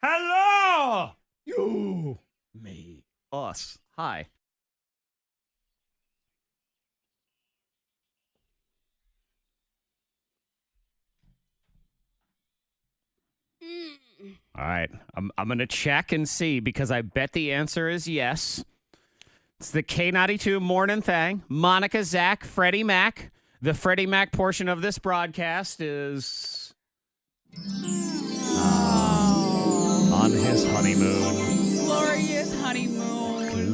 Hello! You, me, us. Hi. All right. I'm going to check and see because I bet the answer is yes. It's the K92 Mornin Thang. Monica, Zack, Freddie Mac. The Freddie Mac portion of this broadcast is on his honeymoon. Glorious honeymoon.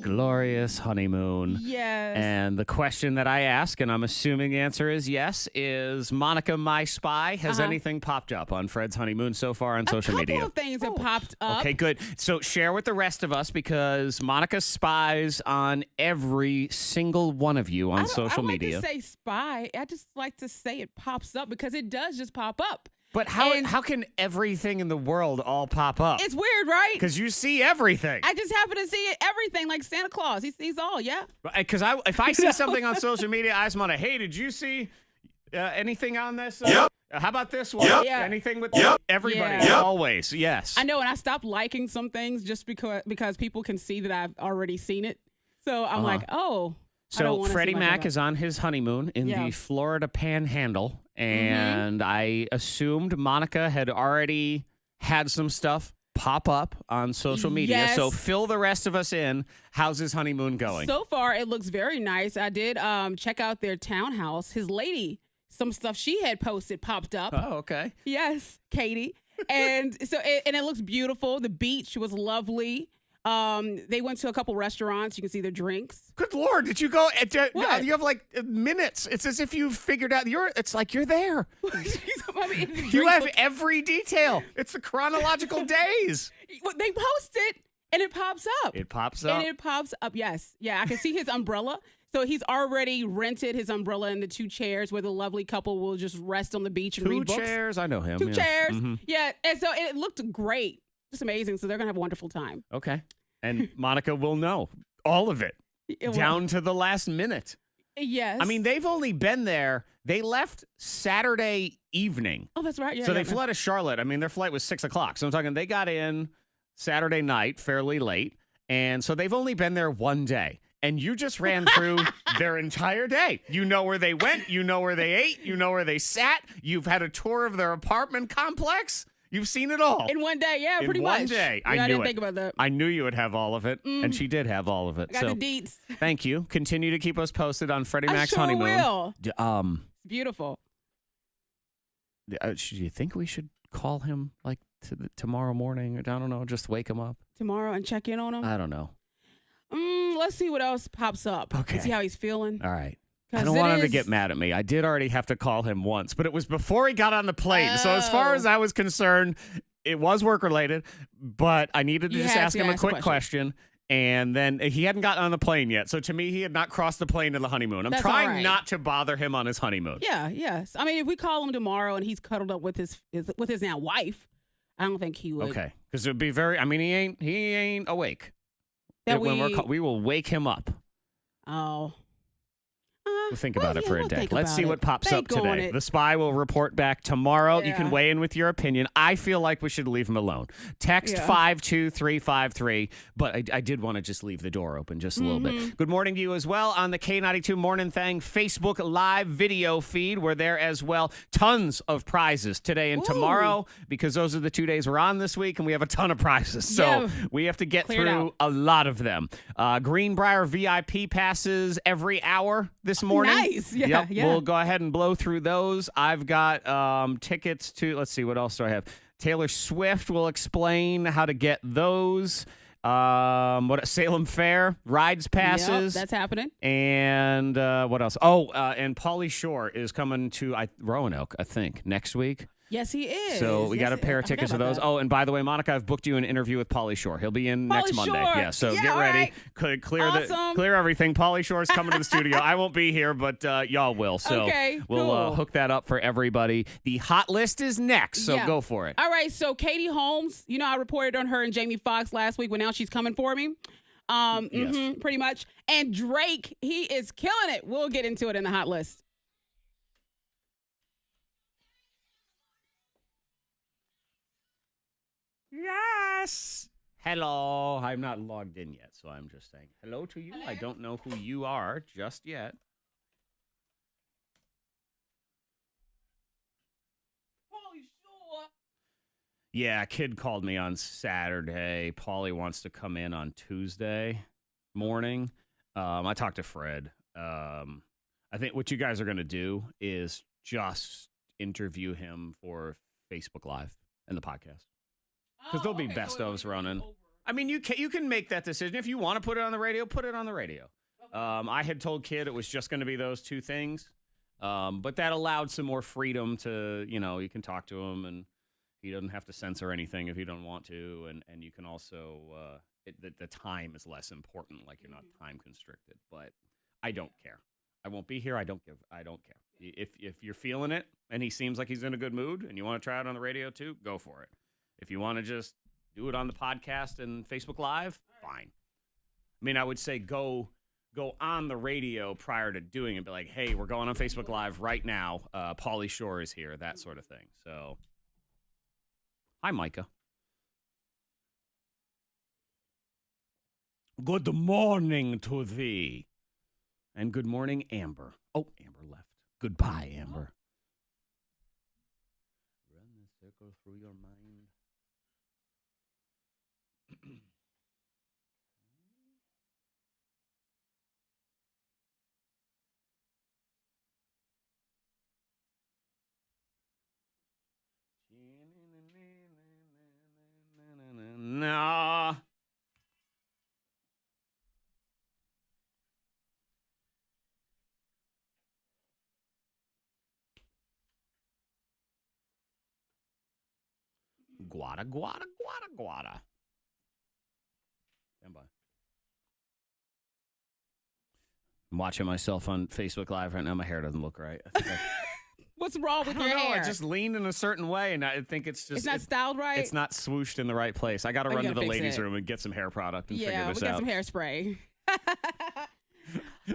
Glorious honeymoon. Yes. And the question that I ask, and I'm assuming the answer is yes, is Monica, my spy. Has anything popped up on Fred's honeymoon so far on social media? A couple of things have popped up. Okay, good. So share with the rest of us because Monica spies on every single one of you on social media. I like to say spy. I just like to say it pops up because it does just pop up. But how can everything in the world all pop up? It's weird, right? Because you see everything. I just happen to see everything like Santa Claus. He sees all, yeah. Because if I see something on social media, I just want to, hey, did you see anything on this? Yep. How about this one? Yep. Yeah. Anything with Yep. everybody? Yeah. Always, yes. I know, and I stopped liking some things just because people can see that I've already seen it. So I'm like, oh. I don't So wanna Freddie see Mac myself. is on his honeymoon in the Florida Panhandle, and I assumed Monica had already had some stuff pop up on social media. Yes. So fill the rest of us in. How's his honeymoon going? So far, it looks very nice. I did check out their townhouse. His lady, some stuff she had posted popped up. Oh, okay. Yes, Katie. And so it looks beautiful. The beach was lovely. They went to a couple restaurants. You can see their drinks. Good Lord, did you go? What? You have like minutes. It's as if you've figured out. It's like you're there. I mean, the You drinks have look- every detail. It's the chronological days. Well, they post it and it pops up. It pops up. And it pops up. Yes. Yeah, I can see his umbrella. So he's already rented his umbrella and the 2 chairs where the lovely couple will just rest on the beach and 2 read books. chairs. I know him. 2 yeah. chairs. Mhm. Yeah. And so it looked great. Just amazing. So they're going to have a wonderful time. Okay. And Monica will know all of it. Down to the last minute. Yes. I mean, they've only been there. They left Saturday evening. Oh, that's right. Yeah, So yeah, they flew out of Charlotte. I mean, their flight was 6 o'clock. So I'm talking they got in Saturday night fairly late. And so they've only been there one day. And you just ran through their entire day. You know where they went. You know where they ate. You know where they sat. You've had a tour of their apartment complex. You've seen it all. In one day, yeah, pretty In much. one day. Yeah, I knew didn't it. think about that. I knew you would have all of it, and she did have all of it. I got the deets. Thank you. Continue to keep us posted on Freddie Mac's I sure honeymoon. will. It's Beautiful. Do you think we should call him like tomorrow morning? I don't know. Just wake him up. Tomorrow and check in on him. I don't know. Let's see what else pops up. Okay. And see how he's feeling. All right. I don't want him to get mad at me. I did already have to call him once, but it was before he got on the plane. So as far as I was concerned, it was work related, but I needed to just ask him a quick question. And then he hadn't gotten on the plane yet. So to me, he had not crossed the plane to the honeymoon. I'm trying not to bother him on his honeymoon. Yeah, yes. I mean, if we call him tomorrow and he's cuddled up with his now wife, I don't think he would. Okay. Because it would be very, I mean, he ain't awake. That we will wake him up. Oh. We'll think about it for a day. Let's Let's see what pops up today. It. The spy will report back tomorrow. Yeah. You can weigh in with your opinion. I feel like we should leave him alone. Text 52353. But I did want to just leave the door open just a little bit. Good morning to you as well on the K92 Mornin Thang Facebook live video feed. We're there as well. Tons of prizes today and tomorrow because those are the 2 days we're on this week and we have a ton of prizes. So we have to get through a lot of them. Greenbrier VIP passes every hour this morning. Nice. Yeah, yeah. We'll go ahead and blow through those. I've got tickets to, let's see, what else do I have? Taylor Swift will explain how to get those. Salem Fair rides passes. Yep, that's happening. And what else? And Pauly Shore is coming to Roanoke, I think, next week. Yes, he is. So we got a pair of tickets of those. That. Oh, and by the way, Monica, I've booked you an interview with Pauly Shore. He'll be in next Monday. Yeah, so get ready. Right. Clear everything. Pauly Shore's coming to the studio. I won't be here, but y'all will. So we'll hook that up for everybody. The hot list is next, so go for it. All right, so Katie Holmes, you know I reported on her and Jamie Foxx last week, but now she's coming for me. Yes. Pretty much. And Drake, he is killing it. We'll get into it in the hot list. Yes. Hello. I'm not logged in yet, so I'm just saying hello to you. Hello. I don't know who you are just yet. Yeah, a kid called me on Saturday. Paulie wants to come in on Tuesday morning. I talked to Fred. I think what you guys are going to do is just interview him for Facebook Live and the podcast. Because there'll be best ofs running. I mean, you can make that decision. If you want to put it on the radio, put it on the radio. Okay. I had told Kid it was just going to be those two things. But that allowed some more freedom to, you can talk to him and he doesn't have to censor anything if he don't want to. And you can also, the time is less important, like you're not time constricted. But I don't care. I won't be here. I don't care. If you're feeling it and he seems like he's in a good mood and you want to try it on the radio too, go for it. If you want to just do it on the podcast and Facebook Live, fine. I mean, I would say go on the radio prior to doing it. Be like, hey, we're going on Facebook Live right now. Pauly Shore is here, that sort of thing. So, hi, Micah. Good morning to thee. And good morning, Amber. Oh, Amber left. Goodbye, Amber. Run the circle through your mind. No. Guada. Stand by. I'm watching myself on Facebook Live right now. My hair doesn't look right. What's wrong with your hair? I just leaned in a certain way, and I think it's just... It's not styled right? It's not swooshed in the right place. I got to run to the ladies' room and get some hair product and figure this out. Yeah, we got some hairspray.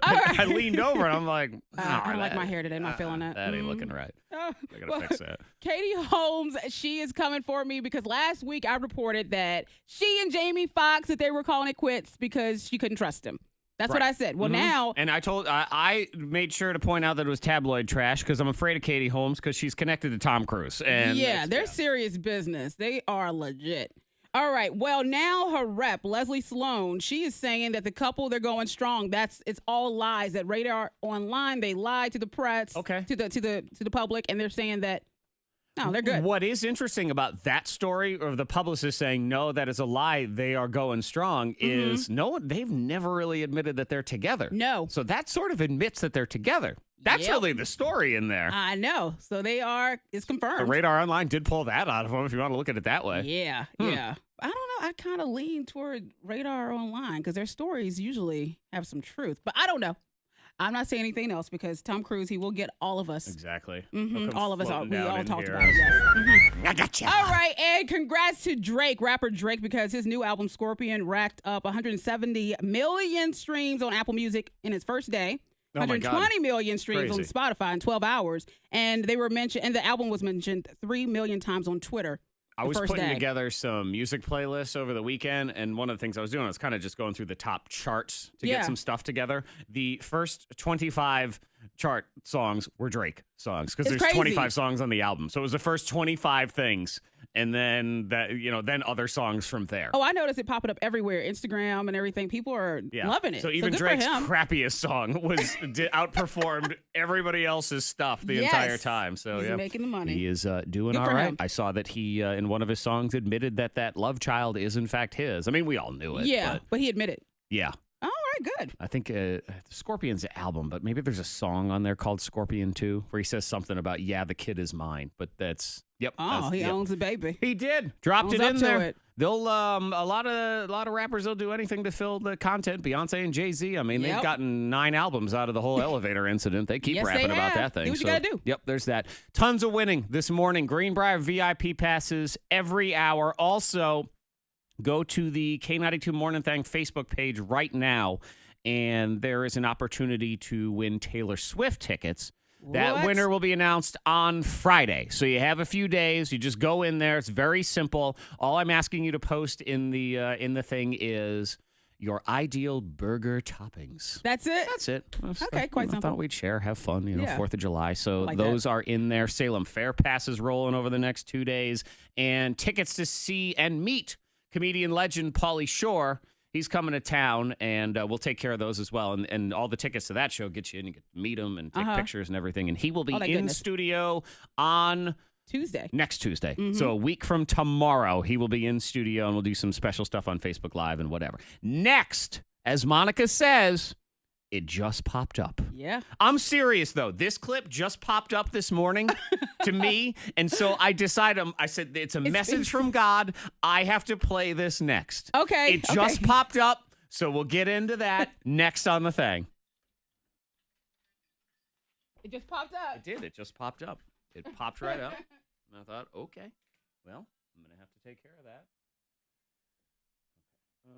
I leaned over, and I'm like... I don't like my hair today. I'm not feeling it. That ain't looking right. I got to fix that. Katie Holmes, she is coming for me because last week I reported that she and Jamie Foxx, that they were calling it quits because she couldn't trust him. That's what I said. Well, now... And I made sure to point out that it was tabloid trash because I'm afraid of Katie Holmes because she's connected to Tom Cruise. And yeah, they're serious business. They are legit. All right. Well, now her rep, Leslie Sloan, she is saying that the couple, they're going strong. It's all lies. That Radar Online, they lied to the press, to the public, and they're saying that no, they're good. What is interesting about that story, or the publicist saying, no, that is a lie, they are going strong, is they've never really admitted that they're together. No. So that sort of admits that they're together. That's really the story in there. I know. So it's confirmed. The Radar Online did pull that out of them, if you want to look at it that way. Yeah, yeah. I don't know. I kind of lean toward Radar Online because their stories usually have some truth. But I don't know. I'm not saying anything else because Tom Cruise, he will get all of us. Exactly. All of us. We all talked here. about it. Yes. I got you. All right. And congrats to Drake, rapper Drake, because his new album, Scorpion, racked up 170 million streams on Apple Music in its first day. 120 million streams on Spotify in 12 hours. And they were mentioned, and the album was mentioned 3 million times on Twitter. I was putting together some music playlists over the weekend, and one of the things I was doing was kind of just going through the top charts to get some stuff together. The first 25 chart songs were Drake songs because there's 25 songs on the album. So it was the first 25 things, and then then other songs from there. Oh, I noticed it popping up everywhere, Instagram and everything. People are loving it. So even Drake's crappiest song outperformed everybody else's stuff the entire time. So he's making the money. He is doing all right. I saw that he in one of his songs admitted that Love Child is in fact his. I mean, we all knew it. Yeah, but he admitted. Yeah. All right, good. I think Scorpion's album, but maybe there's a song on there called Scorpion 2 where he says something about, the kid is mine. But that's, he owns the baby. He did. Dropped it in there. It. They'll, a lot of rappers, they'll do anything to fill the content. Beyonce and Jay-Z, I mean, they've gotten 9 albums out of the whole elevator incident. They keep rapping about that thing. Do what you gotta do. Yep, there's that. Tons of winning this morning. Greenbrier VIP passes every hour. Also, go to the K92 Mornin Thang Facebook page right now, and there is an opportunity to win Taylor Swift tickets. That winner will be announced on Friday. So you have a few days. You just go in there. It's very simple. All I'm asking you to post in the thing is your ideal burger toppings. That's it? That's it. Okay, quite simple. I thought we'd share, have fun, 4th of July. So like those are in there. Salem Fair Pass is rolling over the next 2 days. And tickets to see and meet comedian legend Pauly Shore. He's coming to town, and we'll take care of those as well. And all the tickets to that show get you in. You get to meet him and take pictures and everything. And he will be in studio on next Tuesday. Mm-hmm. So a week from tomorrow, he will be in studio, and we'll do some special stuff on Facebook Live and whatever. Next, as Monica says, it just popped up. Yeah. I'm serious, though. This clip just popped up this morning to me. And so I decided, I said, it's a message from God. I have to play this next. Okay. It just popped up. So we'll get into that next on the thing. It just popped up. It did. It just popped up. It popped right up. And I thought, okay, well, I'm going to have to take care of that. I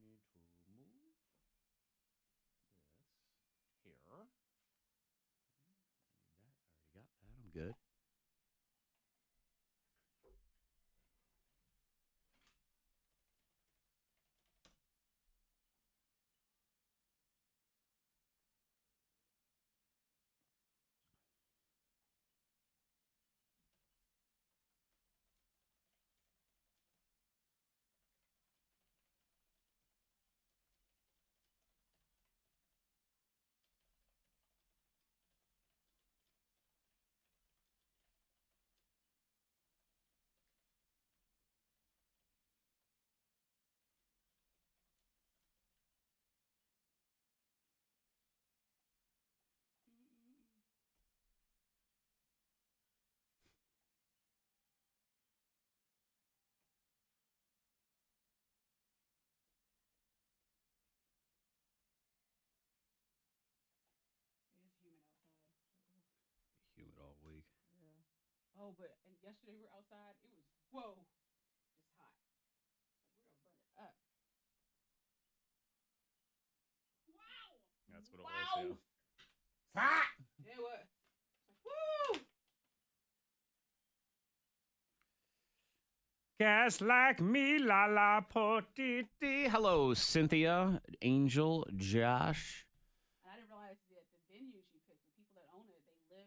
need to move this here. I already got that. I'm good. Humid all week. Yeah. Oh, but yesterday we were outside. It was, just hot. We're going to burn it up. Wow. That's what it was. Hot. Yeah, it was. Woo. Gas like me, la la po-dee-dee. Hello, Cynthia, Angel, Josh. I didn't realize that the venue she picked, the people that own it, they live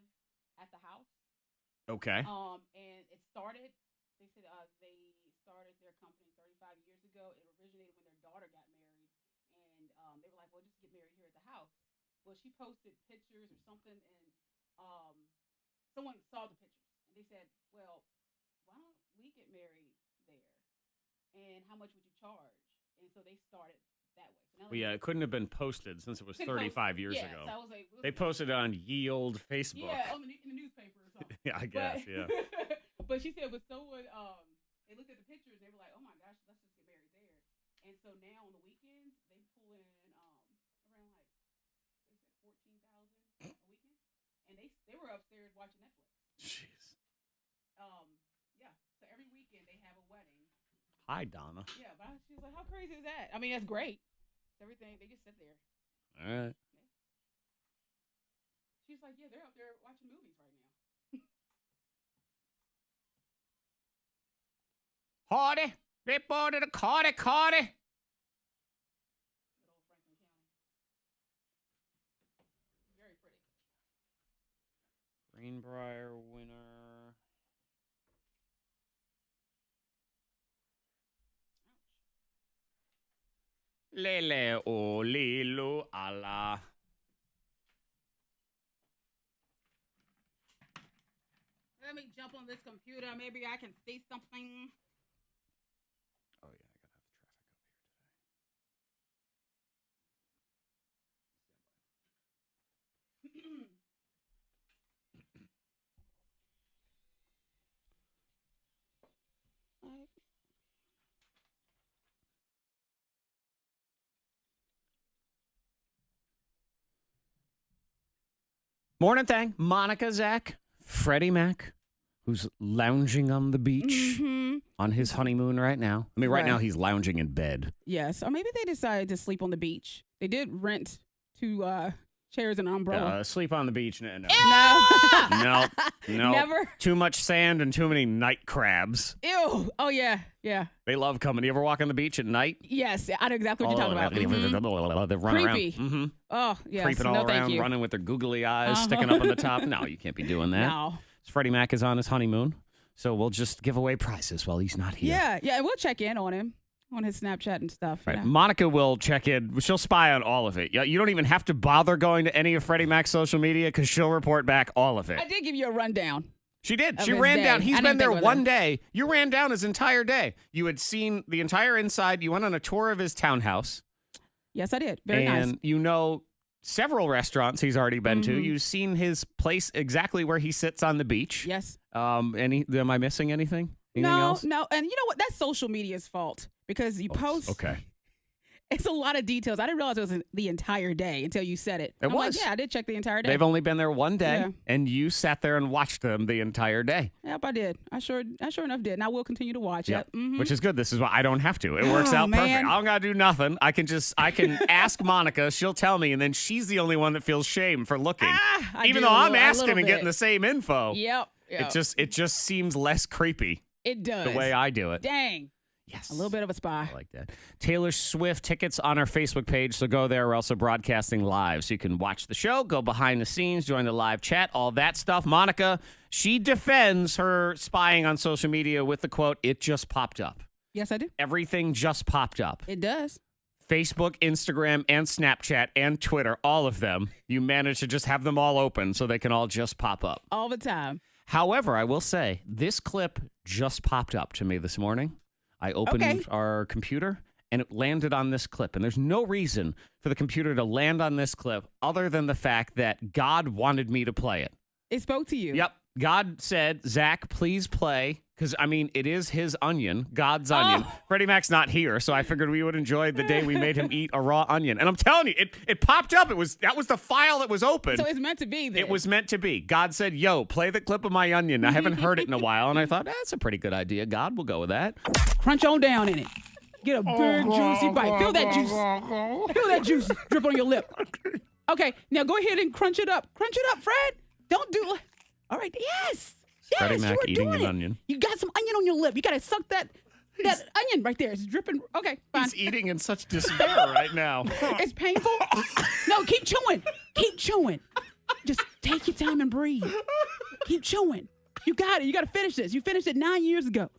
at the house. Okay. And it started. They said they started their company 35 years ago. It originated when their daughter got married, and they were like, "Well, just get married here at the house." Well, she posted pictures or something, and someone saw the pictures, and they said, "Well, why don't we get married there? And how much would you charge?" And so they started that way. So now it couldn't have been posted since it was 35 years ago. So I was like, they posted on Ye Olde Facebook. Yeah, in the newspaper or something. Yeah, I guess, yeah. But she said, but someone, they looked at the pictures, they were like, oh my gosh, let's just get married there. And so now on the weekends, they pull in around like, they said 14,000 a weekend. And they were upstairs watching Netflix. Jeez. Yeah. So every weekend they have a wedding. Hi, Donna. Yeah, but she was like, how crazy is that? I mean, that's great. Everything, they just sit there. All right. Yeah. She's like, yeah, they're up there watching movies right now. Hardy, report to the Cardi. Good old Franklin County. Very pretty. Greenbrier winner. Lele o lilo ala. Let me jump on this computer. Maybe I can see something. Oh, yeah, I got to have the traffic up here today. Morning Thang, Monica, Zack, Freddie Mac, who's lounging on the beach on his honeymoon right now. I mean, right now he's lounging in bed. Yes, or maybe they decided to sleep on the beach. They did rent to Chairs and an umbrella. Sleep on the beach. No. No. No. Never. Too much sand and too many night crabs. Ew. Oh, yeah. Yeah. They love coming. You ever walk on the beach at night? Yes. I know exactly what you're talking about. They run Creepy. around. Mm-hmm. Oh, yes. Creeping all around, running with their googly eyes sticking up on the top. No, you can't be doing that. No. Freddie Mac is on his honeymoon, so we'll just give away prizes while he's not here. Yeah. Yeah. And we'll check in on him. On his Snapchat and stuff. Right. Yeah. Monica will check in. She'll spy on all of it. You don't even have to bother going to any of Freddie Mac's social media because she'll report back all of it. I did give you a rundown. She did. She his ran day. down. He's I been didn't there think with one her. day. You ran down his entire day. You had seen the entire inside. You went on a tour of his townhouse. Yes, I did. Very nice. And you know several restaurants he's already been to. You've seen his place exactly where he sits on the beach. Yes. Am I missing anything? Anything else? No. And you know what? That's social media's fault because you post. Okay. It's a lot of details. I didn't realize it was the entire day until you said it. I'm was. like, yeah, I did check the entire day. They've only been there one day, Yeah. and you sat there and watched them the entire day. Yep, I did. I sure enough did. And I will continue to watch. Yep. Yep. Mm-hmm. Which is good. This is why I don't have to. It works out man. perfect. I don't gotta do nothing. I can ask Monica. She'll tell me, and then she's the only one that feels shame for looking. Even though I'm asking and getting the same info. Yep. It just seems less creepy. It does. The way I do it. Dang. Yes. A little bit of a spy. I like that. Taylor Swift tickets on our Facebook page, so go there. We're also broadcasting live, so you can watch the show, go behind the scenes, join the live chat, all that stuff. Monica, she defends her spying on social media with the quote, "It just popped up." Yes, I do. Everything just popped up. It does. Facebook, Instagram, and Snapchat, and Twitter, all of them. You manage to just have them all open so they can all just pop up. All the time. However, I will say, this clip just popped up to me this morning. I opened our computer, and it landed on this clip. And there's no reason for the computer to land on this clip other than the fact that God wanted me to play it. It spoke to you. Yep. God said, Zach, please play. Because, I mean, it is his onion, God's onion. Freddie Mac's not here, so I figured we would enjoy the day we made him eat a raw onion. And I'm telling you, it popped up. That was the file that was open. So it's meant to be there. It was meant to be. God said, yo, play the clip of my onion. I haven't heard it in a while. And I thought, that's a pretty good idea. God will go with that. Crunch on down in it. Get a big, juicy bite. Feel that juice. Feel that juice drip on your lip. Okay, now go ahead and crunch it up. Crunch it up, Fred. Don't do... All right, yes. Yes, Freddie Mac you are eating doing an it. onion. You got some onion on your lip. You got to suck that onion right there. It's dripping. Okay, fine. He's eating in such despair right now. It's painful. No, keep chewing. Keep chewing. Just take your time and breathe. Keep chewing. You got it. You got to finish this. You finished it 9 years ago.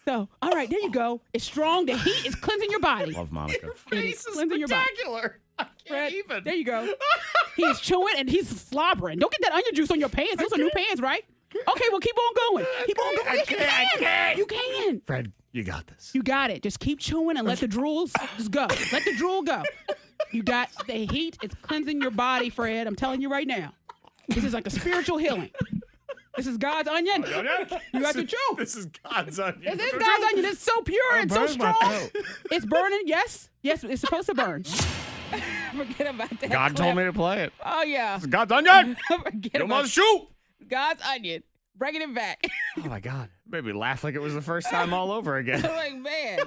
So, all right, there you go. It's strong. The heat is cleansing your body. Love Monica. Your face is cleansing your body. spectacular. I can't Fred, even. there you go. He's chewing and he's slobbering. Don't get that onion juice on your pants. Those are new pants, right? Okay, well, keep on going. Keep on going. Yes, you can. You can. Fred, you got this. You got it. Just keep chewing and let the drool just go. Let the drool go. You got the heat. It's cleansing your body, Fred. I'm telling you right now. This is like a spiritual healing. This is God's onion. You got to chew. This is God's onion. This is God's onion. It's so pure and so strong. It's burning. Yes. Yes, it's supposed to burn. Forget about that. God told me to play it. Oh, yeah. This is God's onion. Forget You about must shoot. God's onion. Bringing it back. Oh, my God. Made me laugh like it was the first time all over again. I'm like, man,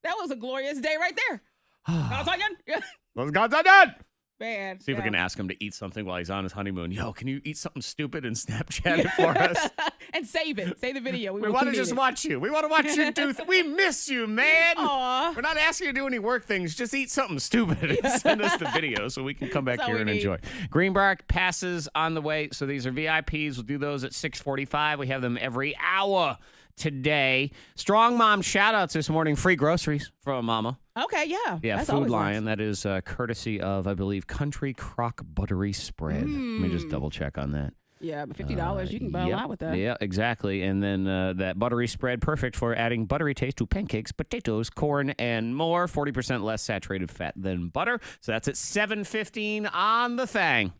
that was a glorious day right there. God's onion. This is God's onion. Man. See if we can ask him to eat something while he's on his honeymoon. Yo, can you eat something stupid and Snapchat it for us? And save it. Save the video. We want to just watch you. We want to watch you do we miss you, man. Aw. We're not asking you to do any work things. Just eat something stupid and send us the video so we can come back That's all here and we need. enjoy. Greenbrier passes on the way. So these are VIPs. We'll do those at 6:45. We have them every hour today. Strong Mom shout-outs this morning. Free groceries from Mama. Okay, yeah. Yeah, That's Food always Lion. nice. That is courtesy of, I believe, Country Crock Buttery Spread. Let me just double check on that. Yeah, but $50, you can buy a lot with that. Yeah, exactly. And then that buttery spread, perfect for adding buttery taste to pancakes, potatoes, corn, and more. 40% less saturated fat than butter. So that's at 7:15 on the Thang.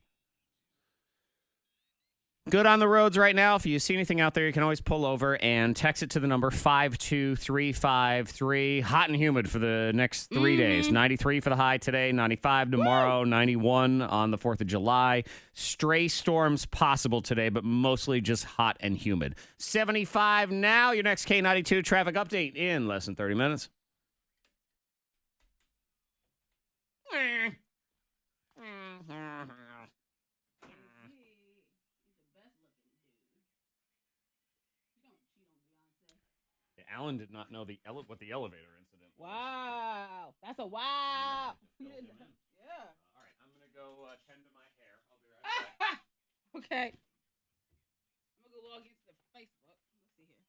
Good on the roads right now. If you see anything out there, you can always pull over and text it to the number 52353. Hot and humid for the next 3 days. 93 for the high today, 95 tomorrow, 91 on the 4th of July. Stray storms possible today, but mostly just hot and humid. 75 now. Your next K92 traffic update in less than 30 minutes. Alan did not know what the elevator incident was. Wow. That's a wow. Yeah. All right, I'm going to go tend to my hair. I'll be right back. Okay. I'm going to go log into the Facebook. Let's see here.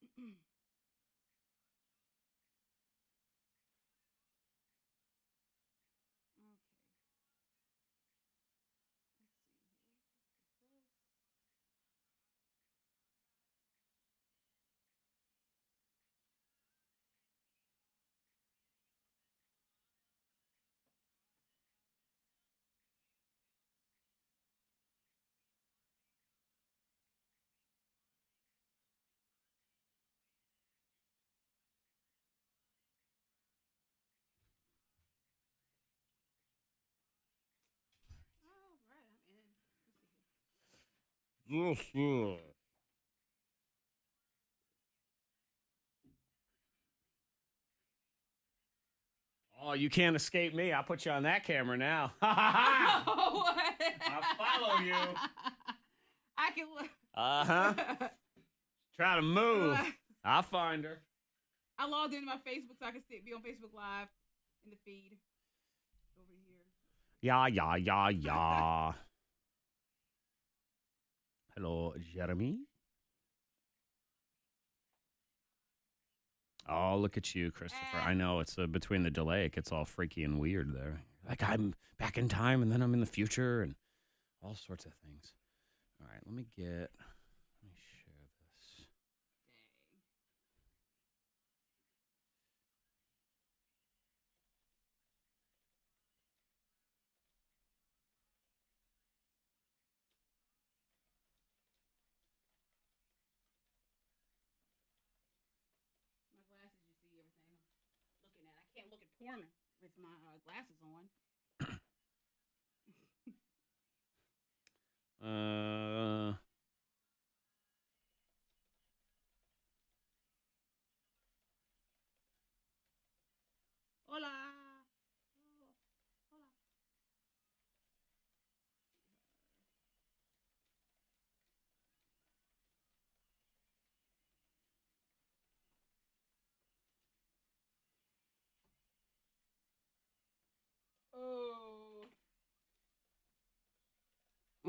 Okay. Let's see here. This. All right, I'm in. Let's see here. Yes, yeah. Oh, you can't escape me. I'll put you on that camera now. I follow you. I can look. Try to move. I'll find her. I logged into my Facebook so I can be on Facebook Live in the feed over here. Yeah. Hello, Jeremy. Oh, look at you, Christopher. I know it's between the delay. It gets all freaky and weird there. Like I'm back in time and then I'm in the future and all sorts of things. All right, let me share this. Dang. My glasses, you see everything I'm looking at. I can't look at porn with my glasses on. Hola. Oh, hola.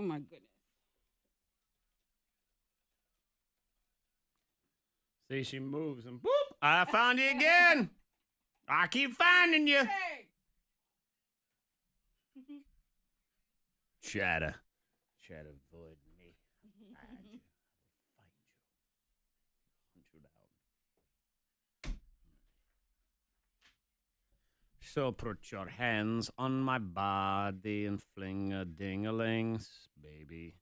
my goodness. See, she moves and boop, I found you again. I keep finding you. Hey. Try to avoid me. I find you. Hunt you down. So put your hands on my body and fling a ding-a-lings, baby.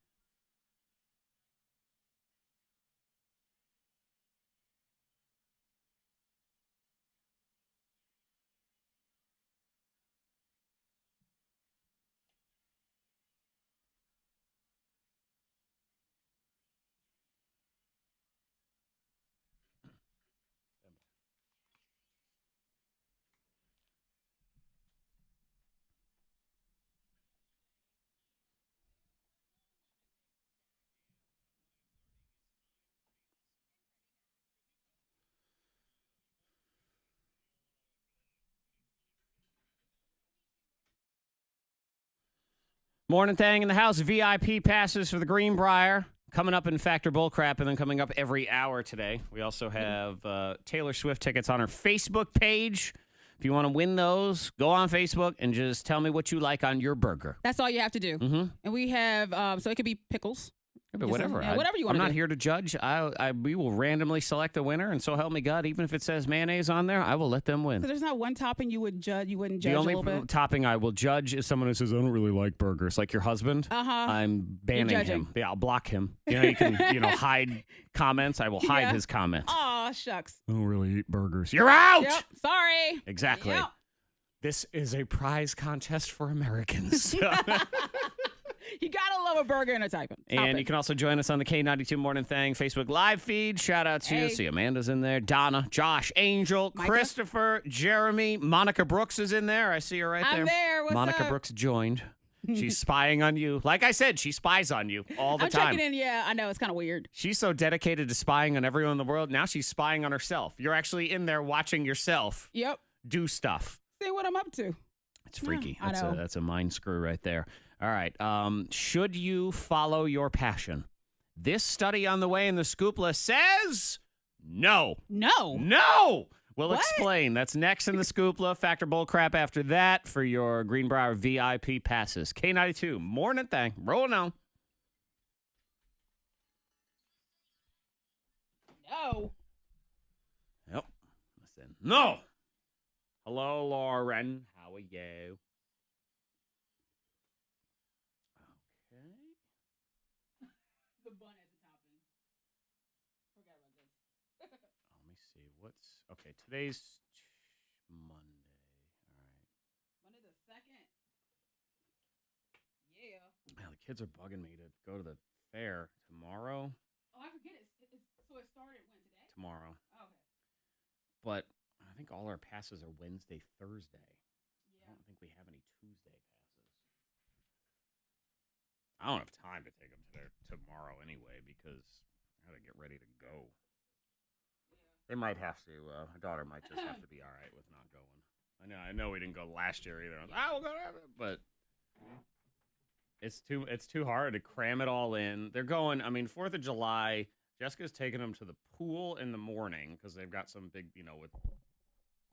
Morning Thang in the house. VIP passes for the Greenbrier. Coming up in Factor Bullcrap and then coming up every hour today. We also have Taylor Swift tickets on our Facebook page. If you want to win those, go on Facebook and just tell me what you like on your burger. That's all you have to do. Mm-hmm. And we have, so it could be pickles. Yeah, but whatever. Whatever you want to do. I'm not here to judge. We will randomly select a winner, and so help me God, even if it says mayonnaise on there, I will let them win. So there's not one topping you wouldn't judge a little bit? The only topping I will judge is someone who says, I don't really like burgers. Like your husband. Uh-huh. I'm banning him. Yeah, I'll block him. You can, hide comments. I will hide his comments. Aw, shucks. I don't really eat burgers. You're out! Yep, sorry. Exactly. Yep. This is a prize contest for Americans. You gotta love a burger and a typing. And you can also join us on the K92 Mornin Thang Facebook live feed. Shout out to you. See, Amanda's in there. Donna, Josh, Angel, Micah? Christopher, Jeremy, Monica Brooks is in there. I see her right there. I'm there. What's Monica up? Brooks joined. She's spying on you. Like I said, she spies on you all the time. I'm checking in. Yeah, I know. It's kind of weird. She's so dedicated to spying on everyone in the world. Now she's spying on herself. You're actually in there watching yourself do stuff. See what I'm up to. It's freaky. I know. That's a mind screw right there. All right. Should you follow your passion? This study on the way in the Scoopla says no. No. No. We'll What? explain. That's next in the Scoopla. Factor Bullcrap after that for your Greenbrier VIP passes. K92 Mornin Thang. Rolling on. No. Yep. Listen. No. Hello, Lauren. How are you? Okay. The bun as a topping. Forgot about this. Let me see. Okay, today's Monday. All right. Monday the 2nd. Yeah. Man, the kids are bugging me to go to the fair tomorrow. Oh, I forget it. So it started when today? Tomorrow. Oh, okay. But I think all our passes are Wednesday, Thursday. Yeah. I don't think we have any Tuesday passes. I don't have time to take them tomorrow anyway because I got to get ready to go. They might have to. My daughter might just have to be all right with not going. I know we didn't go last year either. I was like, we'll go to it, but it's too hard to cram it all in. They're going. 4th of July. Jessica's taking them to the pool in the morning because they've got some big, with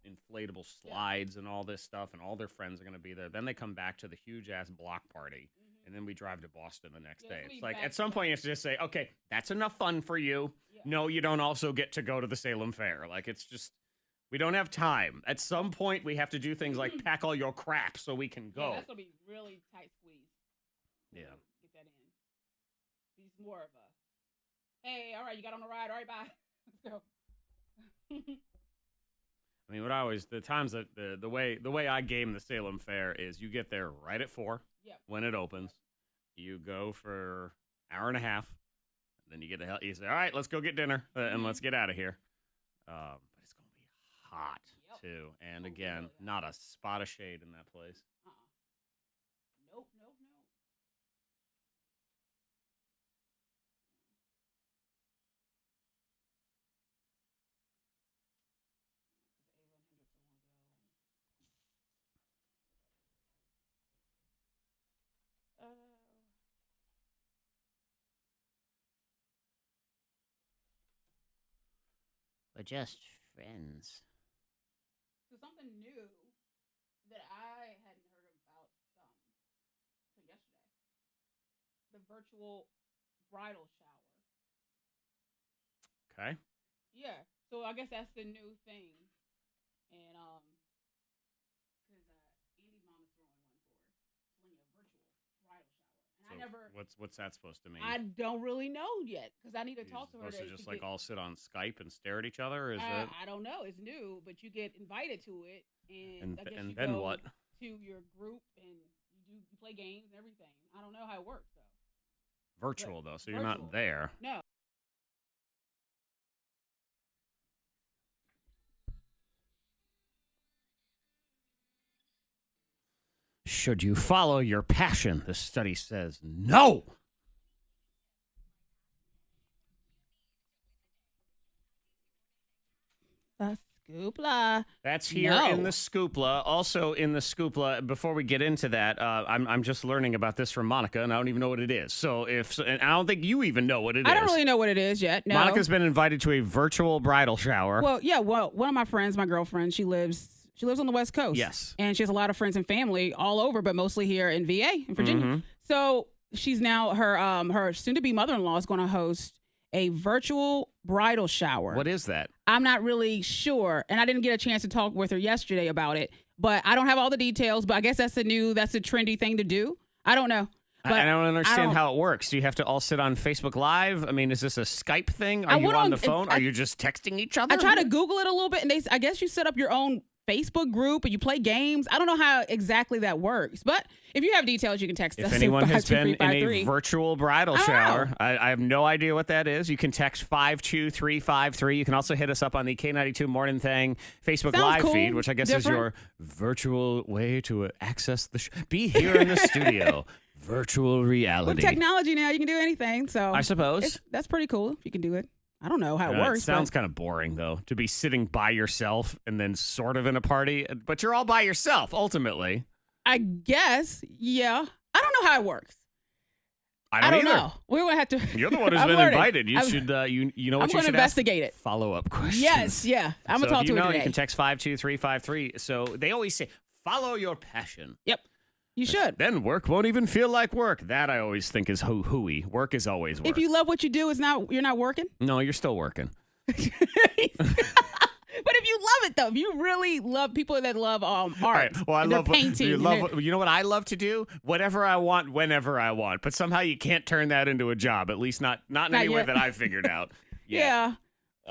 inflatable slides and all this stuff, and all their friends are going to be there. Then they come back to the huge-ass block party, and then we drive to Boston the next day. It's like, at some point, you have to just say, okay, that's enough fun for you. Yeah. No, you don't also get to go to the Salem Fair. Like, it's just, we don't have time. At some point, we have to do things like pack all your crap so we can go. Yeah, that's going to be really tight squeeze. Yeah. Get that in. He's more of a, hey, all right, you got on the ride. All right, bye. Let's go. The times that the way I game the Salem Fair is you get there right at 4 when it opens. You go for an hour and a half. Then you get the hell. You say, all right, let's go get dinner and let's get out of here. But it's going to be hot too. And again, not a spot of shade in that place. Nope. We're just friends. So something new that I hadn't heard about until yesterday. The virtual bridal shower. Okay. Yeah. So I guess that's the new thing. And because Andy's mom is throwing one for Selena, a virtual bridal shower. And So what's that supposed to mean? I don't really know yet because I need to talk to her. Supposed to just like all sit on Skype and stare at each other? Or is it? I don't know. It's new, but you get invited to it, and I guess you then go what? To your group and you play games and everything. I don't know how it works though. Virtual though, so you're not there. No. Should you follow your passion? The study says no. The Scoopla. That's here in the Scoopla. Also in the Scoopla, before we get into that, I'm just learning about this from Monica, and I don't even know what it is. And I don't think you even know what it is. I don't really know what it is yet. No. Monica's been invited to a virtual bridal shower. Well, yeah. Well, one of my friends, my girlfriend, she lives on the West Coast. Yes. And she has a lot of friends and family all over, but mostly here in VA, in Virginia. Mm-hmm. So she's now, her soon-to-be mother-in-law is going to host a virtual bridal shower. What is that? I'm not really sure. And I didn't get a chance to talk with her yesterday about it. But I don't have all the details. But I guess that's a trendy thing to do. I don't know. But I don't understand how it works. Do you have to all sit on Facebook Live? I mean, is this a Skype thing? Are you on the phone? Are you just texting each other? I try to Google it a little bit, and I guess you set up your own Facebook group and you play games. I don't know how exactly that works, but if you have details, you can text us. If anyone has been in a virtual bridal shower, I have no idea what that is. You can text 52353. You can also hit us up on the K92 Mornin Thang Facebook Live feed, which I guess is your virtual way to access the show. Be here in the studio. Virtual reality. With technology now, you can do anything. So I suppose that's pretty cool if you can do it. I don't know how it works. It sounds kind of boring, though, to be sitting by yourself and then sort of in a party. But you're all by yourself, ultimately. I guess, yeah. I don't know how it works. I don't know. We're going to have to. You're the one who's been invited. You should, you know what you should investigate it. Follow-up questions. Yes, yeah. I'm going to talk to her today. You can text 52353. So they always say, follow your passion. Yep. You should. Then work won't even feel like work. That I always think is hooey. Work is always work. If you love what you do, you're not working? No, you're still working. But if you love it, though, if you really love people that love art, right. Well, I love painting. You know what I love to do? Whatever I want, whenever I want. But somehow you can't turn that into a job. At least not in any way that I've figured out. Yeah.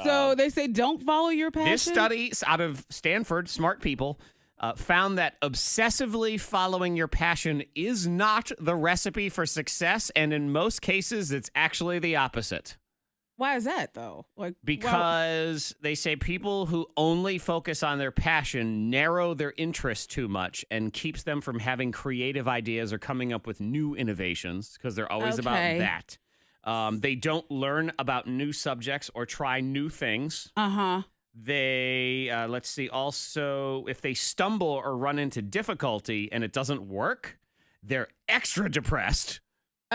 So they say don't follow your passion. This study out of Stanford, smart people, found that obsessively following your passion is not the recipe for success, and in most cases, it's actually the opposite. Why is that, though? Because they say people who only focus on their passion narrow their interest too much and keeps them from having creative ideas or coming up with new innovations, because they're always about that. They don't learn about new subjects or try new things. Uh-huh. They, let's see, also, if they stumble or run into difficulty and it doesn't work, they're extra depressed.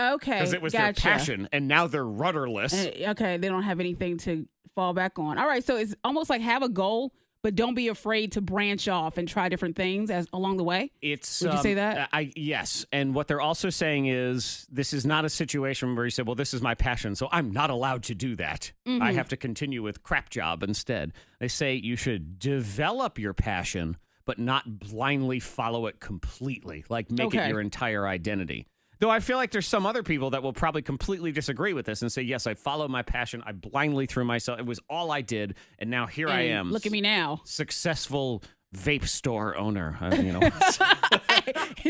Okay. Because it was their passion, and now they're rudderless. Okay, they don't have anything to fall back on. All right, so it's almost like have a goal, but don't be afraid to branch off and try different things along the way. Would you say that? Yes, and what they're also saying is this is not a situation where you say, well, this is my passion, so I'm not allowed to do that. Mm-hmm. I have to continue with crap job instead. They say you should develop your passion, but not blindly follow it completely, like make it your entire identity. Though I feel like there's some other people that will probably completely disagree with this and say, yes, I follow my passion. I blindly threw myself. It was all I did. And now here I am. Look at me now. Successful vape store owner.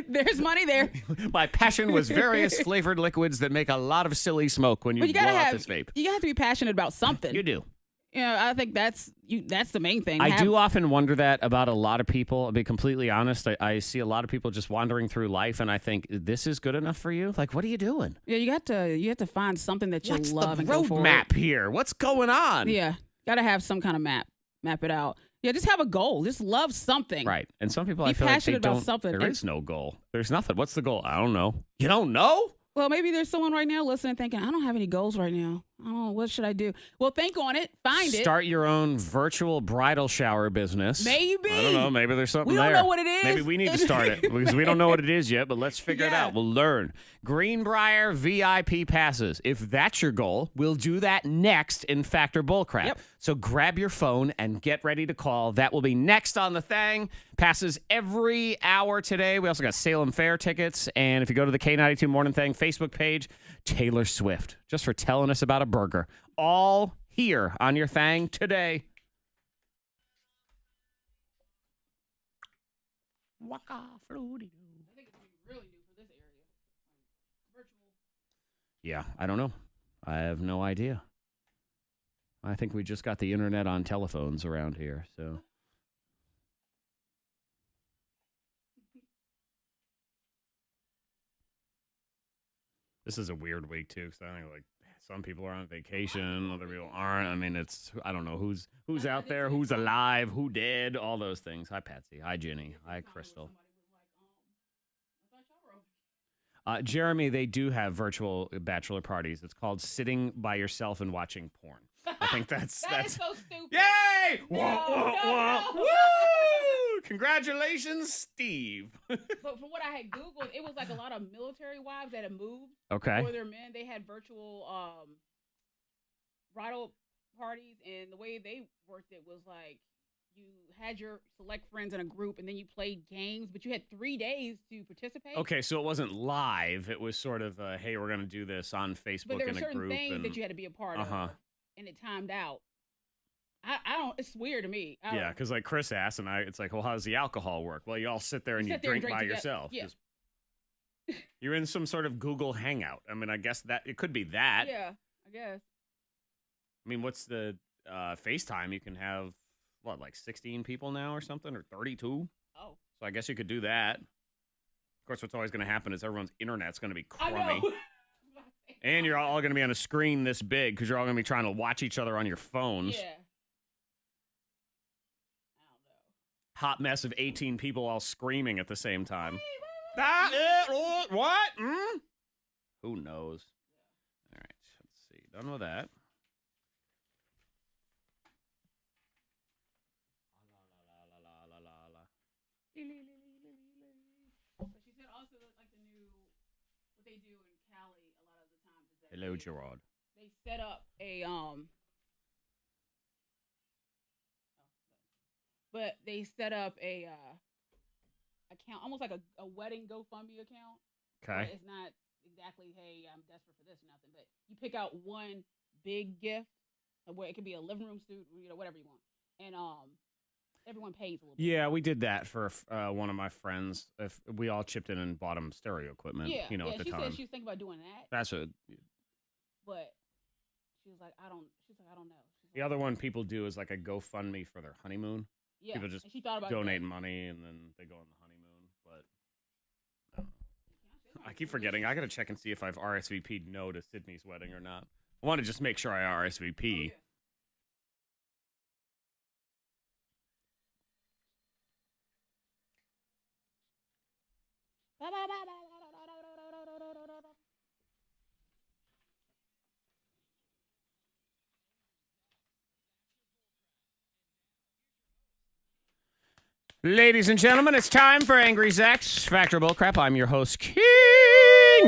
There's money there. My passion was various flavored liquids that make a lot of silly smoke when you blow out this vape. You have to be passionate about something. You do. I think that's the main thing. I do often wonder that about a lot of people. I'll be completely honest. I see a lot of people just wandering through life, and I think, this is good enough for you? Like, what are you doing? Yeah, you have to find something that you love and go for. What's the roadmap here? What's going on? Yeah, got to have some kind of map it out. Yeah, just have a goal. Just love something. Right. And some people, I feel like they don't. Something. There is no goal. There's nothing. What's the goal? I don't know. You don't know? Well, maybe there's someone right now listening thinking, I don't have any goals right now. Oh, what should I do? Well, think on it. Find it. Start your own virtual bridal shower business. Maybe. I don't know. Maybe there's something we there. We don't know what it is. Maybe we need to start it because we don't know what it is yet, but let's figure it out. We'll learn. Greenbrier VIP passes. If that's your goal, we'll do that next in Factor Bullcrap. Yep. So grab your phone and get ready to call. That will be next on the thing. Passes every hour today. We also got Salem Fair tickets. And if you go to the K92 Morning Thang Facebook page, Taylor Swift, just for telling us about a burger. All here on your thing today. Waka fruity. I think it's going to be really new for this area. Virtual. Yeah, I don't know. I have no idea. I think we just got the internet on telephones around here, so. This is a weird week, too, because I think, like, some people are on vacation, other people aren't. I mean, I don't know who's out there, who's alive, who dead, all those things. Hi, Patsy. Hi, Ginny. Hi, Crystal. Jeremy, they do have virtual bachelor parties. It's called sitting by yourself and watching porn. I think that's that is so stupid. Yay! No, wah. no. Woo! Congratulations, Steve. But from what I had Googled, it was like a lot of military wives that had moved. Okay. For their men, they had virtual bridal parties, and the way they worked it was like you had your select friends in a group, and then you played games, but you had 3 days to participate. Okay, so it wasn't live. It was sort of, hey, we're going to do this on Facebook but there in were a certain group. things that you had to be a part of, and it timed out. I don't. It's weird to me. Yeah, because like Chris asked, and it's like, well, how does the alcohol work? Well, you all sit there and you drink by yourself. Yeah. You're in some sort of Google Hangout. I mean, I guess that it could be that. Yeah, I guess. I mean, what's the FaceTime? You can have what, like 16 people now or something, or 32? Oh. So I guess you could do that. Of course, what's always going to happen is everyone's internet's going to be crummy. I know. And you're all going to be on a screen this big because you're all going to be trying to watch each other on your phones. Yeah. Hot mess of 18 people all screaming at the same time. What? Who knows? All right, let's see. Done with that. But she said also that, like, the new, what they do in Cali a lot of the times is that Hello, Gerard. They set up a but they set up a account, almost like a wedding GoFundMe account. Okay. It's not exactly, hey, I'm desperate for this or nothing, but you pick out one big gift, where it could be a living room suite, whatever you want, and everyone pays a little bit. Yeah, we did that for one of my friends. If we all chipped in and bought him stereo equipment, at the time. She said she was thinking about doing that. That's a. But she was like, I don't know. The other one people do is like a GoFundMe for their honeymoon. Yeah, people just and she thought about donate money and then they go on the honeymoon. But I don't know. I keep forgetting. I got to check and see if I've RSVP'd no to Sydney's wedding or not. I want to just make sure I RSVP. Oh, yeah. Ladies and gentlemen, it's time for Angry Zack's Factor Bullcrap. I'm your host, King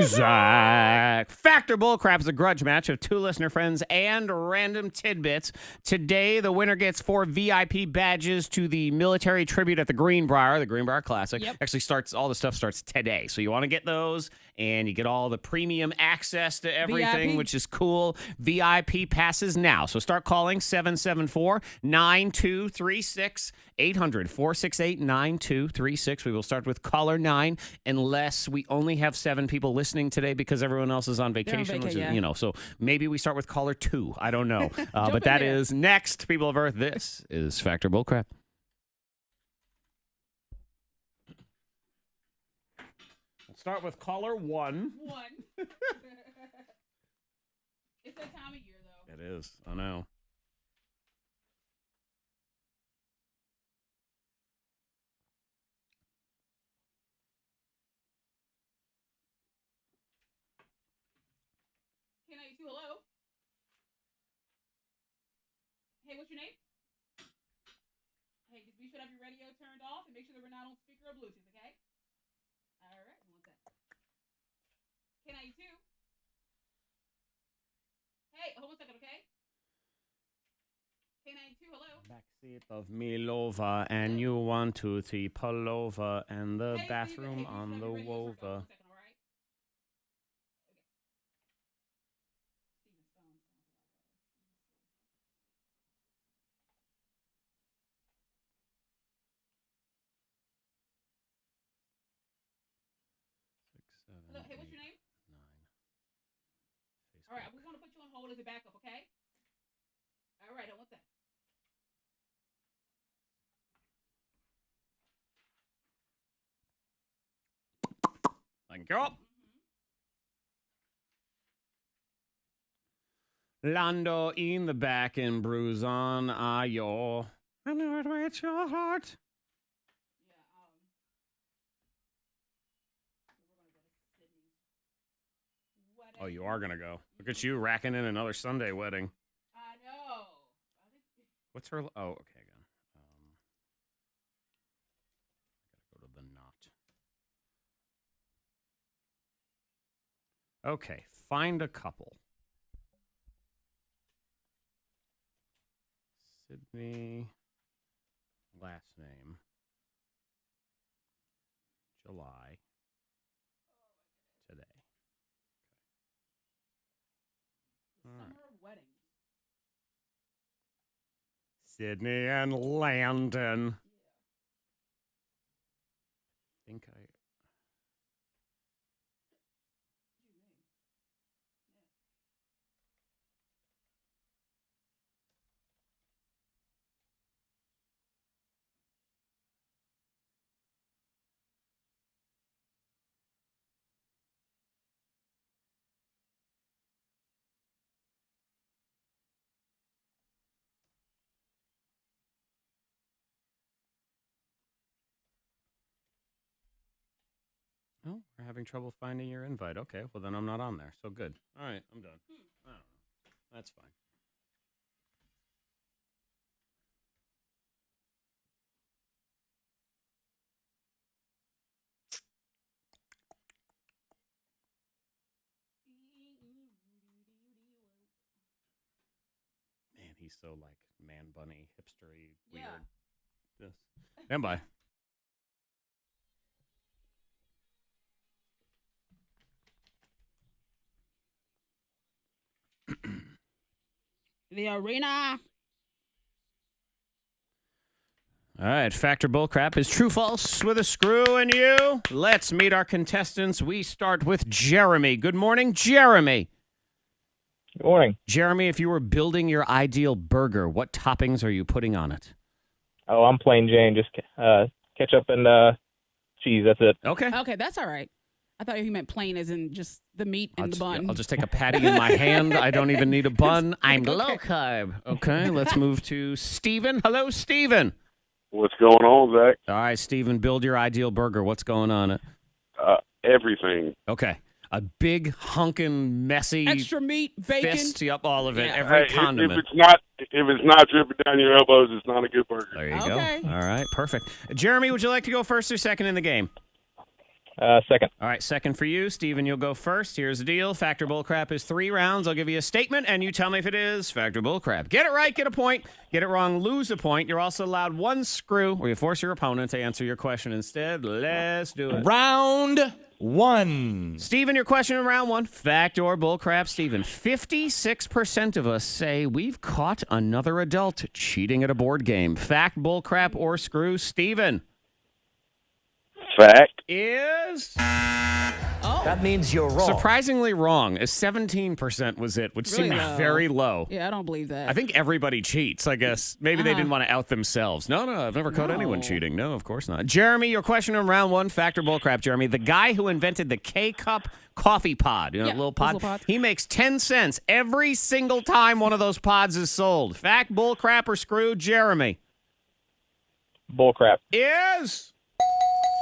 Zack. Factor Bullcrap is a grudge match of two listener friends and random tidbits. Today, the winner gets 4 VIP badges to the military tribute at the Greenbrier Classic. Yep. Actually, all the stuff starts today. So you want to get those, and you get all the premium access to everything, VIP. which is cool. VIP passes now. So start calling 774-9236. 800-468-9236. We will start with caller 9 unless we only have 7 people listening today because everyone else is on vacation. So maybe we start with caller 2. I don't know. But that is next, people of Earth. This is Factor Bullcrap. We'll start with caller 1. It's that time of year, though. It is. I know. K92, hello. Hey, what's your name? Hey, just be sure to have your radio turned off and make sure that we're not on speaker or Bluetooth, okay? All right, one sec. K92. Hey, hold on a second, okay? K92, hello. Backseat of me lover, and you 1, 2, 3 pull over, and the bathroom on the wover. Hello, hey, what's your name? 9. Facebook. All right, we want to put you on hold as a backup, okay? All right, hold on one sec. Thank you. Lando in the back and bruise on Ayo. I know it hurts your heart. Yeah, we're going to go to Sydney's wedding. Oh, you are going to go. Look at you racking in another Sunday wedding. I know. What's her? Oh, okay, again. I gotta go to the knot. Okay, find a couple. Sydney, last name, July, today. Okay. Summer of weddings. Sydney and Landon. I think I. Oh, we're having trouble finding your invite. Okay, well then I'm not on there. So good. All right, I'm done. I don't know. That's fine. Man, he's so like man bunny, hipstery, weird. Yeah. This. Stand by. The arena. All right, Factor Bullcrap is true false with a screw and you. Let's meet our contestants. We start with Jeremy. Good morning, Jeremy. Good morning. Jeremy, if you were building your ideal burger, what toppings are you putting on it? Oh, I'm plain Jane. Just ketchup and cheese. That's it. Okay. Okay, that's all right. I thought you meant plain as in just the meat and the bun. I'll just take a patty in my hand. I don't even need a bun. I'm low carb. Okay, let's move to Steven. Hello, Steven. What's going on, Zack? All right, Steven, build your ideal burger. What's going on it? Everything. Okay. A big, hunkin', messy extra meat, bacon. fist. Yep, all of it. Yeah. Every condiment. If it's not dripping down your elbows, it's not a good burger. There you Okay. go. All right, perfect. Jeremy, would you like to go first or second in the game? Second. All right, second for you. Steven, you'll go first. Here's the deal. Factor Bullcrap is 3 rounds. I'll give you a statement, and you tell me if it is Factor Bullcrap. Get it right, get a point. Get it wrong, lose a point. You're also allowed 1 screw where you force your opponent to answer your question instead. Let's do it. Round 1. Steven, your question in round 1. Fact or Bullcrap, Steven. 56% of us say we've caught another adult cheating at a board game. Fact, Bullcrap, or screw, Steven? Fact. Is That means you're wrong. surprisingly wrong. 17% was it, which Really seemed low. very low. Yeah, I don't believe that. I think everybody cheats, I guess. Maybe they didn't want to out themselves. No, I've never caught anyone cheating. No, of course not. Jeremy, your question in round 1, Fact or Bullcrap, Jeremy. The guy who invented the K-Cup coffee pod, Yeah, little those pod, little pods. he makes 10 cents every single time one of those pods is sold. Fact, Bullcrap, or screw, Jeremy? Bullcrap. Is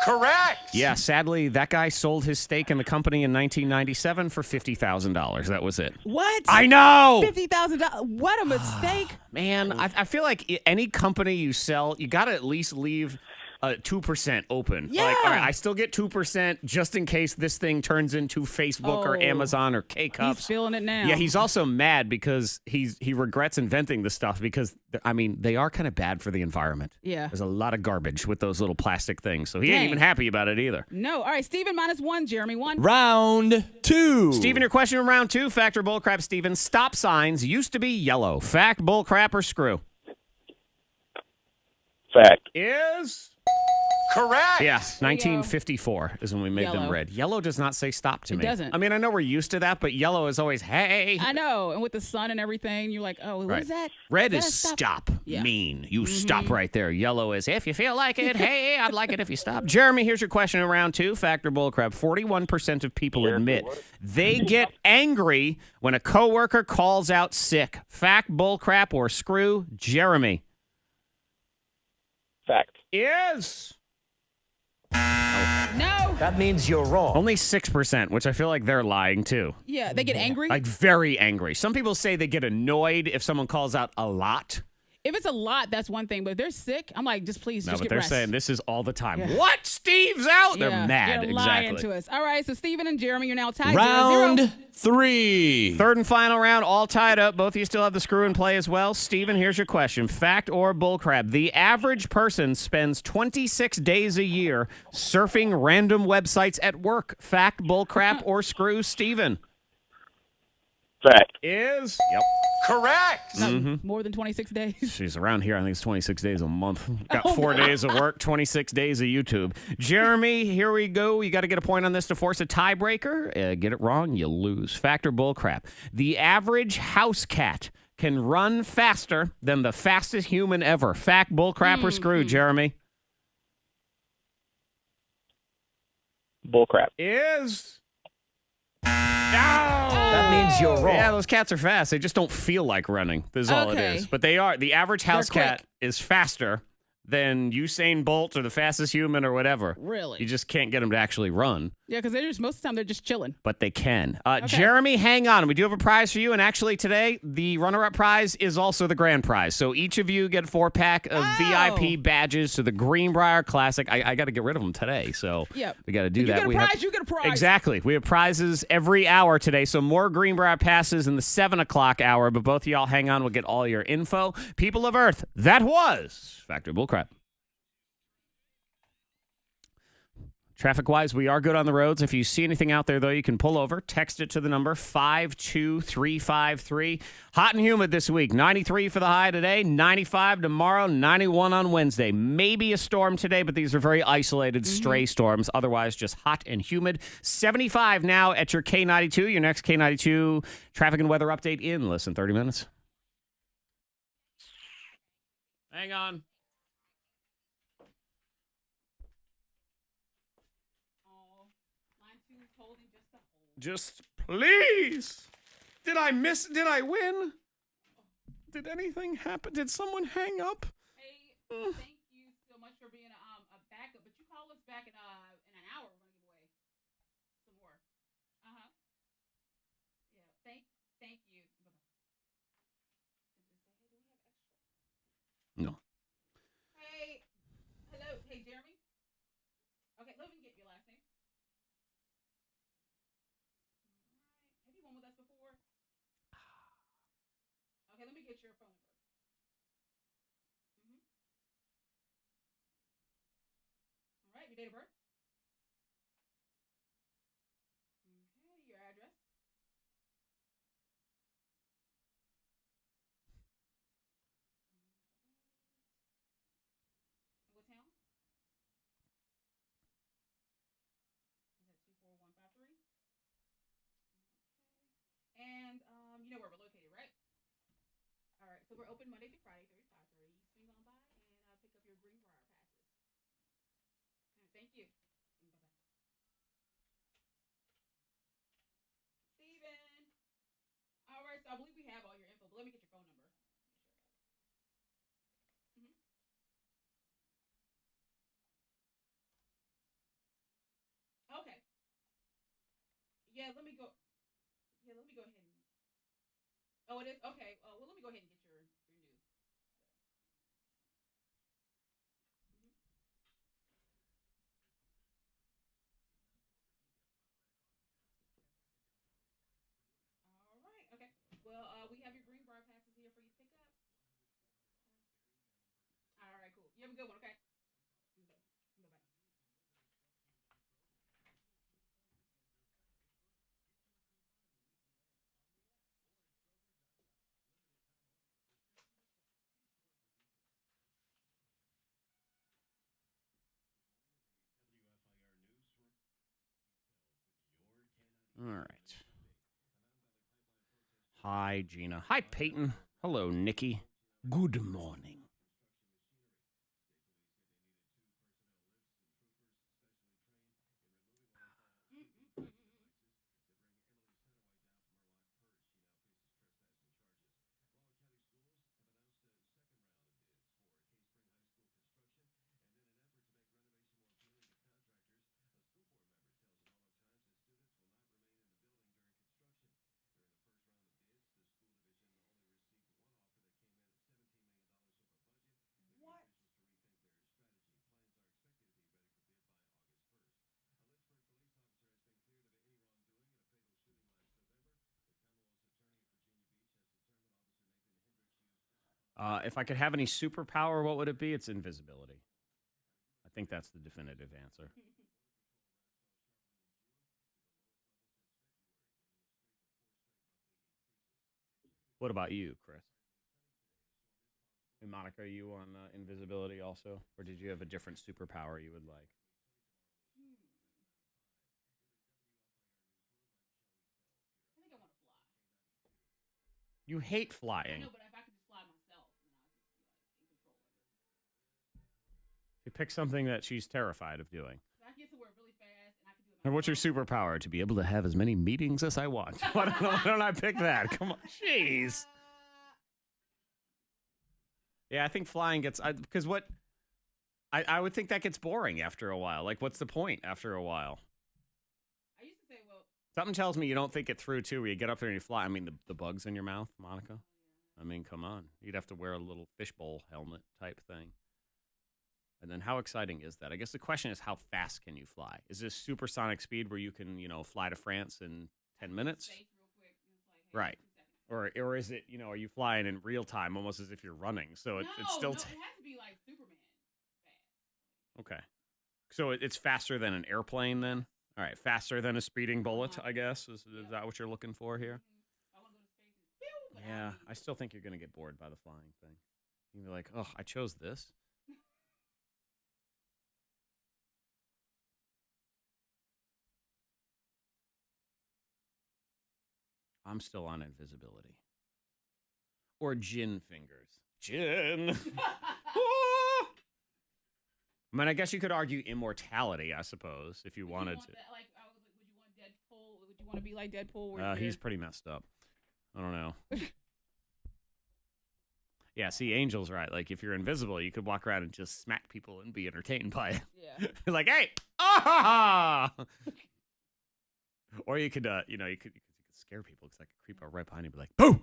Correct. Yeah, sadly, that guy sold his stake in the company in 1997 for $50,000. That was it. What? I know. $50,000. What a mistake. Man, I feel like any company you sell, you got to at least leave 2% open. Yeah. Like, all right, I still get 2% just in case this thing turns into Facebook or Amazon or K-Cups. He's feeling it now. Yeah, he's also mad because he regrets inventing the stuff because, I mean, they are kind of bad for the environment. Yeah. There's a lot of garbage with those little plastic things. So he ain't even happy about it either. No. All right, Steven -1, Jeremy 1. Round 2. Steven, your question in round 2. Fact or bullcrap, Steven. Stop signs used to be yellow. Fact, bullcrap, or screw? Fact. Is... Correct. Yeah, 1954 is when we made them Yellow. red. Yellow does not say stop to me. It doesn't. I mean, I know we're used to that, but yellow is always, hey. I know. And with the sun and everything, you're like, oh, what is that? Red Is is that stop. Yeah. Mean. You stop right there. Yellow is if you feel like it. Hey, I'd like it if you stop. Jeremy, here's your question in round 2. Fact or bullcrap. 41% of people admit they get angry when a coworker calls out sick. Fact, bullcrap, or screw? Jeremy. Fact. Is... No. That means you're wrong. Only 6%, which I feel like they're lying too. Yeah, they get angry. Like very angry. Some people say they get annoyed if someone calls out a lot. If it's a lot, that's one thing. But if they're sick, I'm like, just please, No, just but get they're rest. saying this is all the time. Yeah. What? Steve's out? They're Yeah, mad. You're lying Exactly. to us. All right, so Steven and Jeremy, you're now tied. 0-0. Round 3. Third and final round, all tied up. Both of you still have the screw in play as well. Steven, here's your question. Fact or bullcrap? The average person spends 26 days a year surfing random websites at work. Fact, bullcrap, or screw? Steven. Fact. Is... Yep. Correct. More than 26 days. She's around here. I think it's 26 days a month. Got 4 days of work, 26 days of YouTube. Jeremy, here we go. You got to get a point on this to force a tiebreaker. Get it wrong, you lose. Fact or bullcrap? The average house cat can run faster than the fastest human ever. Fact, bullcrap, or screw, Jeremy? Bullcrap. Is... That means you're wrong. Yeah, those cats are fast. They just don't feel like running. This is all it Okay. is. But they are. The average house They're cat quick. is faster than Usain Bolt or the fastest human or whatever. Really? You just can't get them to actually run, Yeah, because they're just most of the time they're just chilling. but they can. Jeremy, hang on. We do have a prize for you. And actually today, the runner-up prize is also the grand prize. So each of you get a 4-pack of VIP badges to the Greenbrier Classic. I got to get rid of them today. So Yep. we got to do You that. get a We prize, have- you get a prize. Exactly. We have prizes every hour today. So more Greenbrier passes in the 7 o'clock hour. But both of y'all hang on. We'll get all your info. People of Earth, that was Factor Bullcrap. Traffic-wise, we are good on the roads. If you see anything out there, though, you can pull over. Text it to the number 52353. Hot and humid this week. 93 for the high today, 95 tomorrow, 91 on Wednesday. Maybe a storm today, but these are very isolated stray storms. Otherwise, just hot and humid. 75 now at your K92. Your next K92 traffic and weather update in less than 30 minutes. Hang on. Just please. Did I miss? Did I win? Did anything happen? Did someone hang up? Hey, thank you so much for being a backup. But you call us back in an hour. We're gonna give away some more. Yeah. Thank you. No. Hey, hello. Hey, Jeremy. Okay, let me get your last name. Have you won with us before? Okay, let me get your phone number. All right, your date of birth. Okay, your address. And what town? Is that 24153? Okay. And you know where we're located, right? All right, so we're open Monday through Friday, 3 to 5:30. Swing on by and pick up your Greenbrier passes. All right, thank you. Bye-bye. Steven. All right, so I believe we have all your info, but let me get your phone number. Make sure I got it. Yeah, let me go. Yeah, let me go ahead and. Oh, it is okay. Well, let me go ahead and get your new. All right. Okay. Well, we have your green bar passes here for you to pick up. All right. Cool. You have a good one. Okay. Okay. Bye bye. All right. Hi, Gina. Hi, Peyton. Hello, Nikki. Good morning. What? If I could have any superpower, what would it be? It's invisibility. I think that's the definitive answer. What about you, Chris? And Monica, are you on invisibility also? Or did you have a different superpower you would like? I think I want to fly. You hate I flying. know, but if I could just fly myself, then I'll just be like in control of it. You pick something that she's terrified of doing. If I can get somewhere really fast, and I can do it. And what's your myself. superpower? To be able to have as many meetings as I want. Why don't I pick that? Come on. Jeez. Yeah, I think flying gets... Because what... I would think that gets boring after a while. Like, what's the point after a while? I used to say, well... Something tells me you don't think it through, too, where you get up there and you fly. I mean, the bugs in your mouth, Monica. I mean, come on. You'd have to wear a little fishbowl helmet type thing. And then how exciting is that? I guess the question is, how fast can you fly? Is this supersonic speed where you can, fly to France in 10 minutes? Real quick, and it's like, hey, Right. 2 seconds. Or is it, are you flying in real time, almost as if you're running? So it's still... it has to be like Superman fast. Okay. So it's faster than an airplane then? All right, faster than a speeding bullet, I guess. Is that what you're looking for here? I want to go to space. And pew, Yeah, I still think you're going to get bored by the flying thing. You'll be like, oh, I chose this. I'm still on invisibility. Or gin fingers. Gin! I mean, I guess you could argue immortality, I suppose, if you wanted to. That, like, I was like, would you want Deadpool? Would you want to be like Deadpool? He's pretty messed up. I don't know. Yeah, see, Angel's right. Like, if you're invisible, you could walk around and just smack people and be entertained by it. Yeah. Like, hey! Ah! Or you could, you could scare people because I could creep up right behind you and be like, boo!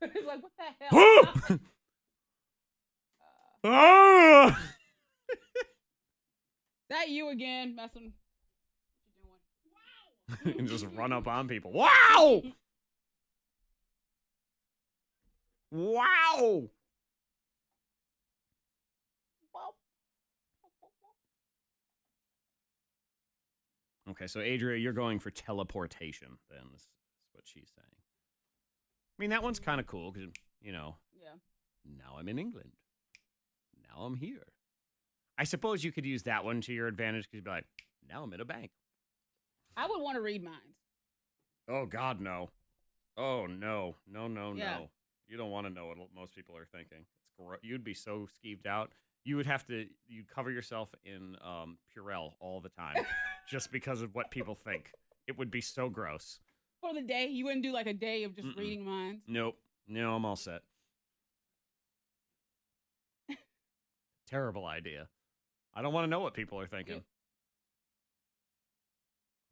It's like, what the hell? Ah! That you again, messing. What you doing? Wow. And just run up on people. Wow! Wow! Okay, so Adria, you're going for teleportation, then, is what she's saying. I mean, that one's kind of cool because, Yeah. Now I'm in England. Now I'm here. I suppose you could use that one to your advantage because you'd be like, now I'm in a bank. I would want to read minds. Oh, God, no. Oh, no. No, no, Yeah. no. You don't want to know what most people are thinking. You'd be so skeeved out. You would have to, you'd cover yourself in Purell all the time just because of what people think. It would be so gross. For the day, you wouldn't do like a day of just reading minds. Nope. No, I'm all set. Terrible idea. I don't want to know what people are thinking. Yep.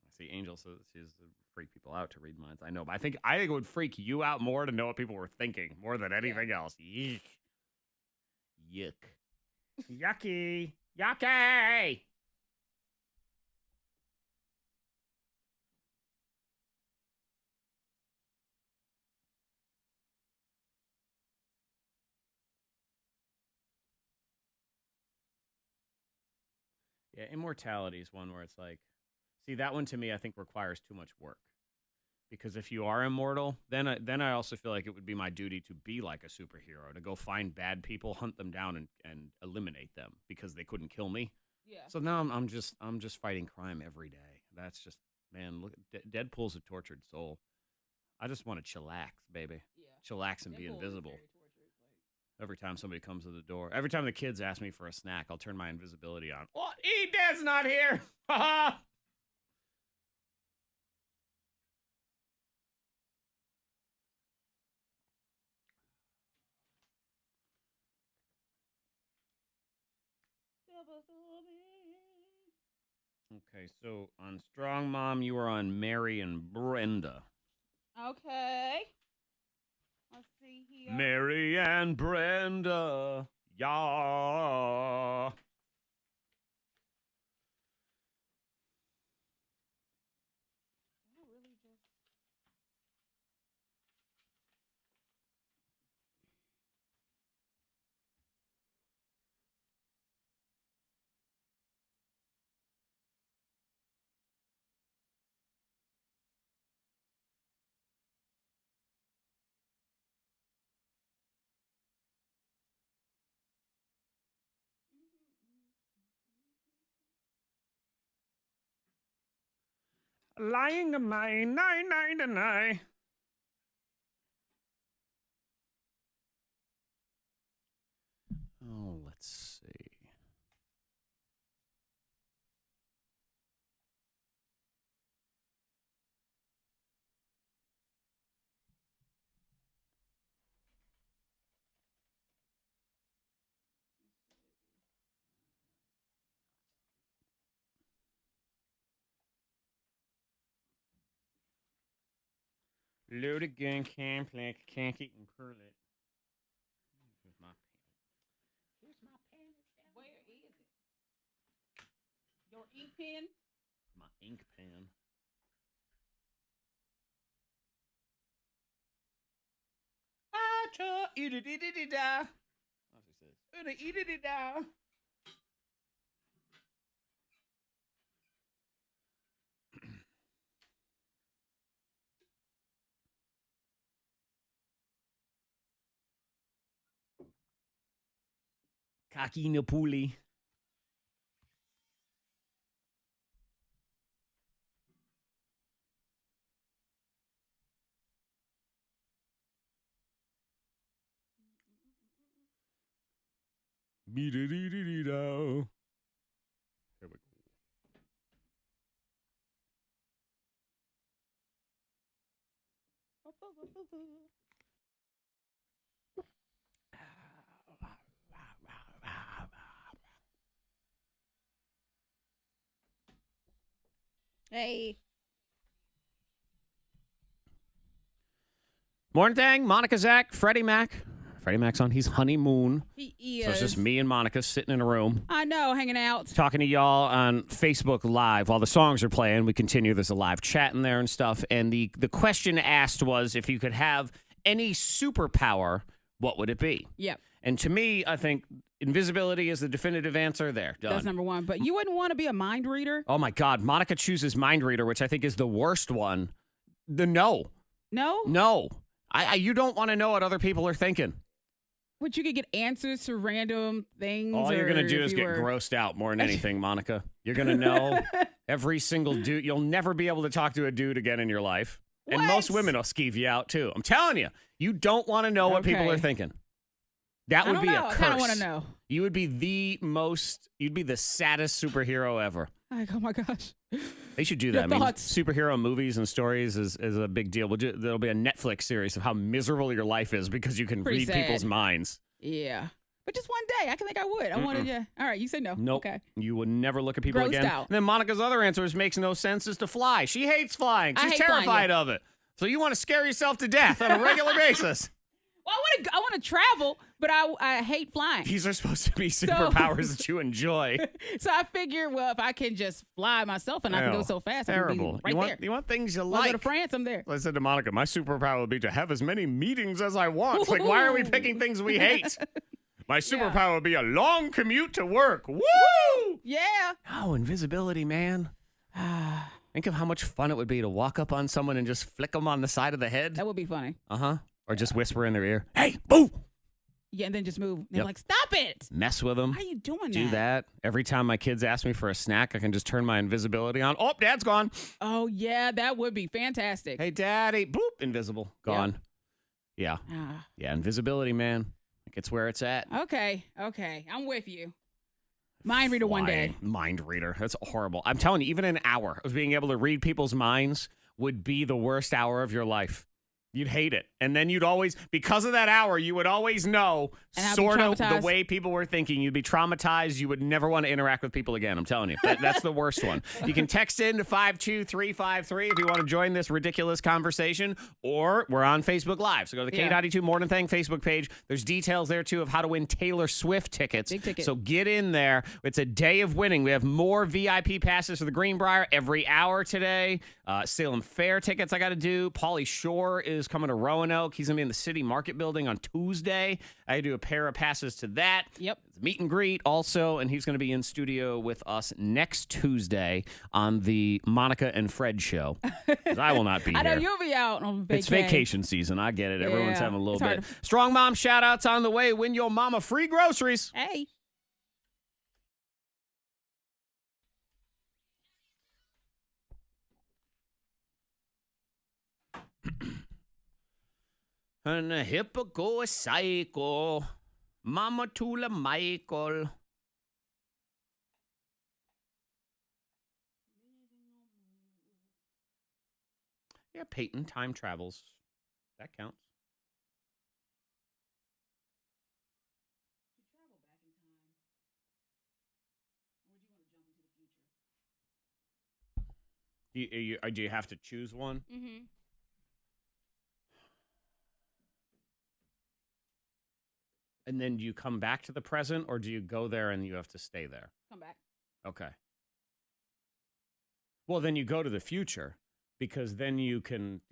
I see Angel says she's freak people out to read minds. I know, but I think it would freak you out more to know what people were thinking more than anything else. Yuck. Yucky. Yucky. Yeah, immortality is one where it's like, see, that one to me, I think requires too much work. Because if you are immortal, then I also feel like it would be my duty to be like a superhero, to go find bad people, hunt them down, and eliminate them because they couldn't kill me. Yeah. So now I'm just fighting crime every day. That's just, man, look, Deadpool's a tortured soul. I just want to chillax, baby. Yeah. Chillax and Deadpool be invisible. Every time somebody comes to the door, every time the kids ask me for a snack, I'll turn my invisibility on. What? Dad's not here. Ha Okay, so on Strong Mom, you are on Mary and Brenda. Okay. Let's see here. Mary and Brenda. Yeah. Lying to my 999. Oh, let's see. Load again, can't play, can't keep and curl it. Here's my pen. Here's my pen. Where is it? Your ink pen? My ink pen. Ah, eat-a-dee-dee-dee-da. That's what it says. Eat-a-dee-dee-da. Kaki Napuli. Be-da-dee-dee-dee-do. Here we go. Hey. Morning Thang, Monica, Zack, Freddie Mac. Freddie Mac's on. He's honeymoon. He is. So it's just me and Monica sitting in a room. I know, hanging out. Talking to y'all on Facebook Live while the songs are playing. We continue. There's a live chat in there and stuff. And the question asked was, if you could have any superpower, what would it be? Yep. And to me, I think invisibility is the definitive answer there. Done. That's number one. But you wouldn't want to be a mind reader? Oh, my God. Monica chooses mind reader, which I think is the worst one. No. You don't want to know what other people are thinking. But you could get answers to random things. All you're going to do is get grossed out more than anything, Monica. You're going to know every single dude. You'll never be able to talk to a dude again in your life. What? And most women will skeeve you out, too. I'm telling you. You don't want to know what people are thinking. That would be a curse. I kind of want to know. You would be you'd be the saddest superhero ever. Like, oh my gosh. They should do that. I mean, superhero movies and stories is a big deal. There'll be a Netflix series of how miserable your life is because you can read people's minds. Yeah. But just one day. I think I would. I wanted to. All right, you say no. Nope. Okay. You would never look at people Grossed again. out. And then Monica's other answer, which makes no sense, is to fly. She hates flying. I She's hate flying, terrified of it. So you want to scare yourself to death on a regular basis. Well, I want to travel, but I hate flying. These are supposed to be superpowers that you enjoy. So I figured, well, if I can just fly myself and I can go so fast, Terrible. I can be right there. You want things you I'll like. go to France, I'm there. I said to Monica, my superpower would be to have as many meetings as I want. It's like, why are we picking things we hate? My superpower would be a long commute to work. Woo! Yeah. Oh, invisibility, man. Think of how much fun it would be to walk up on someone and just flick them on the side of the head. That would be funny. Uh-huh. Or just whisper in their ear, hey, boo! Yeah, and then just move. They're like, stop it. Mess with them. How are you doing that? Do that. Every time my kids ask me for a snack, I can just turn my invisibility on. Oh, Dad's gone. Oh, yeah, that would be fantastic. Hey, Daddy. Boop. Invisible. Gone. Yeah. Yeah, invisibility, man. It's where it's at. Okay. I'm with you. Mind reader one day. Mind reader. That's horrible. I'm telling you, even an hour of being able to read people's minds would be the worst hour of your life. You'd hate it. And then you'd always, because of that hour, you would always know sort of the way people were thinking. You'd be traumatized. You would never want to interact with people again. I'm telling you. That's the worst one. You can text in to 52353 if you want to join this ridiculous conversation, or we're on Facebook Live. So go to the K92 Mornin Thang Facebook page. There's details there, too, of how to win Taylor Swift tickets. Big ticket. So get in there. It's a day of winning. We have more VIP passes for the Greenbrier every hour today. Salem Fair tickets I got to do. Pauly Shore is coming to Roanoke. He's going to be in the City Market Building on Tuesday. I do a pair of passes to that. Yep. It's a meet and greet also, and he's going to be in studio with us next Tuesday on the Monica and Fred show. 'Cause I will not be here. I know you'll be out on vacation. It's vacation season. I get it. Everyone's having a little bit. Hard. Strong Mom shout-outs on the way. Win your mama free groceries. Hey. And a hippo go a psycho. Mama Tula Michael. Yeah, Peyton, time travels. That counts. Do you have to choose one? Mm-hmm. And then do you come back to the present, or do you go there and you have to stay there? Come back. Okay. Well, then you go to the future, because then you can,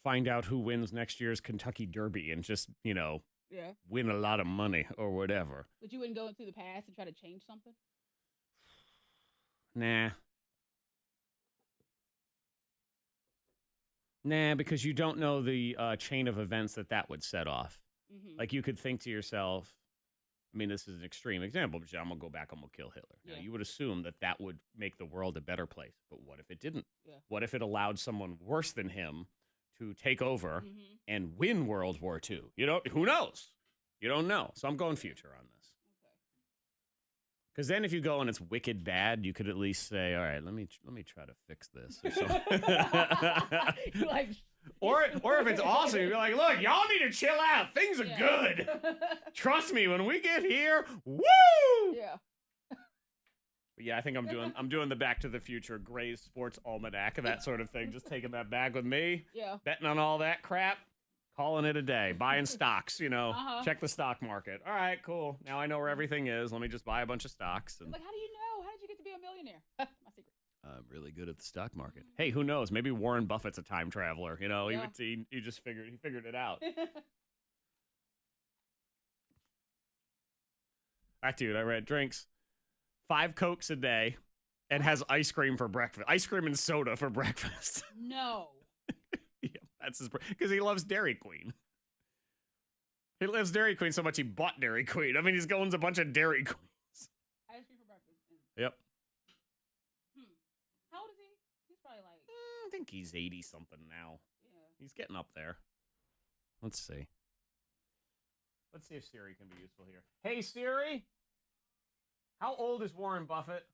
find out who wins next year's Kentucky Derby and just, win a lot of money or whatever. But you wouldn't go into the past and try to change something? Nah, because you don't know the chain of events that would set off. Mm-hmm. Like, you could think to yourself, I mean, this is an extreme example, but I'm going to go back, I'm going to kill Hitler. Yeah. Now, you would assume that would make the world a better place. But what if it didn't? Yeah. What if it allowed someone worse than him to take over and win World War II? Who knows? You don't know. So I'm going future on this. Because then if you go and it's wicked bad, you could at least say, all right, let me try to fix this. Or if it's awesome, you'd be like, look, y'all need to chill out. Things are good. Trust me, when we get here, woo! Yeah. But yeah, I think I'm doing the Back to the Future Gray's Sports Almanac and that sort of thing. Just taking that bag with me. Yeah. Betting on all that crap. Calling it a day. Buying stocks, Check the stock market. All right, cool. Now I know where everything is. Let me just buy a bunch of stocks. And how do you know? How did you get to be a millionaire? My secret. I'm really good at the stock market. Hey, who knows? Maybe Warren Buffett's a time traveler. He just figured it out. That dude, I read, drinks 5 Cokes a day and has ice cream for breakfast. Ice cream and soda for breakfast. No. Yeah, that's his, because he loves Dairy Queen. He loves Dairy Queen so much he bought Dairy Queen. I mean, he's going to a bunch of Dairy Queens. Ice cream for breakfast. Yep. How old is he? He's probably like... I think he's 80-something now. Yeah. He's getting up there. Let's see. Let's see if Siri can be useful here. Hey, Siri! How old is Warren Buffett?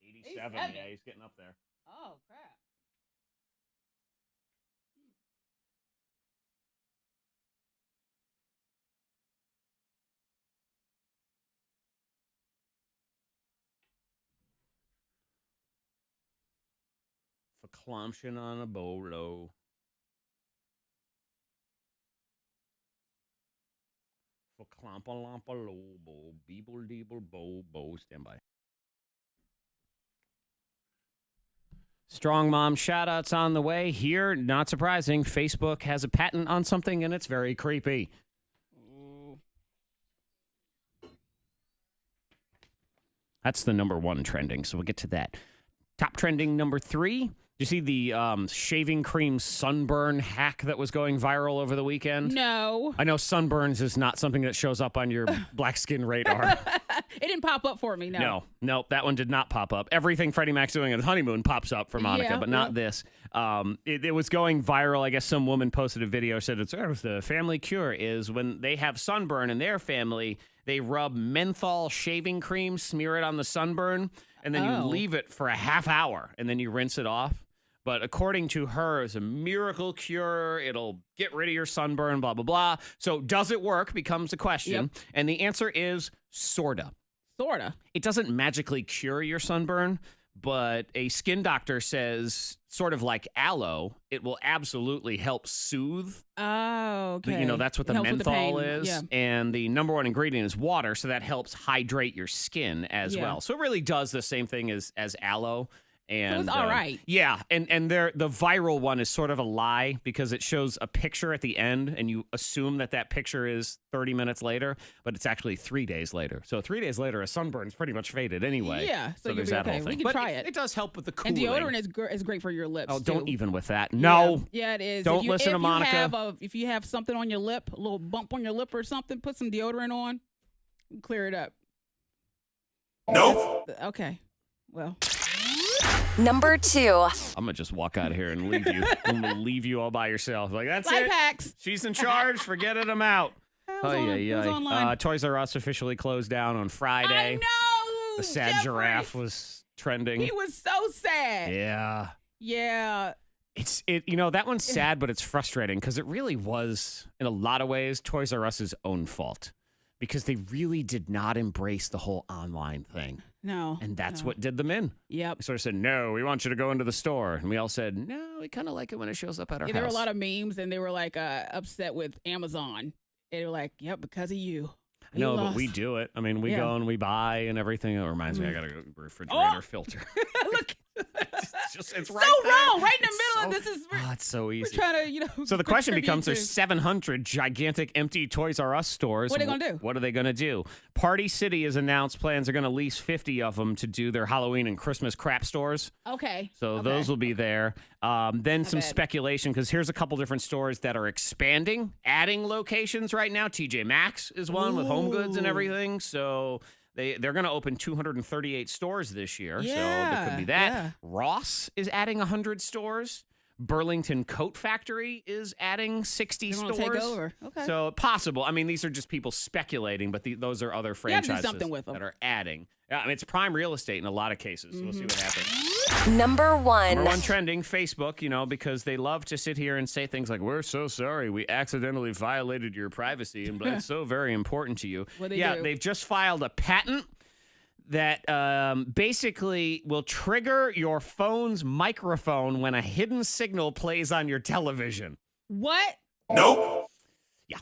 87. Yeah, he's getting up there. Oh, crap. Clumption on a bolo. For clompa lompa lobo. Beeble deeble bo bo. Stand by. Strong Mom shout-outs on the way. Here, not surprising, Facebook has a patent on something, and it's very creepy. That's the number one trending, so we'll get to that. Top trending number 3. Did you see the shaving cream sunburn hack that was going viral over the weekend? No. I know sunburns is not something that shows up on your black skin radar. It didn't pop up for me, no. No, that one did not pop up. Everything Freddie Mac's doing at his honeymoon pops up for Monica, but not this. It was going viral. I guess some woman posted a video, said it's the family cure is when they have sunburn in their family, they rub menthol shaving cream, smear it on the sunburn, and then you leave it for a half hour, and then you rinse it off. But according to her, it's a miracle cure. It'll get rid of your sunburn, blah, blah, blah. So does it work becomes a question. Yep. And the answer is sorta. Sorta. It doesn't magically cure your sunburn, but a skin doctor says, sort of like aloe, it will absolutely help soothe. Oh, okay. You know, that's what the menthol is. Yeah. And the number one ingredient is water, so that helps hydrate your skin as well. So it really does the same thing as aloe. And, so it's all right. Yeah, and the viral one is sort of a lie because it shows a picture at the end, and you assume that picture is 30 minutes later, but it's actually 3 days later. So 3 days later, a sunburn's pretty much faded anyway. Yeah, so there's that whole thing. We can but try it. It does help with the cooling. And deodorant is great for your lips. Oh, too. don't even with that. No. Yeah, it is. Don't listen to Monica. If you have something on your lip, a little bump on your lip or something, put some deodorant on, clear it up. Nope. Okay. Well. Number 2. I'm gonna just walk out of here and leave you. I'm gonna leave you all by yourself. Like that's Life it. hacks. She's in charge. Forget it. I'm out. Online. Toys R Us officially closed down on Friday. I know. The sad Jeffrey. giraffe was trending. He was so sad. Yeah. Yeah. That one's sad, but it's frustrating because it really was, in a lot of ways, Toys R Us's own fault because they really did not embrace the whole online thing. No. And that's what did them in. Yep. They sort of said, no, we want you to go into the store. And we all said, no, we kind of like it when it shows up at our house. There were a lot of memes, and they were like upset with Amazon. And they were like, yep, because of you. I know, but we do it. I mean, we go and we buy and everything. It reminds me, I got to go refrigerator filter. Look. It's so right there. wrong, right in the middle of this. It's so easy. We're trying to, So the question becomes: there's 700 gigantic empty Toys R Us stores. What are they gonna do? What are they gonna do? Party City has announced plans are gonna lease 50 of them to do their Halloween and Christmas crap stores. Okay. So those will be there. Then some speculation because here's a couple different stores that are expanding, adding locations right now. TJ Maxx is one with Home Goods and everything. So. They're going to open 238 stores this year, so there could be that. Yeah. Ross is adding 100 stores. Burlington Coat Factory is adding 60 stores. Take over. Okay. So possible. I mean, these are just people speculating, but those are other franchises that are adding. I mean, it's prime real estate in a lot of cases. So we'll see what happens. Number 1. Number 1 trending, Facebook, because they love to sit here and say things like, we're so sorry we accidentally violated your privacy, and it's so very important to you. They've just filed a patent that basically will trigger your phone's microphone when a hidden signal plays on your television. What? Nope. Yeah.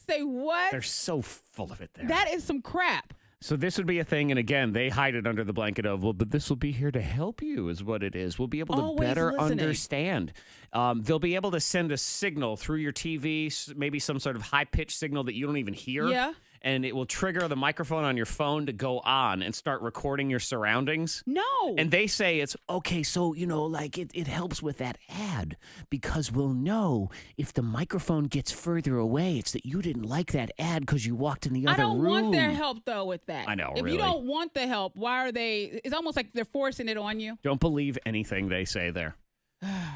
Say what? They're so full of it there. That is some crap. So this would be a thing, and again, they hide it under the blanket of, well, but this will be here to help you is what it is. We'll be able to better understand. They'll be able to send a signal through your TV, maybe some sort of high-pitched signal that you don't even hear. Yeah. And it will trigger the microphone on your phone to go on and start recording your surroundings. No. And they say it's, okay, so, it helps with that ad because we'll know if the microphone gets further away, it's that you didn't like that ad because you walked in the other room. I don't want their help, though, with that. I know, If you don't want the help, why are they? It's almost like they're forcing it on you. Don't believe anything they say there.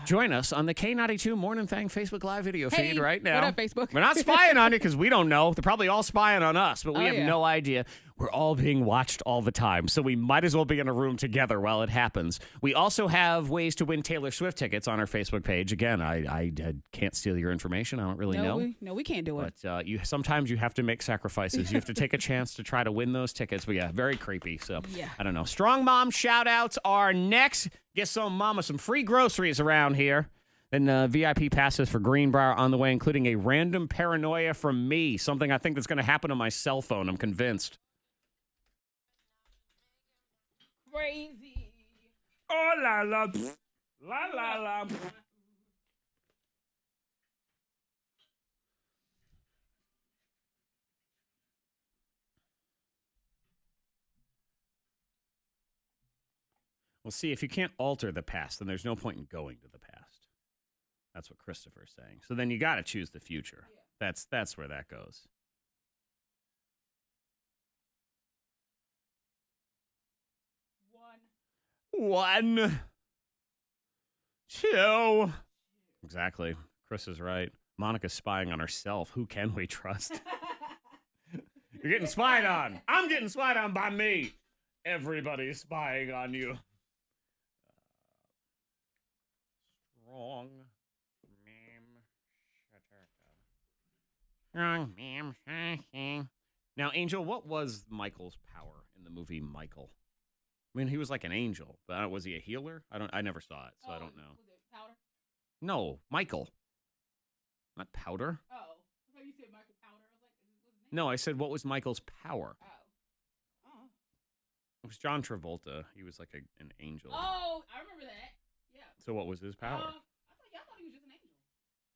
Join us on the K92 Mornin Thang Facebook Live video feed right now. What up, Facebook? We're not spying on you because we don't know. They're probably all spying on us, but we have no idea. we're all being watched all the time, so we might as well be in a room together while it happens. We also have ways to win Taylor Swift tickets on our Facebook page. Again, I can't steal your information. I don't really know. No, we can't do it. But sometimes you have to make sacrifices. You have to take a chance to try to win those tickets. But yeah, very creepy. So I don't know. Strong Mom shout-outs are next. Get some mama some free groceries around here. Then VIP passes for Greenbrier on the way, including a random paranoia from me. Something I think that's going to happen on my cell phone. I'm convinced. Crazy. Oh, la, la, la, la, la. Well, see, if you can't alter the past, then there's no point in going to the past. That's what Christopher's saying. So then you got to choose the future. Yeah. That's where that goes. One. Two. Exactly. Chris is right. Monica's spying on herself. Who can we trust? You're getting spied on. I'm getting spied on by me. Everybody's spying on you. Strong. Now, Angel, what was Michael's power in the movie Michael? I mean, he was like an angel, but was he a healer? I never saw it, so I don't know. Was it powder? No, Michael. Not powder. Oh, I thought you said Michael Powder. I was like, what his name? No, I said what was Michael's power? Oh. It was John Travolta. He was like an angel. Oh, I remember that. Yeah. So what was his power? I thought he was just an angel.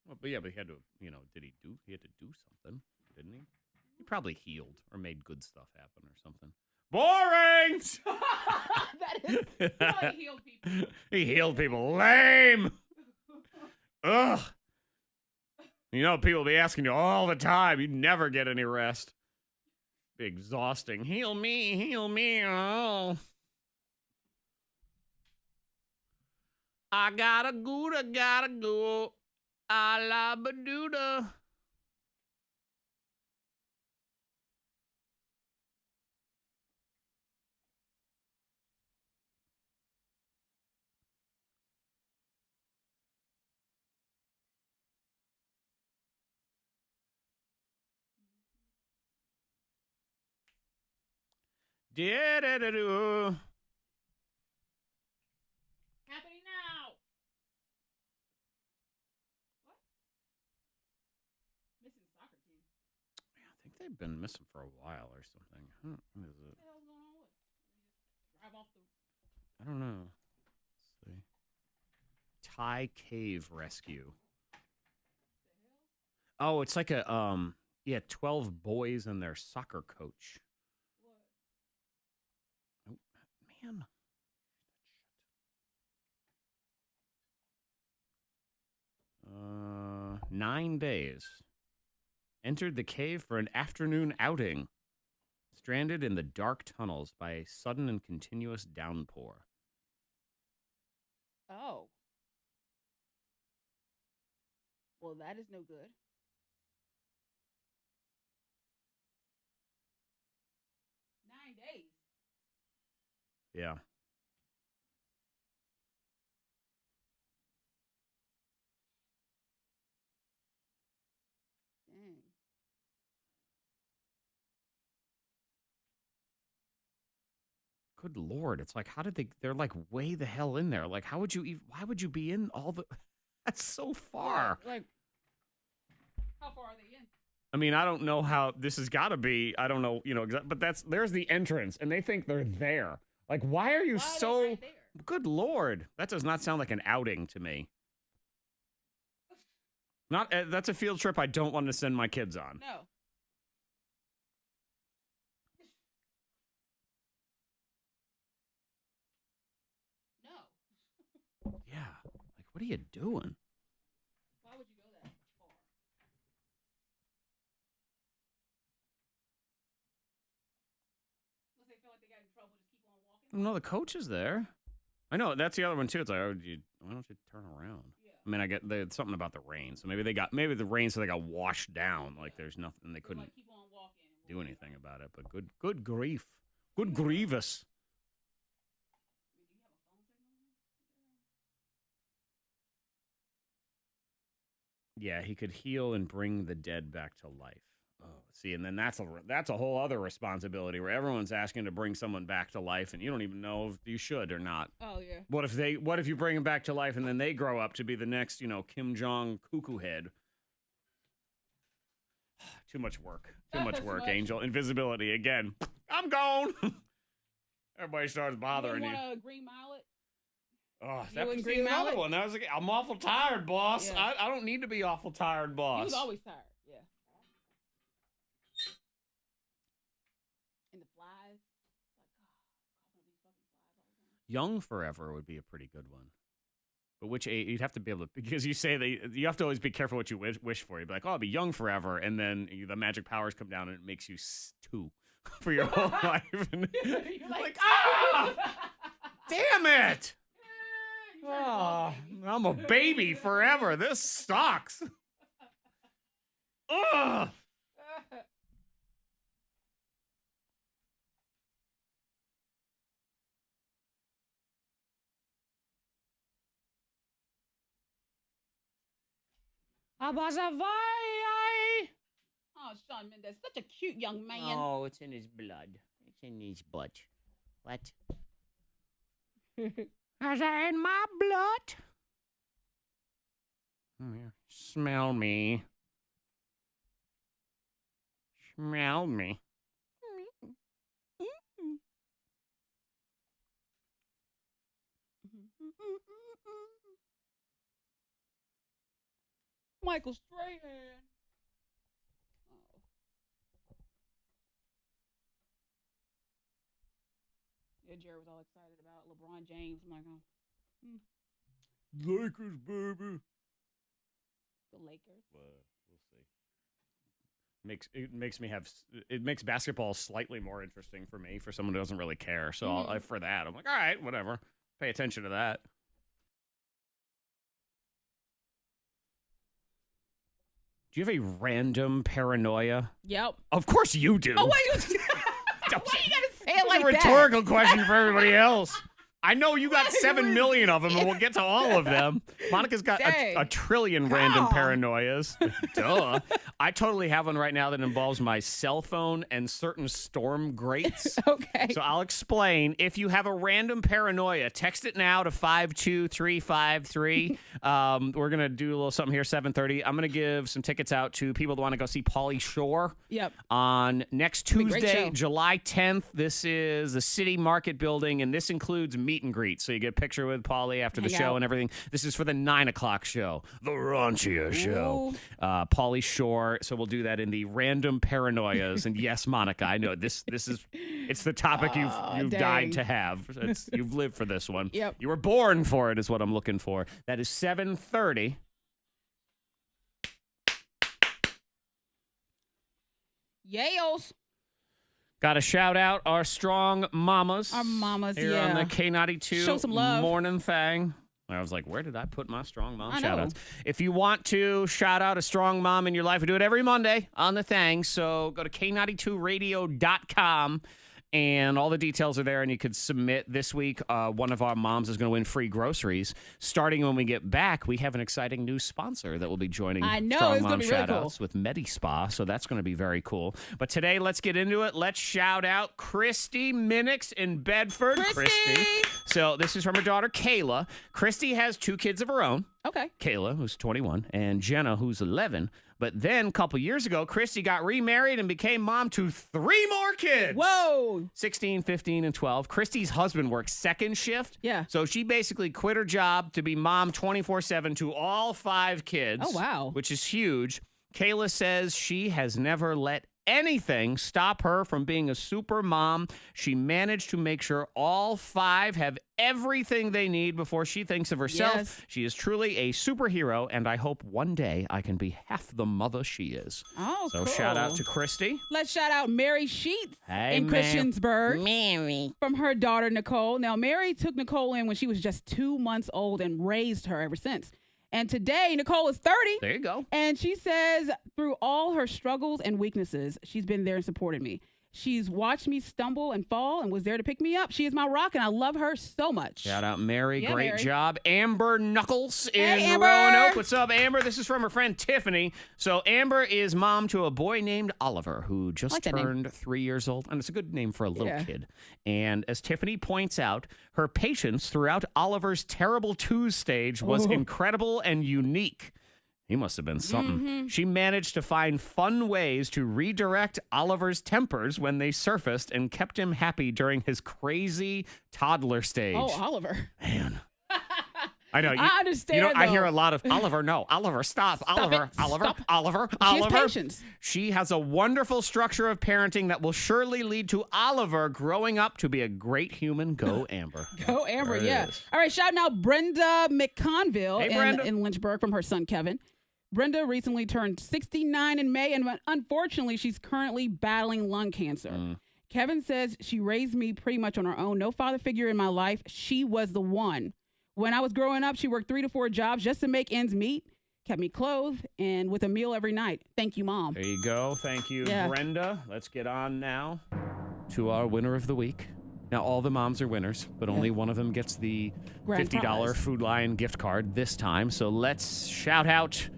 Well, but he had to, he had to do something, didn't he? He probably healed or made good stuff happen or something. Boring! He probably healed people. He healed people. Lame! Ugh! You know, people be asking you all the time. You never get any rest. Be exhausting. Heal me, oh. I gotta go. I la ba-doo-da. Da-da-da-doo. Happening now. What? Missing the soccer team. Yeah, I think they've been missing for a while or something. What is it? What the hell's going on with? They just drive off the. I don't know. Let's see. Thai Cave Rescue. Oh, it's like a 12 boys and their soccer coach. What? Oh, man. 9 days. Entered the cave for an afternoon outing. Stranded in the dark tunnels by a sudden and continuous downpour. Oh. Well, that is no good. Days. Yeah. Dang. Good Lord. It's like, how did they're like way the hell in there. Like, why would you be in all the, that's so far. Yeah, like, how far are they in? I mean, I don't know how this has got to be. I don't know, but there's the entrance and they think they're there. Like, why are you so, right there? Good Lord. That does not sound like an outing to me. That's a field trip I don't want to send my kids on. No. Yeah. Like, what are you doing? Why would you go that far? Unless they feel like they got in trouble, just keep on walking. No, the coach is there. I know. That's the other one, too. It's like, why don't you turn around? Yeah. I mean, I get something about the rain. So maybe the rain, so they got washed down. Like, there's nothing they couldn't. Like, keep on walking. do anything about it. But good grief. Good grievous. Yeah, he could heal and bring the dead back to life. Oh, see, and then that's a whole other responsibility where everyone's asking to bring someone back to life, and you don't even know if you should or not. Oh yeah. What if you bring them back to life and then they grow up to be the next, Kim Jong cuckoo head? Too much work. Too much work, Angel. Invisibility again. I'm gone. Everybody starts bothering you. Want a green mallet? Oh, that was another one. That was I'm awful tired, boss. Yeah. I don't need to be awful tired, boss. He was always tired. Yeah. And the flies. Young forever would be a pretty good one. But which age? You'd have to be able to, because you say that you have to always be careful what you wish for. You'd be like, oh, I'll be young forever. And then the magic powers come down and it makes you 2 for your whole life. And you're like, ah! Damn it! Oh, I'm a baby forever. This sucks. Ugh. Oh, Shawn Mendes, such a cute young man. Oh, it's in his blood. It's in his butt. What? Is that in my blood? Smell me. Smell me. Michael Strahan. Oh. Yeah, Jared was all excited about LeBron James. I'm like, Lakers, baby. The Lakers. We'll see. It makes basketball slightly more interesting for me, for someone who doesn't really care. So for that, I'm like, all right, whatever. Pay attention to that. Do you have a random paranoia? Yep. Of course you do. Oh, why you gotta say it like that? It's a rhetorical question for everybody else. I know you got 7 million of them, and we'll get to all of them. Monica's got a trillion random paranoias. Duh. I totally have one right now that involves my cell phone and certain storm grates. Okay. So I'll explain. If you have a random paranoia, text it now to 52353. We're going to do a little something here, 7:30. I'm going to give some tickets out to people that want to go see Pauly Shore. Yep. On next Tuesday, July 10th. This is the City Market Building, and this includes meet and greet. So you get a picture with Pauly after the show and everything. This is for the 9 o'clock show, the raunchier show. Pauly Shore. So we'll do that in the random paranoias. And yes, Monica, I know it's the topic you've died to have. You've lived for this one. Yep. You were born for it is what I'm looking for. That is 7:30. Yales. Got to shout out our strong mamas. Our mamas, here on the K92 Show some love. Mornin Thang. I was like, where did I put my strong mom shout outs? If you want to shout out a strong mom in your life, we do it every Monday on the Thang. So go to K92radio.com. And all the details are there, and you could submit this week. One of our moms is going to win free groceries. Starting when we get back, we have an exciting new sponsor that will be joining Strong Mom Shoutouts with MediSpa, so that's going to be very cool. But today, let's get into it. Let's shout out Christy Minix in Bedford. Christy! So this is from her daughter, Kayla. Christy has 2 kids of her own. Okay. Kayla, who's 21, and Jenna, who's 11. But then a couple years ago, Christy got remarried and became mom to 3 more kids. Whoa. 16, 15, and 12. Christy's husband works second shift. Yeah. So she basically quit her job to be mom 24/7 to all 5 kids. Oh, wow. Which is huge. Kayla says she has never let anything stop her from being a super mom. She managed to make sure all 5 have everything they need before she thinks of herself. Yes. She is truly a superhero, and I hope one day I can be half the mother she is. Oh, so cool. Shout out to Christy. Let's shout out Mary Sheets in Ma'am. Christiansburg. Mary. From her daughter, Nicole. Now, Mary took Nicole in when she was just 2 months old and raised her ever since. And today, Nicole is 30. There you go. And she says, through all her struggles and weaknesses, she's been there and supported me. She's watched me stumble and fall and was there to pick me up. She is my rock, and I love her so much. Shout out, Mary. Yeah, Great Mary. job. Amber Knuckles in Amber. Roanoke. What's up, Amber? This is from her friend Tiffany. So Amber is mom to a boy named Oliver who just like that name. turned 3 years old. And it's a good name for a little kid. And as Tiffany points out, her patience throughout Oliver's terrible twos stage was incredible and unique. He must have been something. Mm-hmm. She managed to find fun ways to redirect Oliver's tempers when they surfaced and kept him happy during his crazy toddler stage. Oh, Oliver. Man. I know. I understand, I hear though. a lot of Oliver. No, Oliver, stop. Oliver, it. Oliver, Stop. Oliver, She has Oliver. patience. She has a wonderful structure of parenting that will surely lead to Oliver growing up to be a great human. Go Amber. Go Amber, There it yeah. is. All right, shouting out Brenda McConville Hey, Brenda. in Lynchburg from her son, Kevin. Brenda recently turned 69 in May, and unfortunately, she's currently battling lung cancer. Kevin says she raised me pretty much on her own. No father figure in my life. She was the one. When I was growing up, she worked 3 to 4 jobs just to make ends meet, kept me clothed, and with a meal every night. Thank you, Mom. There you go. Thank you, Yeah. Brenda. Let's get on now to our winner of the week. Now, all the moms are winners, but only one of them gets the Grand $50 prize. Food Lion gift card this time. So let's shout out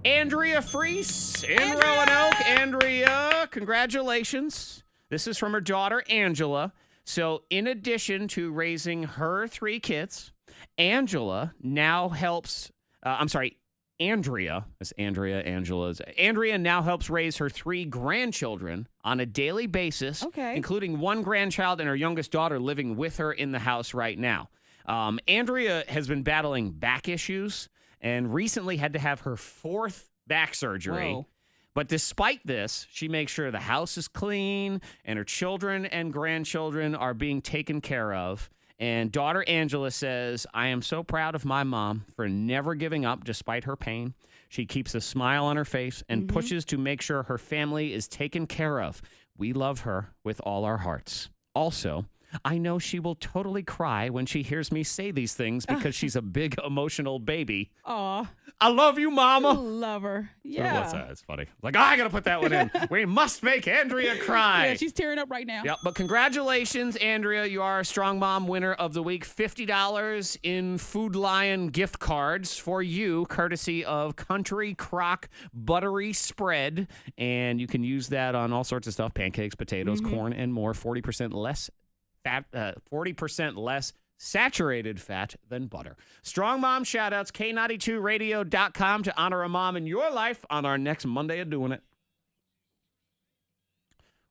Andrea Freese in Roanoke. Andrea, congratulations. This is from her daughter, Angela. So in addition to raising her 3 kids, Angela now helps, Andrea, as Andrea, Angela's, Andrea now helps raise her 3 grandchildren on a daily basis, including 1 grandchild and her youngest daughter living with her in the house right now. Andrea has been battling back issues and recently had to have her 4th back surgery. Whoa. But despite this, she makes sure the house is clean and her children and grandchildren are being taken care of. And daughter Angela says, I am so proud of my mom for never giving up despite her pain. She keeps a smile on her face and pushes to make sure her family is taken care of. We love her with all our hearts. Also, I know she will totally cry when she hears me say these things because she's a big emotional baby. Aw. I love you, Mama. Love her. So Yeah. what's that? It's funny. Like, I got to put that one in. We must make Andrea cry. Yeah, she's tearing up right now. Yep, but congratulations, Andrea. You are a Strong Mom winner of the week. $50 in Food Lion gift cards for you, courtesy of Country Crock Buttery Spread. And you can use that on all sorts of stuff, pancakes, potatoes, corn, and more. 40% less fat, 40% less saturated fat than butter. Strong Mom shoutouts, K92radio.com to honor a mom in your life on our next Monday of doing it.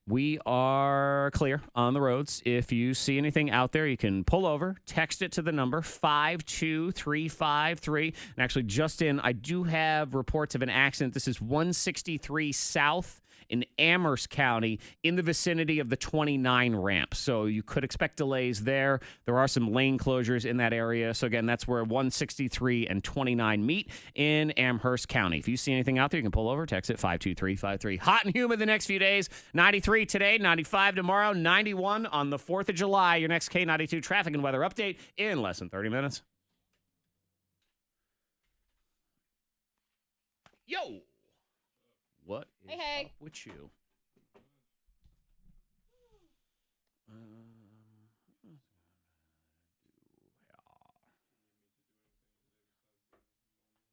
We are clear on the roads. If you see anything out there, you can pull over, text it to the number 52353. And actually, just in, I do have reports of an accident. This is 163 South in Amherst County in the vicinity of the 29 ramp. So you could expect delays there. There are some lane closures in that area. So again, that's where 163 and 29 meet in Amherst County. If you see anything out there, you can pull over, text it 52353. Hot and humid the next few days. 93 today, 95 tomorrow, 91 on the 4th of July. Your next K92 traffic and weather update in less than 30 minutes. Yo! What is up with you?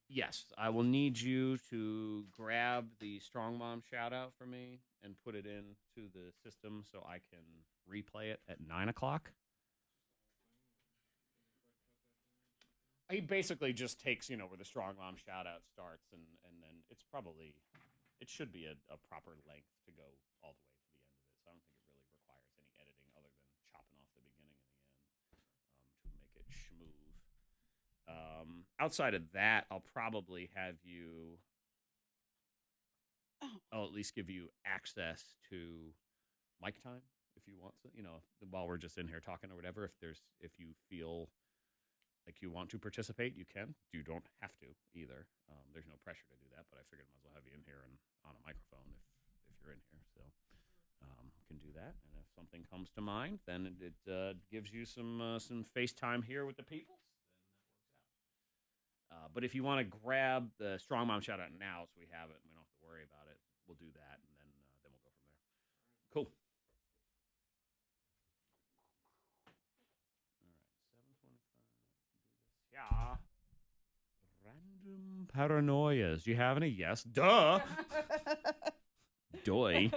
Yes, I will need you to grab the Strong Mom shout out for me and put it into the system so I can replay it at 9 o'clock. He basically just takes, where the Strong Mom shout out starts, and then it's probably, it should be a proper length to go all the way to the end of it. So I don't think it really requires any editing other than chopping off the beginning and the end to make it smooth. Outside of that, I'll probably have you, I'll at least give you access to mic time if you want to, while we're just in here talking or whatever. If you feel like you want to participate, you can. You don't have to either. There's no pressure to do that, but I figured I might as well have you in here and on a microphone if you're in here. So can do that. And if something comes to mind, then it gives you some FaceTime here with the people. But if you want to grab the Strong Mom shout out now, so we have it and we don't have to worry about it, we'll do that, and then we'll go from there. Cool. All right, 7:25. Yeah. Random paranoias. Do you have any? Yes. Duh. Doy.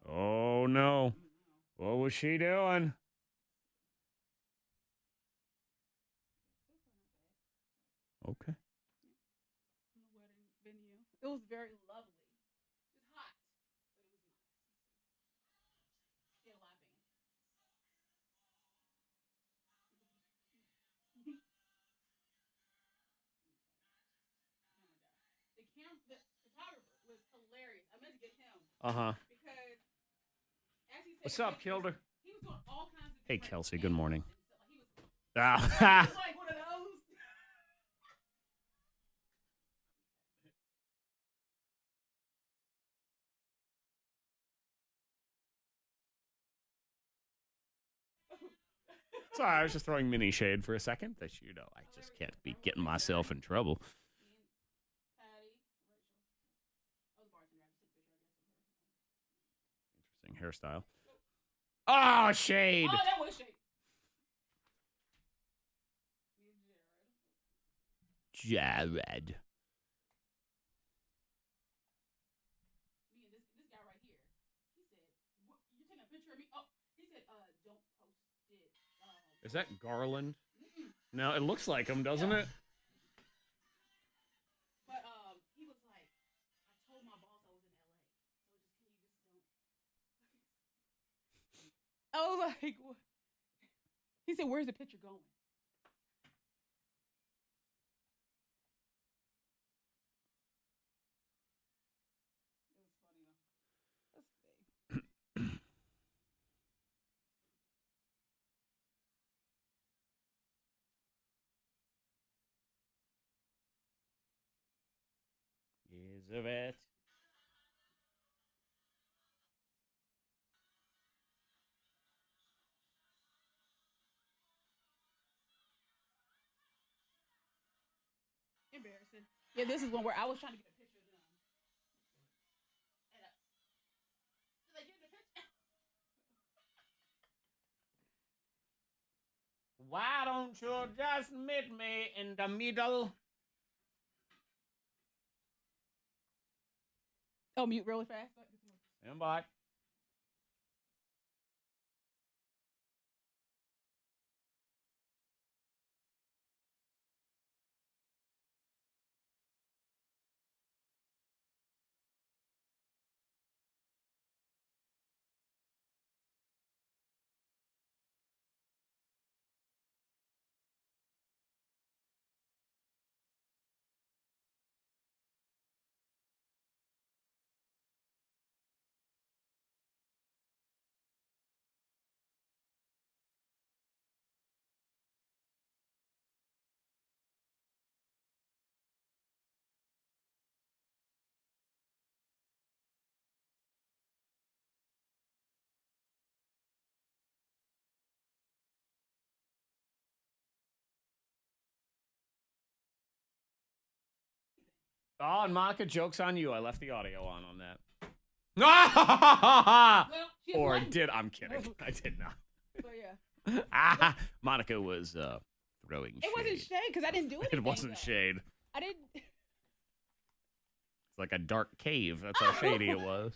Oh, no. What was she doing? Okay. Wedding venue. It was very lovely. It was hot, but it was nice. Still live band. The photographer was hilarious. I meant to get him. Because as he said, What's up, Kilder? He was doing all kinds of Hey, different Kelsey. Good morning. he was like one of those. Sorry, I was just throwing mini shade for a second. That I just can't be getting myself in trouble. Interesting hairstyle. Oh, shade. Oh, that was shade. Jared. Me and this guy right here. He said, "You're taking a picture of me." Oh, he said, "Don't post it." Is that Garland? No, it looks like him, doesn't it? But he was like, "I told my boss I was in LA, so can you just don't." I was like, what? He said, "Where's the picture going?" It was funny though. Let's see. Elizabeth. Embarrassing. Yeah, this is one where I was trying to get a picture of them. And like, get the picture. Why don't you just meet me in the middle? Oh, mute really fast. Stand by. Oh, and Monica, joke's on you. I left the audio on that. Well, Or did I'm kidding. I did not. But yeah. Monica was throwing shade. It wasn't shade because I didn't do anything. It wasn't though. shade. I didn't. It's like a dark cave. That's how shady it was.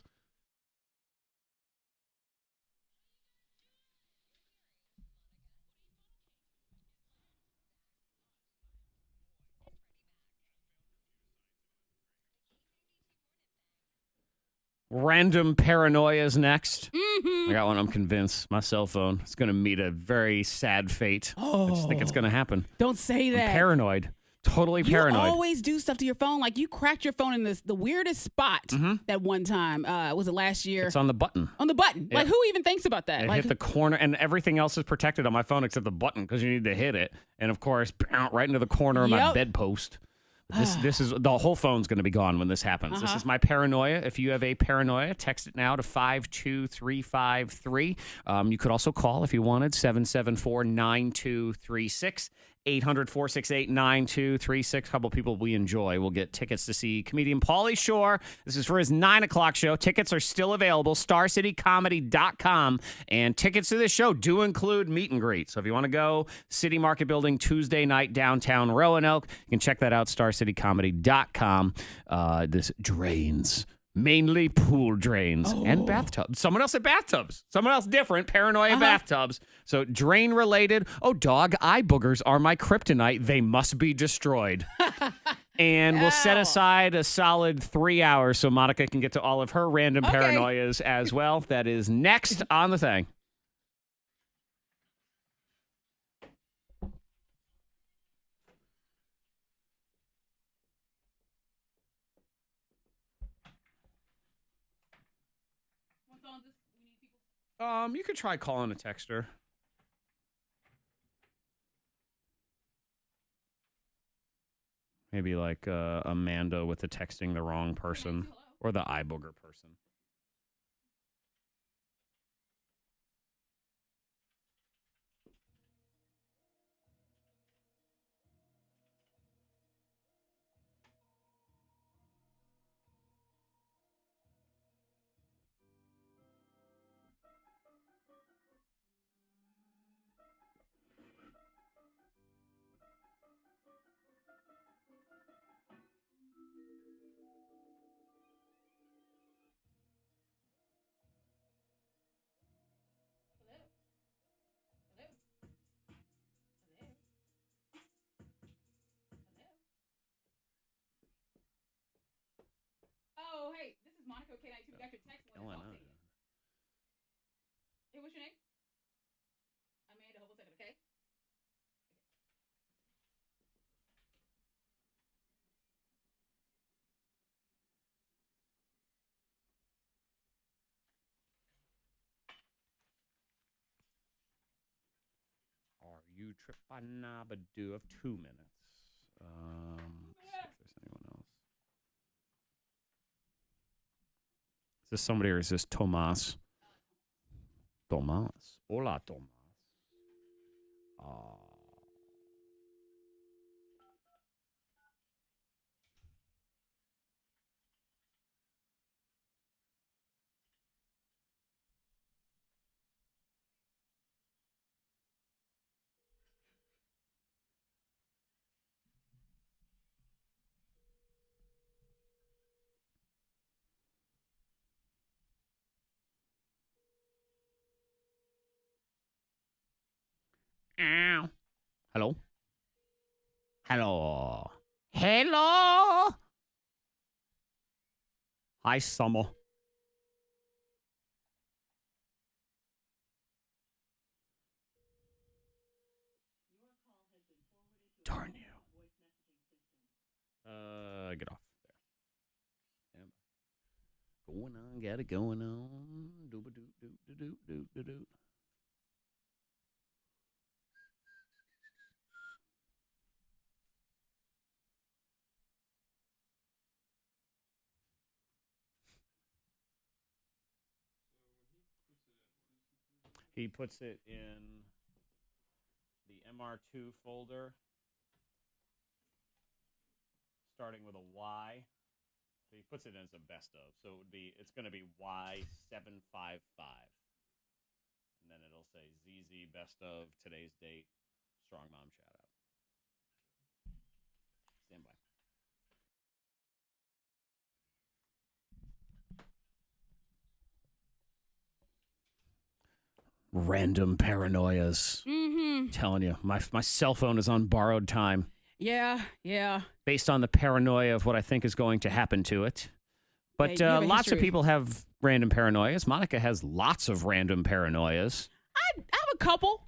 Random paranoias next. Mm-hmm. I got one. I'm convinced. My cell phone is going to meet a very sad fate. I just think it's going to happen. Don't say that. I'm paranoid. Totally paranoid. You always do stuff to your phone. Like you cracked your phone in the weirdest spot that one time. Was it last year? It's on the button. On the button. Yeah. Like who even thinks about that? It Like hit the corner, and everything else is protected on my phone except the button because you need to hit it. And of course, right into the corner of my bedpost. This is the whole phone's going to be gone when this happens. This is my paranoia. If you have a paranoia, text it now to 52353. You could also call if you wanted 774-9236. 800-468-9236. A couple people we enjoy will get tickets to see comedian Pauly Shore. This is for his 9 o'clock show. Tickets are still available. StarCityComedy.com. And tickets to this show do include meet and greet. So if you want to go, City Market Building, Tuesday night, downtown Roanoke, you can check that out, StarCityComedy.com. This drains. Mainly pool drains and bathtubs. Someone else said bathtubs. Someone else different. Paranoia bathtubs. So drain related. Oh, dog eye boogers are my kryptonite. They must be destroyed. And we'll set aside a solid 3 hours so Monica can get to all of her random paranoias as well. That is next on the thing. You could try calling a texter. Maybe like Amanda with the texting the wrong person or the eye booger person. Oh, hey, this is Monica, K92. We got your text. Hey, what's your name? Amanda, hold on a second, okay? Are you tripanabadoo of 2 minutes? Let's see if there's anyone else. Is this somebody or is this Tomas? Tomas. Hola, Tomas. Ow. Hello? Hello? Hello? Hi, Summer. Darn you. Get off there. Going on, got it going on. Doo-ba-doo-doo-doo-doo-doo-doo. He puts it in the MR2 folder, starting with a Y. So he puts it in as a best of. So it's going to be Y755. And then it'll say ZZ best of today's date, Strong Mom shout out. Stand by. Random paranoias. Telling you, my cell phone is on borrowed time. Yeah. Based on the paranoia of what I think is going to happen to it. But lots of people have random paranoias. Monica has lots of random paranoias. I have a couple.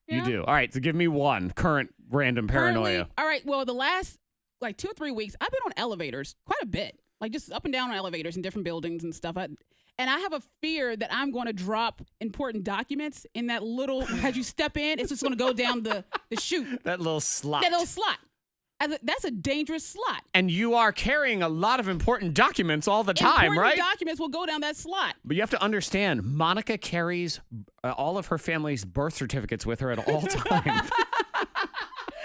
You do? All right, so give me one current random paranoia. All right, well, the last 2 or 3 weeks, I've been on elevators quite a bit. Like just up and down on elevators in different buildings and stuff. And I have a fear that I'm going to drop important documents in that little, as you step in, it's just going to go down the chute. That little slot. That's a dangerous slot. And you are carrying a lot of important documents all the time, Important right? documents will go down that slot. But you have to understand, Monica carries all of her family's birth certificates with her at all times.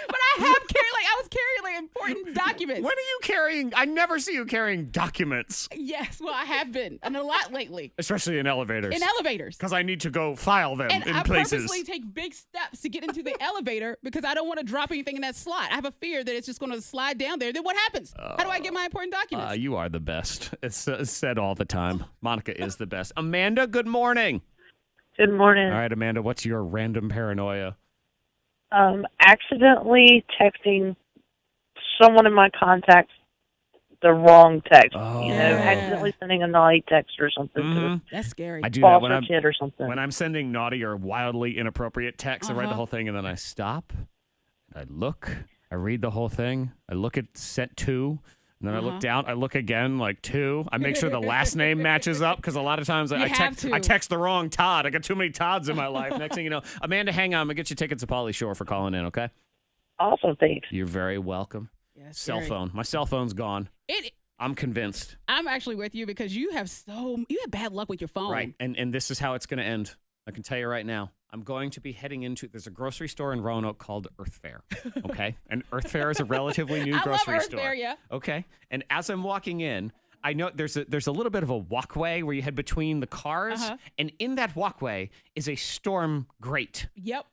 But I was carrying important documents. When are you carrying? I never see you carrying documents. Yes, well, I have been, and a lot lately. Especially in elevators. In elevators. Because I need to go file them And in I places. purposely take big steps to get into the elevator because I don't want to drop anything in that slot. I have a fear that it's just going to slide down there. Then what happens? How do I get my important documents? You are the best. It's said all the time. Monica is the best. Amanda, good morning. Good morning. All right, Amanda, what's your random paranoia? Accidentally texting someone in my contacts the wrong text. Oh. Accidentally sending a naughty text or something to That's scary. I do that a kid or something. when I'm sending naughty or wildly inappropriate texts. I write the whole thing and then I stop. I look. I read the whole thing. I look at set 2. And then I look down. I look again, like 2. I make sure the last name matches up because a lot of times I text the wrong Todd. I got too many Todds in my life. Next thing you know, Amanda, hang on. I'm going to get you tickets to Pauly Shore for calling in, okay? Awesome, thanks. You're very welcome. Yes, Cell phone. My cell phone's gone. I'm convinced. I'm actually with you because you have bad luck with your phone. Right. And this is how it's going to end. I can tell you right now. I'm going to be heading there's a grocery store in Roanoke called Earth Fare. Okay. And Earth Fare is a relatively new grocery Earth store. Fare, yeah. Okay. And as I'm walking in, I know there's a little bit of a walkway where you head between the cars. And in that walkway is a storm grate. Yep.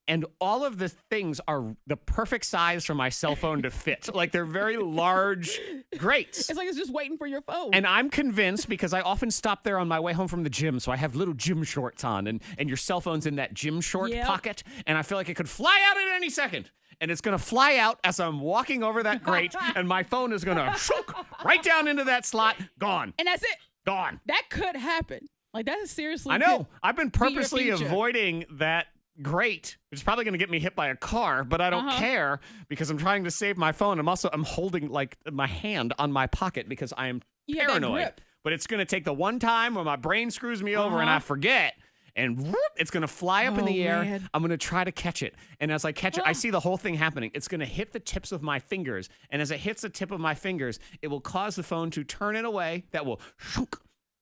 And all of the things are the perfect size for my cell phone to fit. Like they're very large grates. It's like it's just waiting for your phone. And I'm convinced because I often stop there on my way home from the gym. So I have little gym shorts on and your cell phone's in that gym short pocket. And I feel like it could fly out at any second. And it's going to fly out as I'm walking over that grate. And my phone is going to shook right down into that slot. Gone. And that's it. Gone. That could happen. Like that is seriously. I know. I've been purposely future. avoiding that grate. It's probably going to get me hit by a car, but I don't care because I'm trying to save my phone. I'm holding like my hand on my pocket because I am paranoid. But it's going to take the one time where my brain screws me over and I forget. And whoop, it's going to fly up in the air. Man. I'm going to try to catch it. And as I catch it, I see the whole thing happening. It's going to hit the tips of my fingers. And as it hits the tip of my fingers, it will cause the phone to turn in a way that will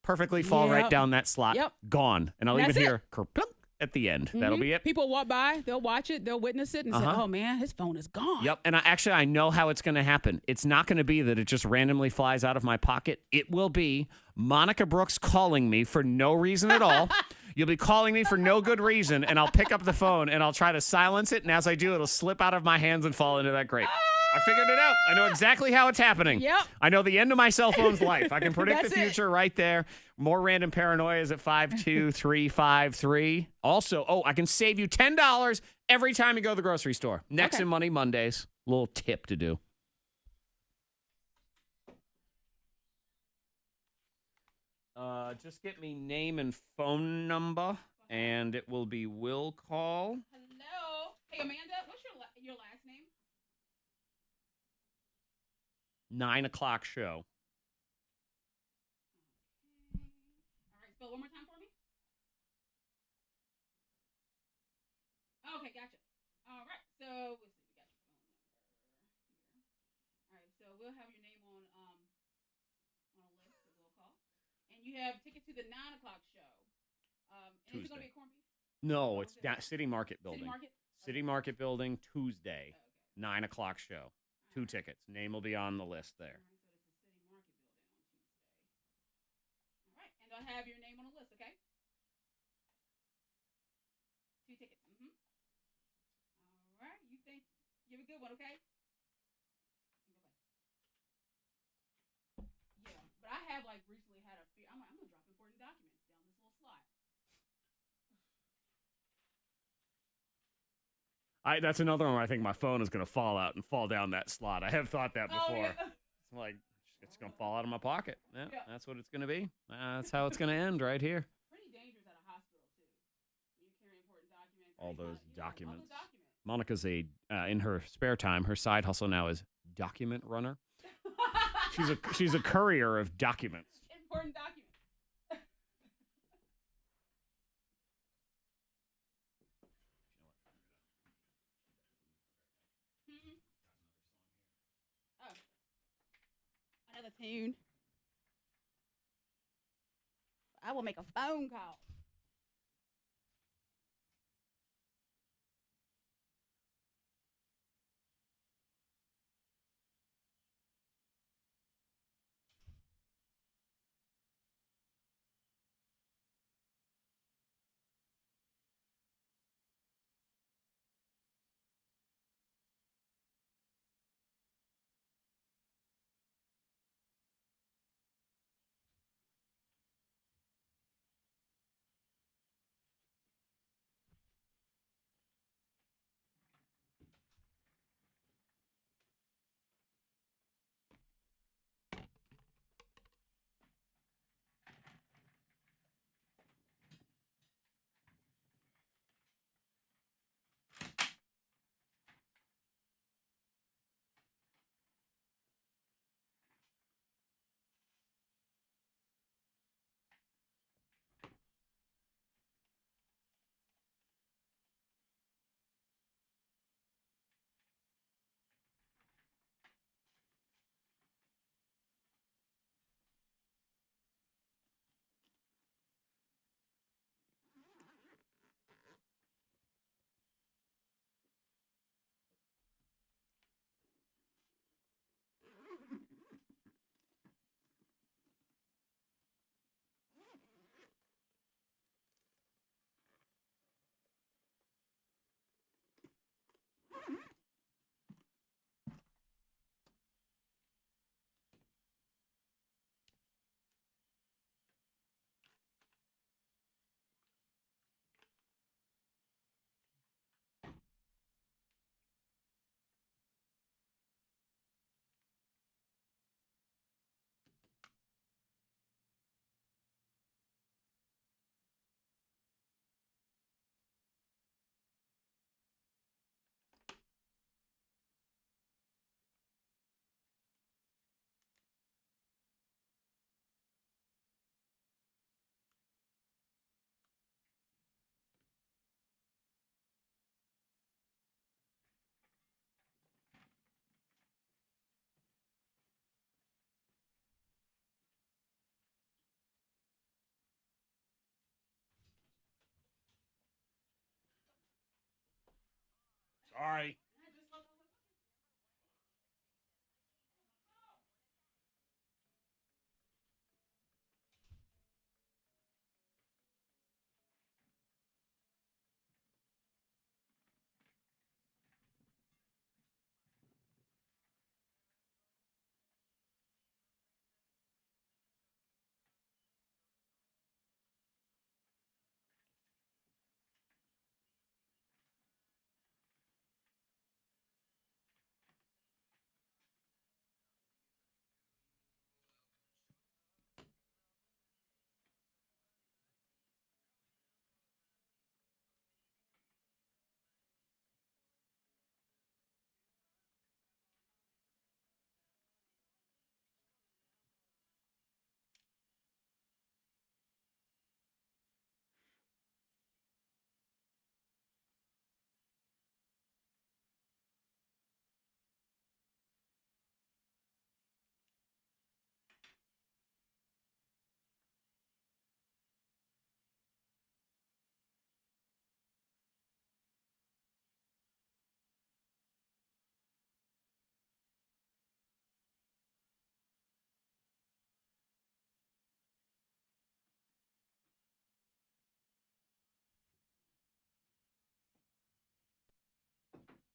perfectly fall right down that slot. Gone. And I'll even hear kerplunk at the end. That'll be it. People walk by, they'll watch it, they'll witness it and say, oh man, his phone is gone. Yep. And I know how it's going to happen. It's not going to be that it just randomly flies out of my pocket. It will be Monica Brooks calling me for no reason at all. You'll be calling me for no good reason, and I'll pick up the phone and I'll try to silence it. And as I do, it'll slip out of my hands and fall into that grate. I figured it out. I know exactly how it's happening. Yep. I know the end of my cell phone's life. I can predict the That's future right there. More random paranoias at 52353. Also, I can save you $10 every time you go to the grocery store. Next in Money Mondays. Little tip to do. Just get me name and phone number, and it will be will call. Hello. Hey, Amanda, what's your last name? 9 o'clock show. All right, spell it one more time for me. Okay, gotcha. All right, so let's see, we got your phone number here. All right, so we'll have your name on a list that we'll call, and you have tickets to the 9 o'clock show. And is it going to be a corned beef? No, it's City Market Building. City Market? City Market Building, Tuesday, 9 o'clock show. 2 tickets. Name will be on the list there. All right, and I'll have your name on the list, okay? 2 tickets. All right, you have a good one, okay? Yeah, but I have recently had a fear. I'm gonna drop important documents down this little slot. That's another one where I think my phone is going to fall out and fall down that slot. I have thought that before. Yeah. It's like, it's going to fall out of my pocket. Yeah, that's what it's going to be. That's how it's going to end right here. Pretty dangerous at a hospital, too. You carry important documents. All those documents. All the documents. Monica's in her spare time, her side hustle now is document runner. She's a courier of documents. Important documents. soon. I will make a phone call. Sorry. All right.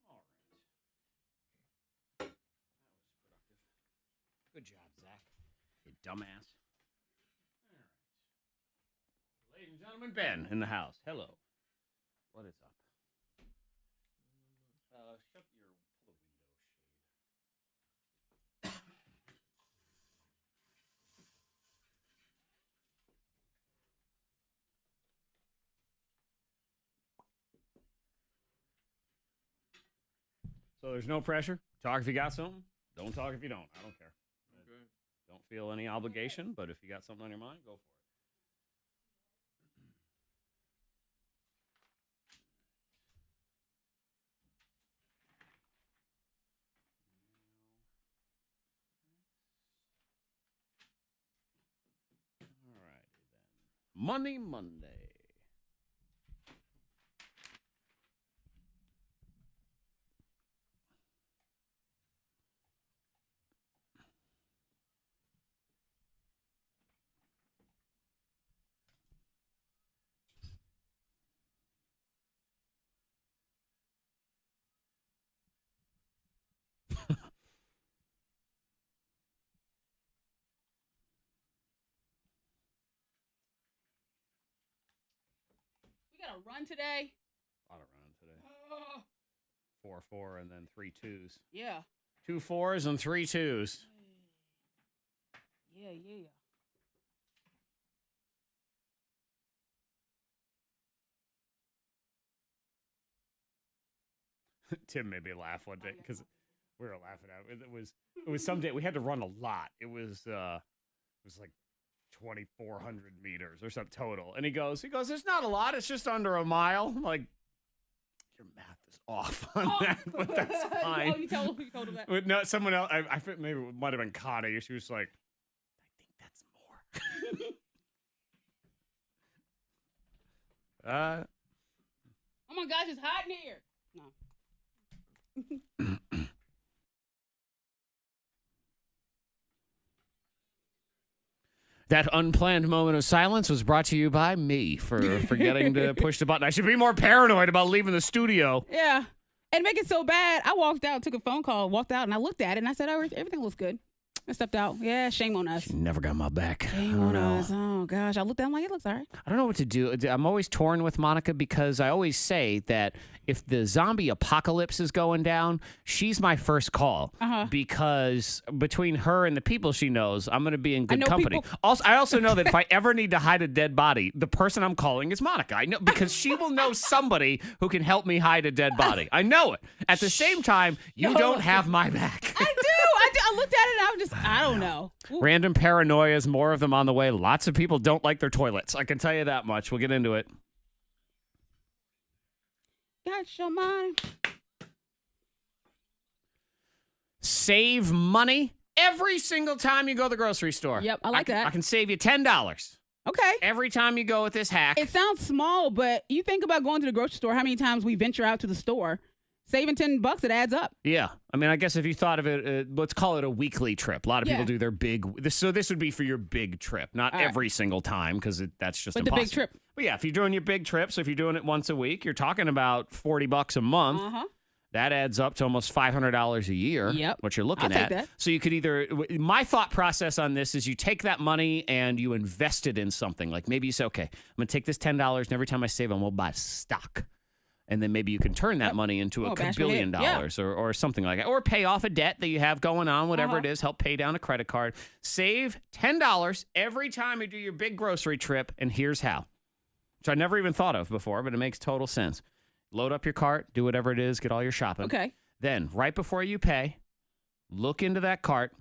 That was productive. Good job, Zach. You dumbass. All right. Ladies and gentlemen, Ben in the house. Hello. What is up? Shut your pull the window shade. So there's no pressure. Talk if you got something. Don't talk if you don't. I don't care. Okay. Don't feel any obligation, but if you got something on your mind, go for it. Money Monday. We got a run today. A lot of running today. 4-4 and then 3 2s. Yeah. 2 4s and 3 2s. Yeah. Tim made me laugh one day because we were laughing at it. It was some day we had to run a lot. It was like 2,400 meters or something total. And he goes, it's not a lot. It's just under a mile. I'm like, your math is off on that, but that's fine. You told him that. But no, someone else, I think maybe it might have been Connie. She was like, I think that's more. Oh my gosh, it's hot in here. No. That unplanned moment of silence was brought to you by me for forgetting to push the button. I should be more paranoid about leaving the studio. Yeah. And make it so bad, I walked out, took a phone call, walked out, and I looked at it, and I said, oh, everything looks good. I stepped out. Yeah, shame on us. She never got my back. Shame on us. Oh, gosh. I looked at it, I'm like, it looks all right. I don't know what to do. I'm always torn with Monica because I always say that if the zombie apocalypse is going down, she's my first call. Because between her and the people she knows, I'm going to be in good company. I also know that if I ever need to hide a dead body, the person I'm calling is Monica. I know because she will know somebody who can help me hide a dead body. I know it. At the same time, you don't have my back. I do. I looked at it and I was just, I don't know. Random paranoias, more of them on the way. Lots of people don't like their toilets. I can tell you that much. We'll get into it. Got your mind. Save money every single time you go to the grocery store. Yep, I like that. I can save you $10. Okay. Every time you go with this hack. It sounds small, but you think about going to the grocery store, how many times we venture out to the store. Saving $10, it adds up. Yeah. I mean, I guess if you thought of it, let's call it a weekly trip. A lot of people do their big. So this would be for your big trip, not every single time because that's just impossible. The big trip. But yeah, if you're doing your big trip, so if you're doing it once a week, you're talking about $40 a month. That adds up to almost $500 a year. Yep. What you're looking I'll at. take that. So you could either. My thought process on this is you take that money and you invest it in something. Like maybe you say, okay, I'm going to take this $10 and every time I save, I'm going to buy stock. And then maybe you can turn that money into $1 billion or something like that. Or pay off a debt that you have going on, whatever it is, help pay down a credit card. Save $10 every time you do your big grocery trip, and here's how. Which I never even thought of before, but it makes total sense. Load up your cart, do whatever it is, get all your shopping. Okay. Then, right before you pay, look into that cart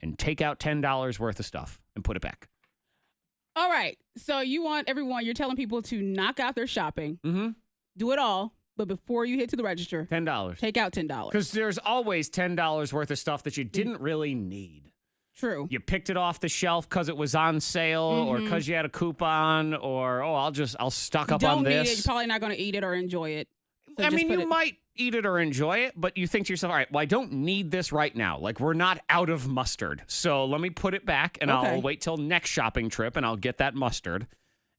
and take out $10 worth of stuff and put it back. All right. So you're telling people to knock out their shopping. Do it all, but before you hit to the register, $10. Take out $10. Because there's always $10 worth of stuff that you didn't really need. True. You picked it off the shelf because it was on sale or because you had a coupon or, I'll stock up on this. You don't need it. You're probably not going to eat it or enjoy it. So you might eat it or enjoy it, but you think to yourself, all right, well, I don't need this right now. Like, we're not out of mustard. So let me put it back and I'll wait till next shopping trip and I'll get that mustard.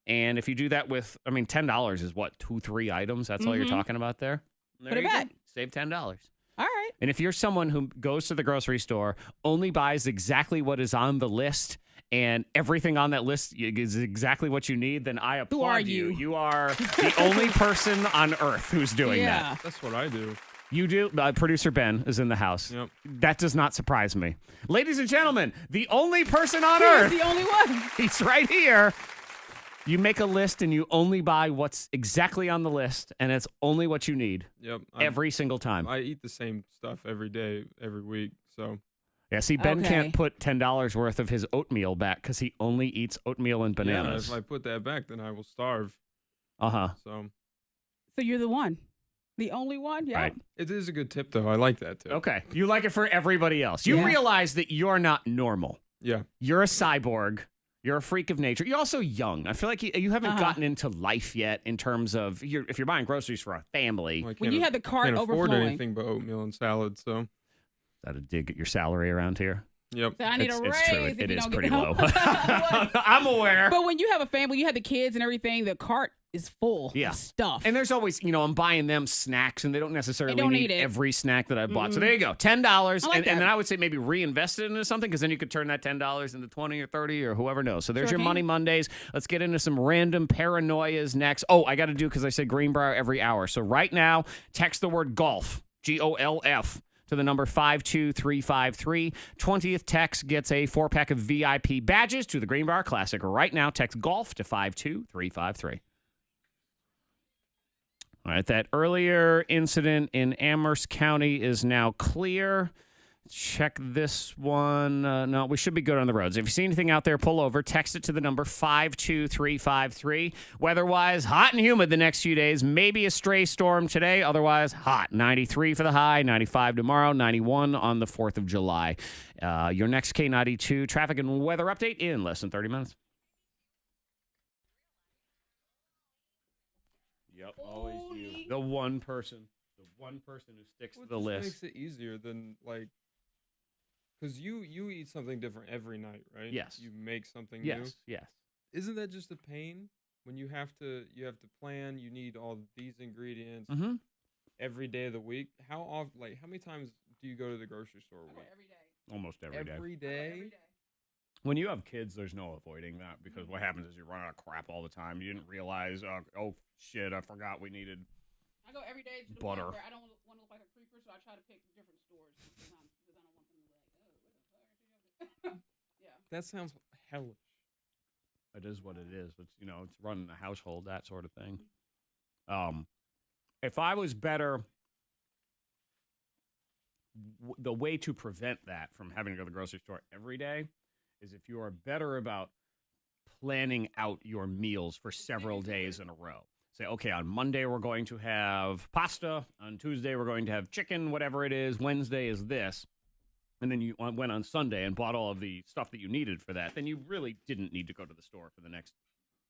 And if you do that with, $10 is what, 2-3 items? That's all you're talking about there? Put it back. Save $10. All right. And if you're someone who goes to the grocery store, only buys exactly what is on the list, and everything on that list is exactly what you need, then I applaud Who are you. You are the only person on earth who's doing that. That's what I do. You do? Producer Ben is in the house. Yep. That does not surprise me. Ladies and gentlemen, the only person on earth. The only one. He's right here. You make a list and you only buy what's exactly on the list, and it's only what you need. Yep. Every single time. I eat the same stuff every day, every week. So. Yeah, see, Ben can't put $10 worth of his oatmeal back because he only eats oatmeal and bananas. Yeah, if I put that back, then I will starve. So you're the one. The only one? Yeah. Right. It is a good tip, though. I like that tip. Okay. You like it for everybody else. You realize that you're not normal. Yeah. You're a cyborg. You're a freak of nature. You're also young. I feel like you haven't gotten into life yet in terms of if you're buying groceries for a family. Well, when you have the cart can't afford overflowing. anything but oatmeal and salad, so. Is that a dig at your salary around here? Yep. So I need a raise. It's true. if It you is don't pretty get low. I'm aware. But when you have a family, you have the kids and everything, the cart is full of stuff. And there's always, I'm buying them snacks, and they don't necessarily need it. every snack that I bought. So there you go, $10. Like and then I would say maybe reinvest it into something, because then you could turn that $10 into 20 or 30 or whoever knows. So there's your Money Mondays. Let's get into some random paranoias next. Oh, I got to do, because I said Greenbrier every hour. So right now, text the word golf, GOLF, to the number 52353. 20th text gets a 4-pack of VIP badges to the Greenbrier Classic. Right now, text golf to 52353. All right, that earlier incident in Amherst County is now clear. Check this one. No, we should be good on the roads. If you see anything out there, pull over. Text it to the number 52353. Weather-wise, hot and humid the next few days. Maybe a stray storm today. Otherwise, hot. 93 for the high, 95 tomorrow, 91 on the 4th of July. Your next K92 traffic and weather update in less than 30 minutes. Yep, always you. The one person who sticks to the list. Makes it easier than because you eat something different every night, right? Yes. You make something new. Yes. Isn't that just a pain when you have to plan? You need all these ingredients every day of the week. How often? How many times do you go to the grocery store a week? Every day. Almost every day. Every day. Every day. When you have kids, there's no avoiding that, because what happens is you run out of crap all the time. You didn't realize, oh shit, I forgot we needed I go every day to the butter. point where I don't want to look like a creeper, so I try to pick different stores because I don't want them to be like, oh, what the fuck? Yeah. That sounds hellish. It is what it is. It's it's running a household, that sort of thing. If I was better, the way to prevent that from having to go to the grocery store every day is if you are better about planning out your meals for several days in a row. Say, okay, on Monday we're going to have pasta. On Tuesday we're going to have chicken, whatever it is. Wednesday is this. And then you went on Sunday and bought all of the stuff that you needed for that. Then you really didn't need to go to the store for the next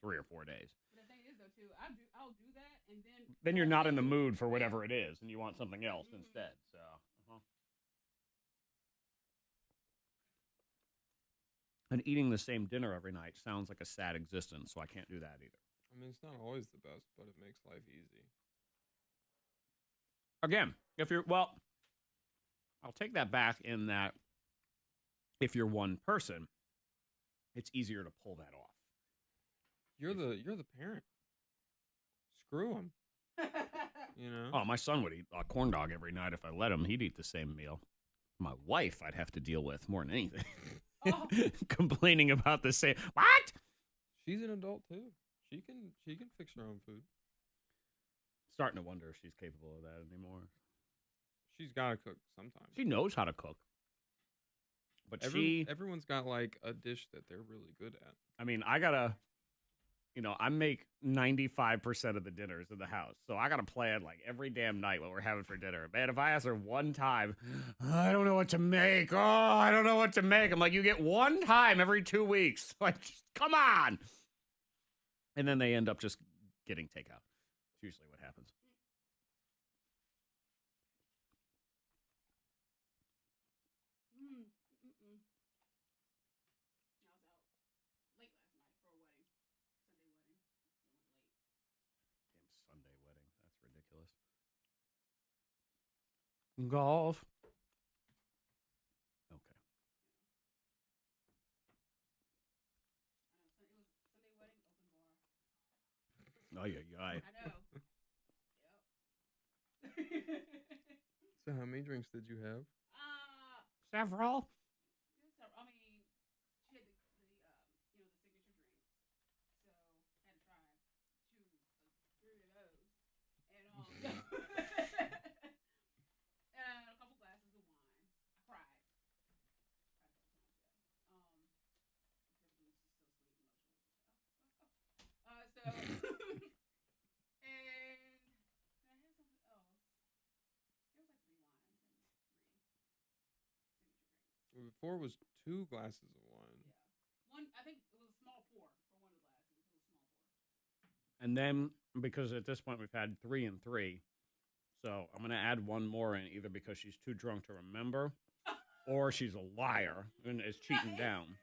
3 or 4 days. But the thing is, though, too, I'll do that, and then you're not in the mood for whatever it is, and you want something else instead. So. And eating the same dinner every night sounds like a sad existence, so I can't do that either. I mean, it's not always the best, but it makes life easy. Again, I'll take that back in that if you're one person, it's easier to pull that off. You're the parent. Screw him. Oh, my son would eat a corn dog every night if I let him. He'd eat the same meal. My wife, I'd have to deal with more than anything. Complaining about the same. What? She's an adult too. She can fix her own food. Starting to wonder if she's capable of that anymore. She's got to cook sometimes. She knows how to cook. But everyone's got a dish that they're really good at. I mean, I make 95% of the dinners in the house. So I got to plan every damn night what we're having for dinner. Man, if I ask her one time, I don't know what to make. Oh, I don't know what to make. I'm like, you get one time every 2 weeks. Come on. And then they end up just getting takeout. It's usually what happens. Golf. Okay. Oh, yeah. I know. Yep. So how many drinks did you have? Several. I mean, she had the signature drinks, so I had to try 2 or 3 of those, and and a couple glasses of wine. I cried. Except it was just so sweet and emotional. So, and I had something else. It was 3 wines and 3 signature drinks. Before it was 2 glasses of wine. Yeah. One, I think it was a And then, because at this point we've had 3 and 3, so I'm going to add one more in, either because she's too drunk to remember or she's a liar and is cheating down.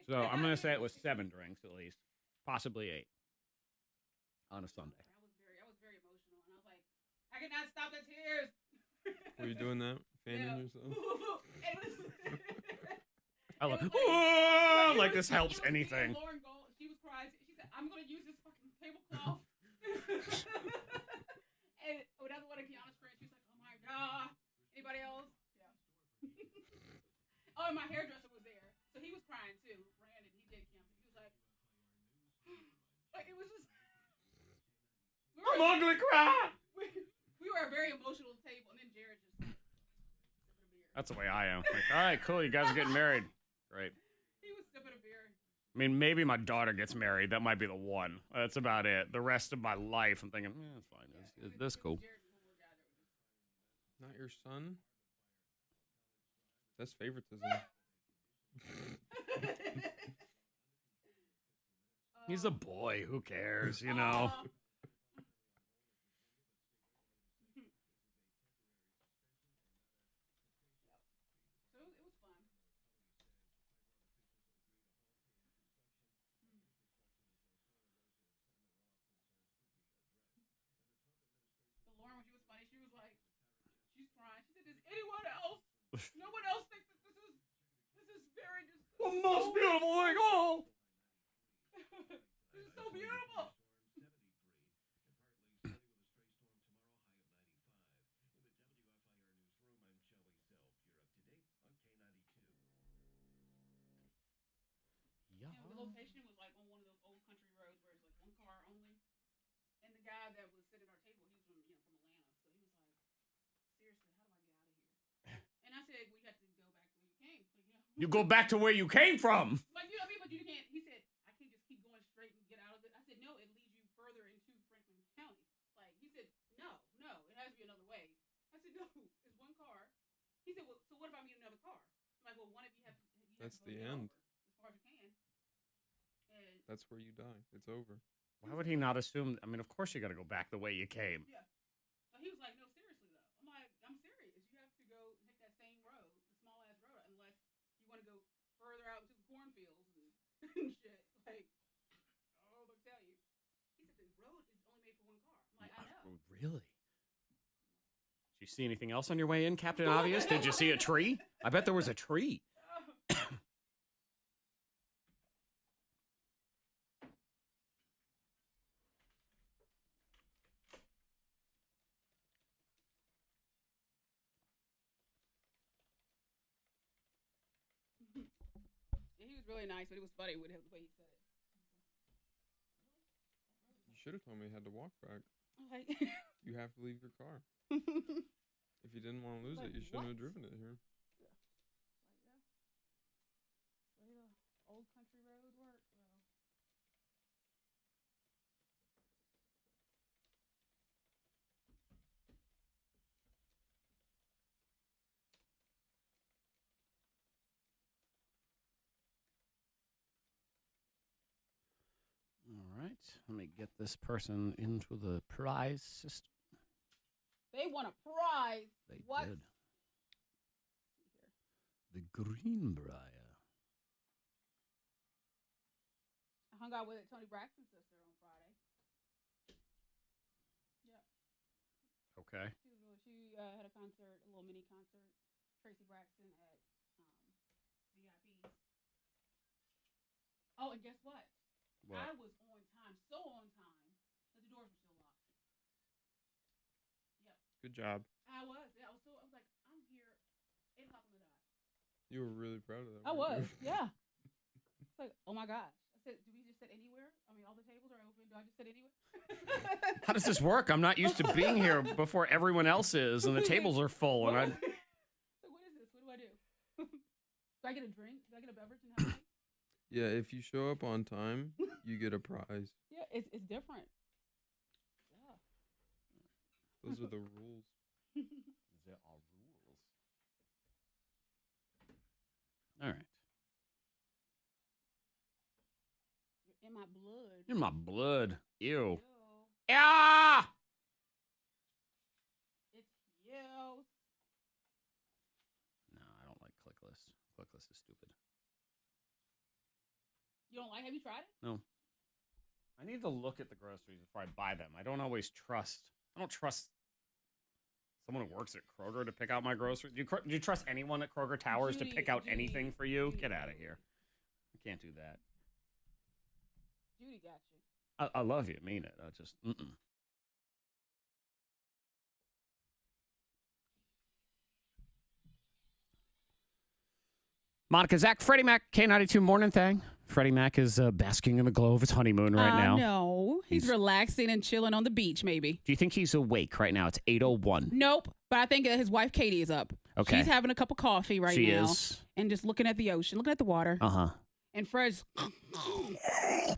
So I'm going to say it was 7 drinks at least, possibly 8 on a Sunday. I was very emotional, and I was like, I cannot stop the tears. Were you doing that? Fanning yourself? I love oh, like this helps anything. Lauren Gold, she was crying. She said, I'm going to use this fucking tablecloth. And another one of Kiana's friends, she's like, oh my God. Anybody else? Yeah. Oh, and my hairdresser was there. So he was crying too. Brandon, he did Kiana. He was like it was just. I'm ugly cry. We were a very emotional table, and then Jared just. That's the way I am. Like, all right, cool. You guys are getting married. Great. He was sipping a beer. I mean, maybe my daughter gets married. That might be the one. That's about it. The rest of my life, I'm thinking, it's fine. That's cool. Not your son? That's favoritism. He's a boy. Who cares, you know? So it was fun. But Lauren, when she was funny, she was like, she's crying. She said, "Does anyone else? No one else thinks that this is very just The most beautiful thing of all. This is so beautiful." Yeah. And the location was like on one of those old country roads where it's like one car only. And the guy that was sitting at our table, he was from Atlanta, so he was like, "Seriously, how do I get out of here?" And I said, "We have to go back to where you came." Like, You go back to where you came from. Like, you know what I mean? But you can't. He said, "I can't just keep going straight and get out of it." I said, "No, it leads you further into Franklin County." Like, he said, "No, it has to be another way." I said, "No, it's one car." He said, "Well, so what if I meet another car?" I'm like, "Well, one of you have to." That's to the get end. over as far as you can. And That's where you die. It's over. Why would he not assume? I mean, of course you got to go back the way you came. yeah. So he was like, "No, seriously though." I'm like, "I'm serious. You have to go hit that same road, the small ass road, unless you want to go further out into the cornfields and, and shit." Like, oh, but tell you, he said the road is only made for one car. I'm like, I know. Really? Did you see anything else on your way in, Captain Obvious? Did you see a tree? I bet there was a tree. Yeah, he was really nice, but it was funny with the way he said it. You should have told me you had to walk back. Like, You have to leave your car. If you didn't want to lose Like, it, you shouldn't have what? driven it here. way the old country road work, though. All right. Let me get this person into the prize system. They won a prize. They What? did. The Greenbrier. I hung out with Tony Braxton's sister on Friday. Yeah. Okay. She had a concert, a little mini concert. Tracy Braxton at VIP's. Oh, and guess what? What? I was on time, so on time that the doors were still locked. Yep. Good job. I was. Yeah, I was like, I'm here 8 o'clock on the dot. You were really proud of that. I weren't was. you? Yeah. It's like, oh my gosh. I said, do we just sit anywhere? I mean, all the tables are open. Do I just sit anywhere? How does this work? I'm not used to being here before everyone else is, and the tables are full. And I. So what is this? What do I do? Do I get a drink? Do I get a beverage and have a drink? Yeah, if you show up on time, you get a prize. Yeah, it's different. Yeah. Those are the rules. There are rules. All right. You're in my blood. In my blood. Ew. Yeah. Yeah. It's you. No, I don't like ClickList. ClickList is stupid. You don't like? Have you tried it? No. I need to look at the groceries before I buy them. I don't trust someone who works at Kroger to pick out my groceries. Do you trust anyone at Kroger Towers to pick out anything for you? Get out of here. I can't do that. Judy got you. I love you. Mean it. I just, Monica, Zack, Freddie Mac, K92 Mornin Thang. Freddie Mac is basking in the glow of his honeymoon right now. No, he's relaxing and chilling on the beach, maybe. Do you think he's awake right now? It's 8:01. Nope, but I think that his wife Katie is up. Okay. She's having a cup of coffee right now. She is. And just looking at the ocean, looking at the water. Uh-huh. And Fred's,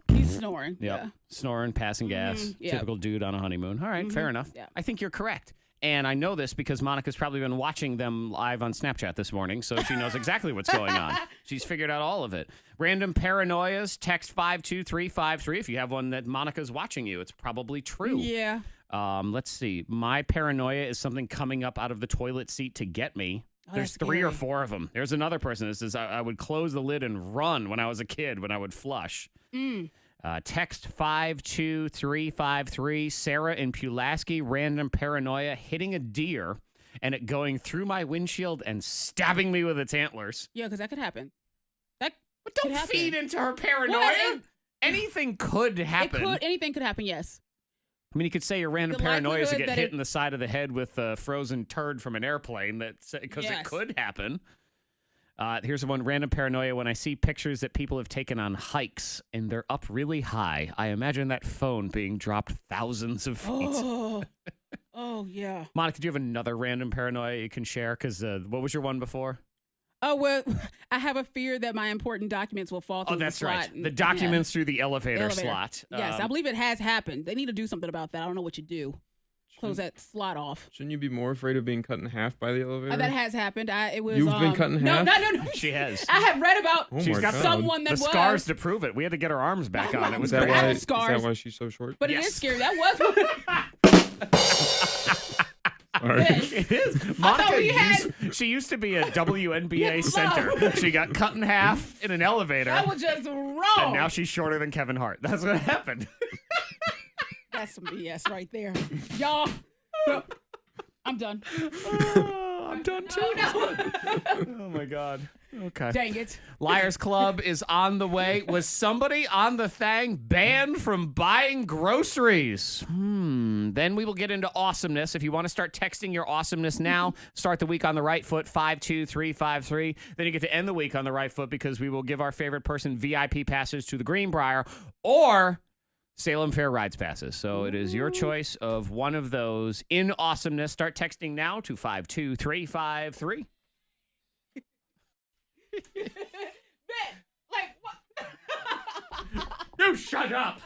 he's snoring. Yep. Yeah. Snoring, passing gas. Yep. Typical dude on a honeymoon. All right, fair enough. Yeah. I think you're correct. And I know this because Monica's probably been watching them live on Snapchat this morning, so she knows exactly what's going on. She's figured out all of it. Random paranoias, text 52353. If you have one that Monica's watching you, it's probably true. Yeah. Let's see. My paranoia is something coming up out of the toilet seat to get me. There's 3 or 4 of them. There's another person that says I would close the lid and run when I was a kid when I would flush. Text 52353. Sarah in Pulaski, random paranoia, hitting a deer and it going through my windshield and stabbing me with its antlers. Yeah, because that could happen. But don't feed into her paranoia. Well, anything could happen. Anything could happen, yes. I mean, you could say your random The paranoia is to likelihood get that hit in the side of the head with a frozen turd from an airplane because it Yes. could happen. Here's one random paranoia when I see pictures that people have taken on hikes and they're up really high. I imagine that phone being dropped thousands of feet. Oh, yeah. Monica, do you have another random paranoia you can share? Because what was your one before? Oh, well, I have a fear that my important documents will fall through Oh, that's the slot. right. The documents through the elevator slot. Yes, I believe it has happened. They need to do something about that. I don't know what you do. Close that slot off. Shouldn't you be more afraid of being cut in half by the elevator? That has happened. You've been cut in half? No. She has. I have read about She's got someone that the was. scars to prove it. We had to get her arms back on. It was Is that, crazy. why, is scars. that why she's so short? But Yes. it is scary. That was Sorry. It is. She used to be a WNBA center. She got cut in half in an elevator. That was just wrong. And now she's shorter than Kevin Hart. That's what happened. That's some BS right there. Y'all, I'm done. I'm done too. Oh my God. Okay. Dang it. Liars Club is on the way. Was somebody on the thing banned from buying groceries? Then we will get into awesomeness. If you want to start texting your awesomeness now, start the week on the right foot, 52353. Then you get to end the week on the right foot because we will give our favorite person VIP passes to the Greenbrier or Salem Fair Rides passes. So it is your choice of one of those in awesomeness. Start texting now to 52353. Like, what? You shut up.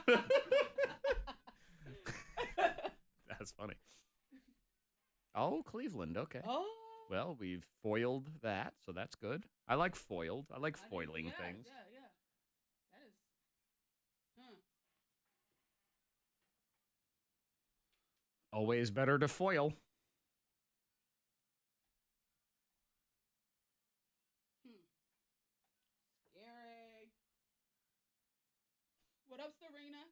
That's funny. Oh, Cleveland. Okay. Oh. Well, we've foiled that, so that's good. I like foiled. I like foiling things. Yeah. That is. Always better to foil. Scary. What up, Serena?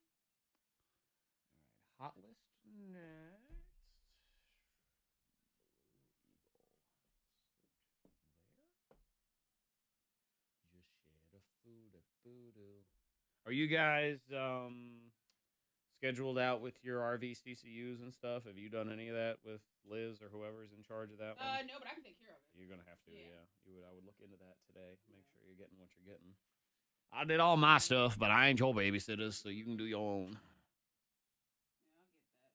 Hot list next. Just shed a food. Are you guys scheduled out with your RV CCUs and stuff? Have you done any of that with Liz or whoever's in charge of that one? No, but I can take care of it. You're gonna have to, yeah. I would look into that today. Make sure you're getting what you're getting. I did all my stuff, but I ain't your babysitter, so you can do your own. Yeah, I'll get that.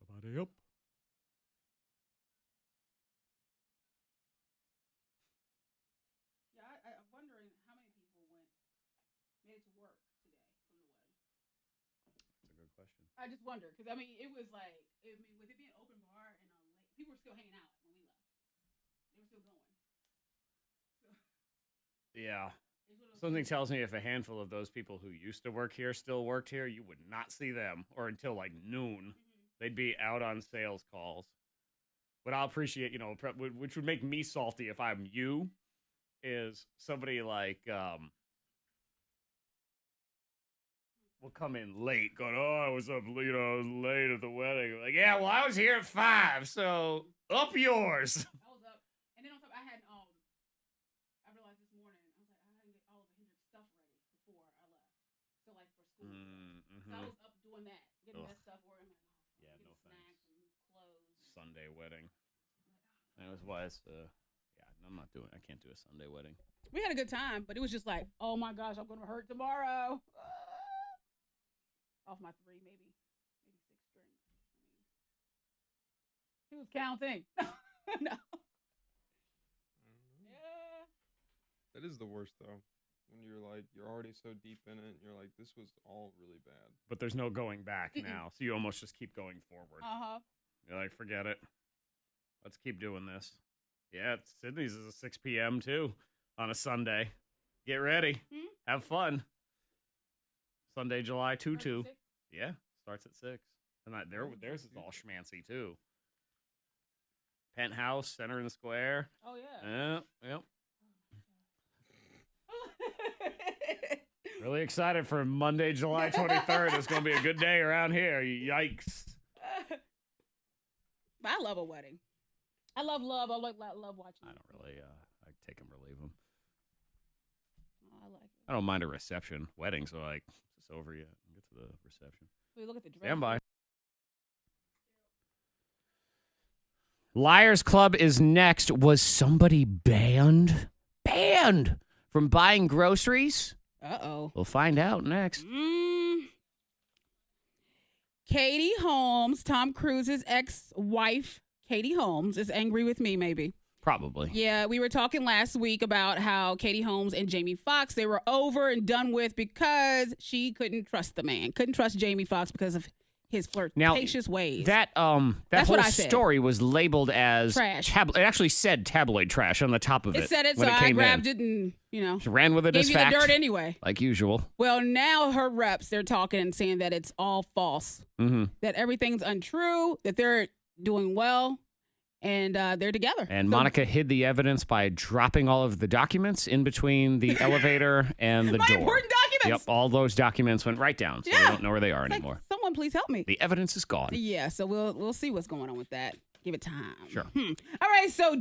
Somebody up. Yeah, I'm wondering how many people made it to work today from the wedding. That's a good question. I just wonder because I mean it was like with it being open bar and people were still hanging out when we left. They were still going. So Yeah. Something tells me if a handful of those people who used to work here still worked here, you would not see them or until like noon. They'd be out on sales calls. What I'll appreciate, which would make me salty if I'm you, is somebody like will come in late going, oh, I was up, I was late at the wedding. Like, yeah, well, I was here at 5, so up yours. I was up, and then on top, I realized this morning, I was like, I hadn't get all of the Hendrix stuff ready before I left. So, like, for school. So I was up doing that, getting that stuff ordered. I'm like, no snacks and clothes. Sunday wedding. That was why it's, I can't do a Sunday wedding. We had a good time, but it was just like, oh my gosh, I'm going to hurt tomorrow. Off my 3, maybe 6 drinks. He was counting. No. Yeah. That is the worst, though. When you're already so deep in it, and you're like, this was all really bad. But there's no going back now, so you almost just keep going forward. You're like, forget it. Let's keep doing this. Yeah, Sydney's is a 6 p.m. too on a Sunday. Get ready. Have fun. Sunday, July 2-2. Yeah, starts at 6. And theirs is all schmancy too. Penthouse, center in the square. Oh, yeah. Yep. Really excited for Monday, July 23rd. It's going to be a good day around here. Yikes. But I love a wedding. I love love. I love watching. I don't really, I take them or leave them. I like it. I don't mind a reception. Weddings are like, it's over yet. Get to the reception. We look at the dress. Stand by. Liars Club is next. Was somebody banned? Banned from buying groceries? Uh-oh. We'll find out next. Katie Holmes, Tom Cruise's ex-wife, Katie Holmes, is angry with me, maybe. Probably. Yeah, we were talking last week about how Katie Holmes and Jamie Foxx, they were over and done with because she couldn't trust the man. Couldn't trust Jamie Foxx because of his flirtatious ways. That whole story was labeled as trash. It actually said tabloid trash on the top of it. It said it, when so it I came grabbed in. it and, She ran with it gave as you fact. the dirt anyway. Like usual. Well, now her reps, they're talking and saying that it's all false. That everything's untrue, that they're doing well, and they're together. And Monica hid the evidence by dropping all of the documents in between the elevator and the door. Important documents. Yep, all those documents went right down, so we don't know where they are anymore. Someone please help me. The evidence is gone. Yeah, so we'll see what's going on with that. Give it time. Sure. All right, so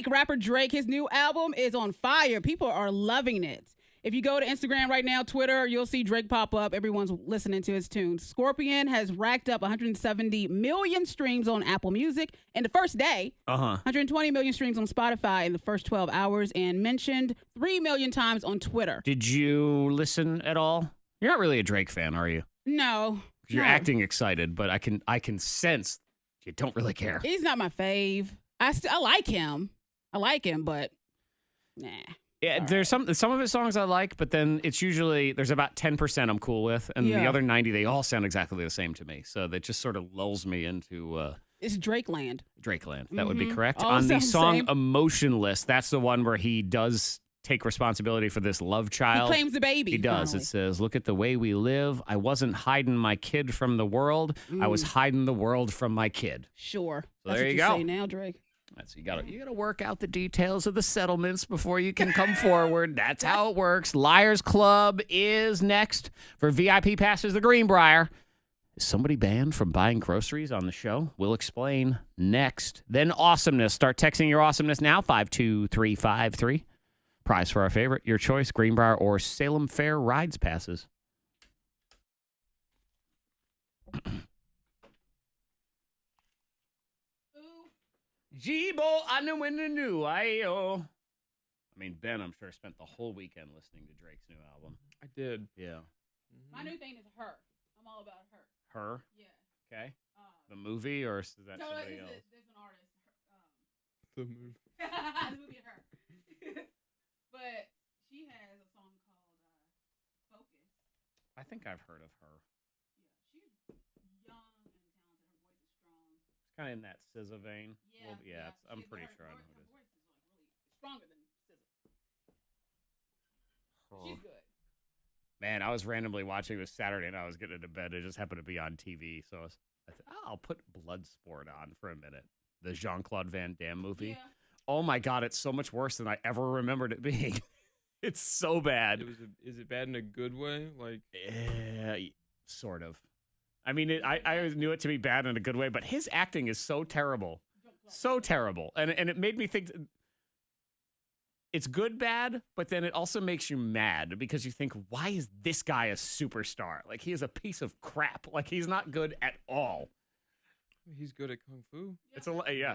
rapper Drake, his new album is on fire. People are loving it. If you go to Instagram right now, Twitter, you'll see Drake pop up. Everyone's listening to his tunes. Scorpion has racked up 170 million streams on Apple Music in the first day. 120 million streams on Spotify in the first 12 hours and mentioned 3 million times on Twitter. Did you listen at all? You're not really a Drake fan, are you? No. You're acting excited, but I can sense you don't really care. He's not my fave. I like him. But nah. Yeah, there's some of his songs I like, but then it's usually there's about 10% I'm cool with, and the other 90 they all sound exactly the same to me. So that just sort of lulls me into it's Drake land. That would be correct. All on the song same. Emotionless, that's the one where he does take responsibility for this love child. He claims the baby. He does. Finally. It says, "Look at the way we live. I wasn't hiding my kid from the world. I was hiding the world from my kid." Sure. So That's there what you you go. say now, Drake. That's you gotta work out the details of the settlements before you can come forward. That's how it works. Liars Club is next for VIP passes the Greenbrier. Is somebody banned from buying groceries on the show? We'll explain next. Then Awesomeness. Start texting your awesomeness now, 52353. Prize for our favorite, your choice, Greenbrier or Salem Fair rides passes. Jibo, I knew when I knew. I mean, Ben, I'm sure, spent the whole weekend listening to Drake's new album. I did. Yeah. My new thing is her. I'm all about her. Her? Yeah. Okay. The movie, or is that No, somebody else? there's an artist. The movie. The movie of her. But she has a song called Focus. I think I've heard of her. Yeah, she's young and talented. Her voice is strong. It's kind of in that SZA vein. Yeah, I'm pretty sure I know who it is. Her voice is like really stronger than SZA. Man, I was randomly watching this Saturday and I was getting into bed. It just happened to be on TV. So I thought, I'll put Bloodsport on for a minute. The Jean-Claude Van Damme movie. Yeah. Oh, my God. It's so much worse than I ever remembered it being. It's so bad. Is it bad in a good way? Like, sort of. I mean, I always knew it to be bad in a good way, but his acting is so terrible. So terrible. And it made me think it's good bad, but then it also makes you mad because you think, why is this guy a superstar? Like, he is a piece of crap. Like, he's not good at all. he's good at kung fu. It's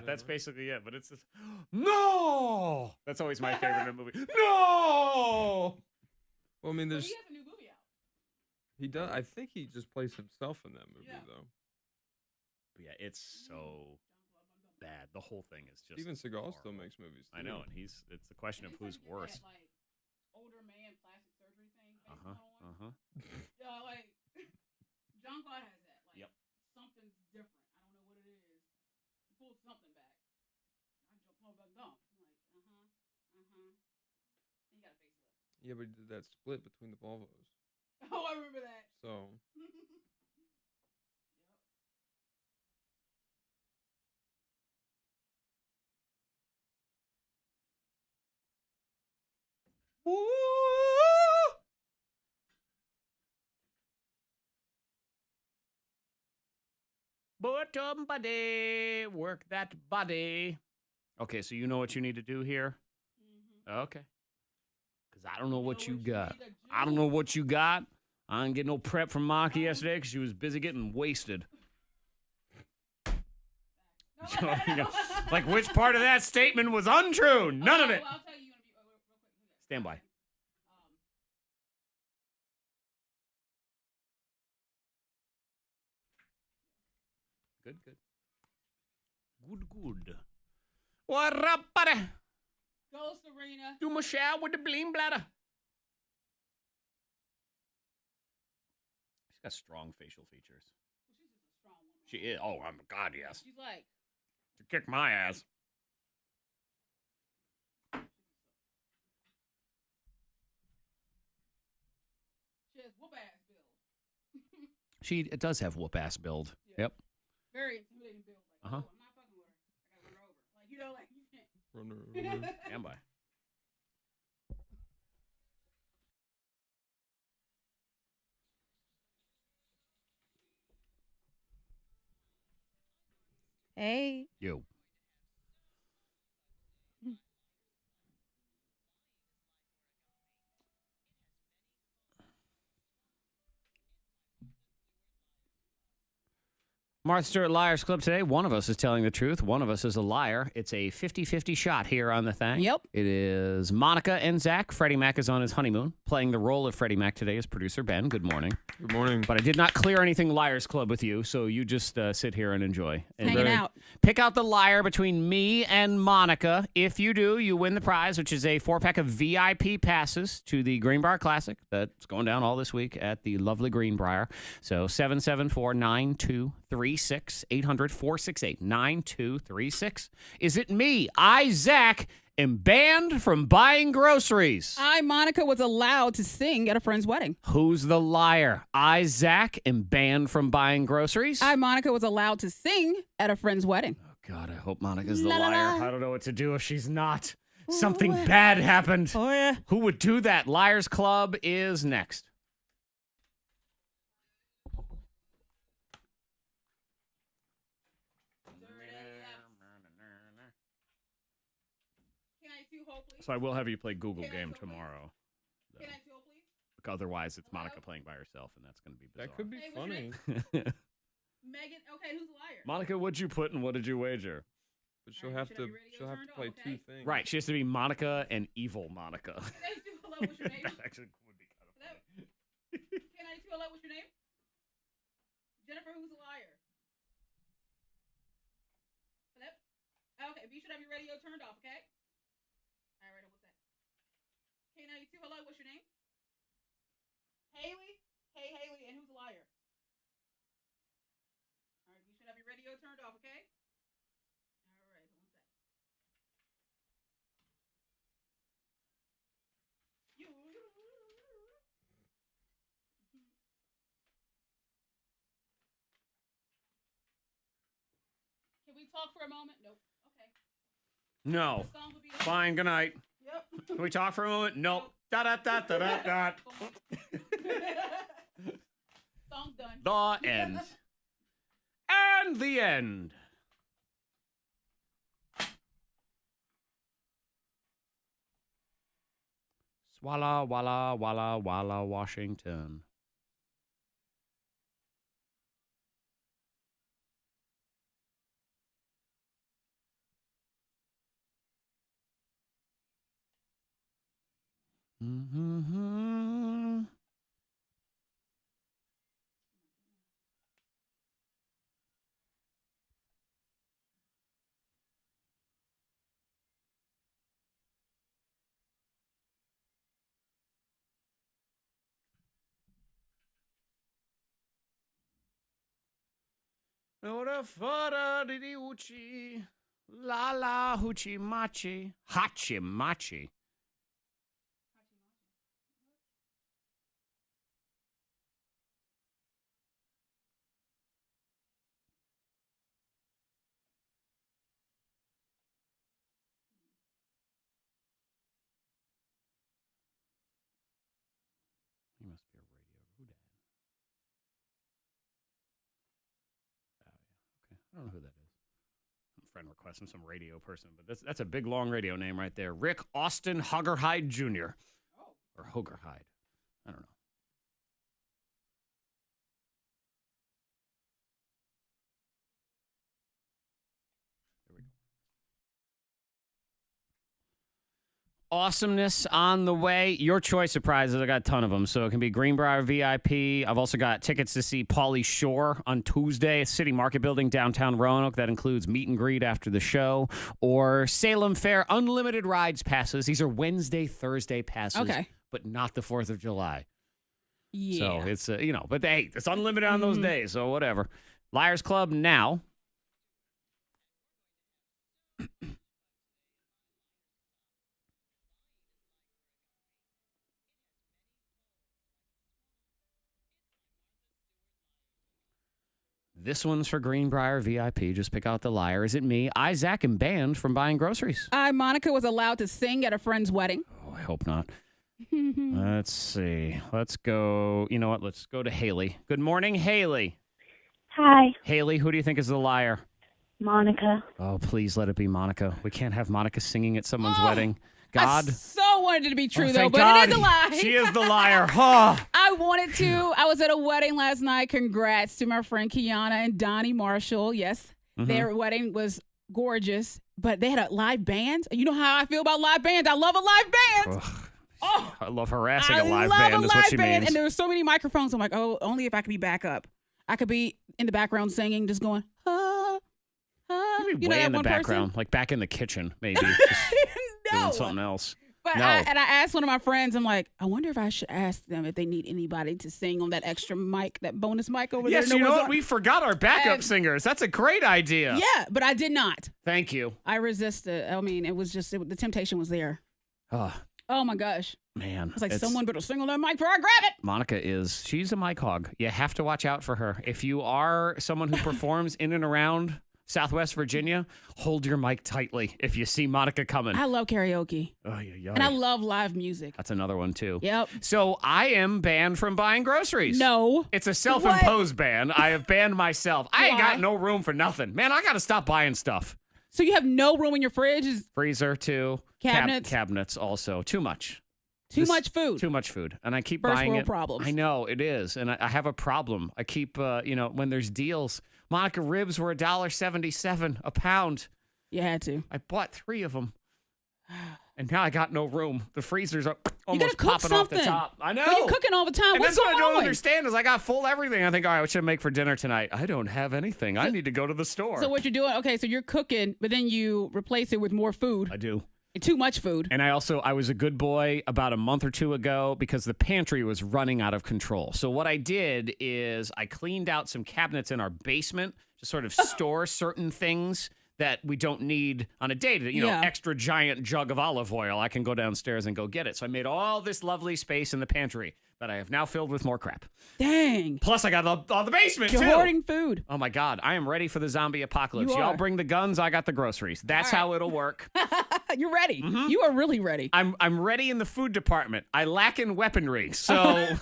that's basically it. But it's just, no! That's always my favorite in a movie. No! Well, I mean, Well, there's he has a new movie out. he does. I think he just plays himself in that movie, though. Yeah, it's so bad. The whole thing is just. Steven Seagal horrible. still makes movies. Too. I know, and it's the question of who's worse. That, like, older man plastic surgery thing. Like John Claude has that. Like something's different. I don't know what it is. He pulls something back. I jump over the dump. I'm like, He got a facelift. Yeah, but he did that split between the Volvos. Oh, I remember that. So. Ooh. But buddy, work that body. Okay, so you know what you need to do here? Okay. Because I don't know what you got. I don't know what you got. I didn't get no prep from Monica yesterday because she was busy getting wasted. Like, which part of that statement was untrue? None of it. Well, I'll tell you, real quick. Stand by. Good. Good. What up, buddy? Go, Serena. Do my shower with the bling bladder. She's got strong facial features. Well, she's just a strong woman. She is. Oh, my God, yes. She's like, To kick my ass. she has whoop ass build. It does have whoop ass build. Yeah. Yep. Very intimidating build. Like, Uh-huh. I'm not fucking with her. I gotta run her over. Like, like you can't. Run her. Stand by. Hey. You. Martha Stewart Liars Club today. One of us is telling the truth. One of us is a liar. It's a 50-50 shot here on the thing. Yep. It is Monica and Zack. Freddie Mac is on his honeymoon. Playing the role of Freddie Mac today is producer Ben. Good morning. Good morning. But I did not clear anything Liars Club with you, so you just sit here and enjoy. And Hanging out. Pick out the liar between me and Monica. If you do, you win the prize, which is a 4-pack of VIP passes to the Greenbrier Classic. That's going down all this week at the lovely Greenbrier. So 774-9236, 800-468-9236. Is it me? I, Zack, am banned from buying groceries. I, Monica, was allowed to sing at a friend's wedding. Who's the liar? I, Zack, am banned from buying groceries. I, Monica, was allowed to sing at a friend's wedding. Oh, God, I hope Monica's the La, la, liar. la. I don't know what to do if she's not. Something bad happened. Oh, yeah. Who would do that? Liars Club is next. So I will have you play Google Game tomorrow. Can I tell, please? Otherwise, it's Monica playing by herself, and that's going to be bizarre. That could be Hey, what's your funny, Megan, okay, who's a liar? Monica, what'd you put and what did you wager? but she'll Alright, have should I to be radio she'll have to turned play off, two okay? things. Right, she has to be Monica and evil Monica. K92, hello, what's your name? That actually would be kind of Hello? funny. K92, hello, what's your name? Jennifer, who's a liar? Hello? Okay, but you should have your radio turned off, okay? All right, what's that? K92, hello, what's your name? Haley? Hey, Haley, and who's a liar? All right, you should have your radio turned off, okay? All right, one sec. You. we talk for a moment? Nope. Okay. No. The song will be Fine, good night. Yep. Can we talk for a moment? Nope. Da-da-da-da-da-da. Song's done. The end. And the end. Swalla, walla, walla, walla, Washington. Mm-hmm. Ora fara di uchi, la la huchi machi, hachi machi. He must be a radio. Who dat? Oh yeah, okay. I don't know who that is. Some friend requesting some radio person, but that's a big long radio name right there. Rick Austin Hoggerhide Jr. Or Hogerhide. I don't know. There we go. Awesomeness on the way. Your choice of prizes. I got a ton of them. So it can be Greenbrier VIP. I've also got tickets to see Pauly Shore on Tuesday at City Market Building, downtown Roanoke. That includes meet and greet after the show. Or Salem Fair unlimited rides passes. These are Wednesday, Thursday passes. Okay. But not the 4th of July. Yeah. So it's, but hey, it's unlimited on those days. So whatever. Liars Club now. This one's for Greenbrier VIP. Just pick out the liar. Is it me? Zack, am banned from buying groceries. Monica was allowed to sing at a friend's wedding. Oh, I hope not. Let's see. Let's go. You know what? Let's go to Haley. Good morning, Haley. Hi, Haley, who do you think is the liar? Monica. Oh, please let it be Monica. We can't have Monica singing at someone's wedding. God. I so wanted it to be true, though, thank but God. it is a lie. She is the liar. Oh. I wanted to. I was at a wedding last night. Congrats to my friend Kiana and Donnie Marshall. Yes, their wedding was gorgeous, but they had a live band. You know how I feel about live bands. I love a live band. Ugh. Oh, I love harassing I a live love band, a is what live she band. means. And there were so many microphones. I'm like, oh, only if I could be back up. I could be in the background singing, just going, Maybe way in the background, like back in the kitchen, maybe. Just doing something else. But No. I asked one of my friends, I'm like, I wonder if I should ask them if they need anybody to sing on that extra mic, that bonus mic over Yes, there. you know what? We forgot our backup singers. That's a great idea. Yeah, but I did not. Thank you. I resisted. I mean, it was just, the temptation was there. Oh my gosh. Man. It's like someone better sing on that mic before I grab it. Monica she's a mic hog. You have to watch out for her. If you are someone who performs in and around Southwest Virginia, hold your mic tightly if you see Monica coming. I love karaoke. Oh, yeah. And I love live music. That's another one, too. Yep. So I am banned from buying groceries. No. It's a self-imposed ban. I have banned myself. I ain't Why? got no room for nothing. Man, I got to stop buying stuff. So you have no room in your fridge? Freezer, too. Cabinets? Cabinets also. Too much. Too much food. Too much food. And I keep First buying world it. problems. I know, it is. And I have a problem. I keep, when there's deals. Monica, ribs were $1.77 a pound. You had to. I bought 3 of them. And now I got no room. The freezers are You gotta almost cook popping off the something. top. I know. But you're cooking all the time. And What's that's what I going don't on? understand is I got full everything. I think, all right, what should I make for dinner tonight? I don't have anything. I need to go to the store. So what you're doing, okay, so you're cooking, but then you replace it with more food. I do. Too much food. And I was a good boy about a month or 2 ago because the pantry was running out of control. So what I did is I cleaned out some cabinets in our basement to sort of store certain things that we don't need on a day to, extra giant jug of olive oil. I can go downstairs and go get it. So I made all this lovely space in the pantry. that I have now filled with more crap. Dang. Plus, I got all the basement, You're too. hoarding food. Oh, my God. I am ready for the zombie apocalypse. You Y'all are. bring the guns. I got the groceries. That's how it'll work. You're ready. You are really ready. I'm ready in the food department. I lack in weaponry. So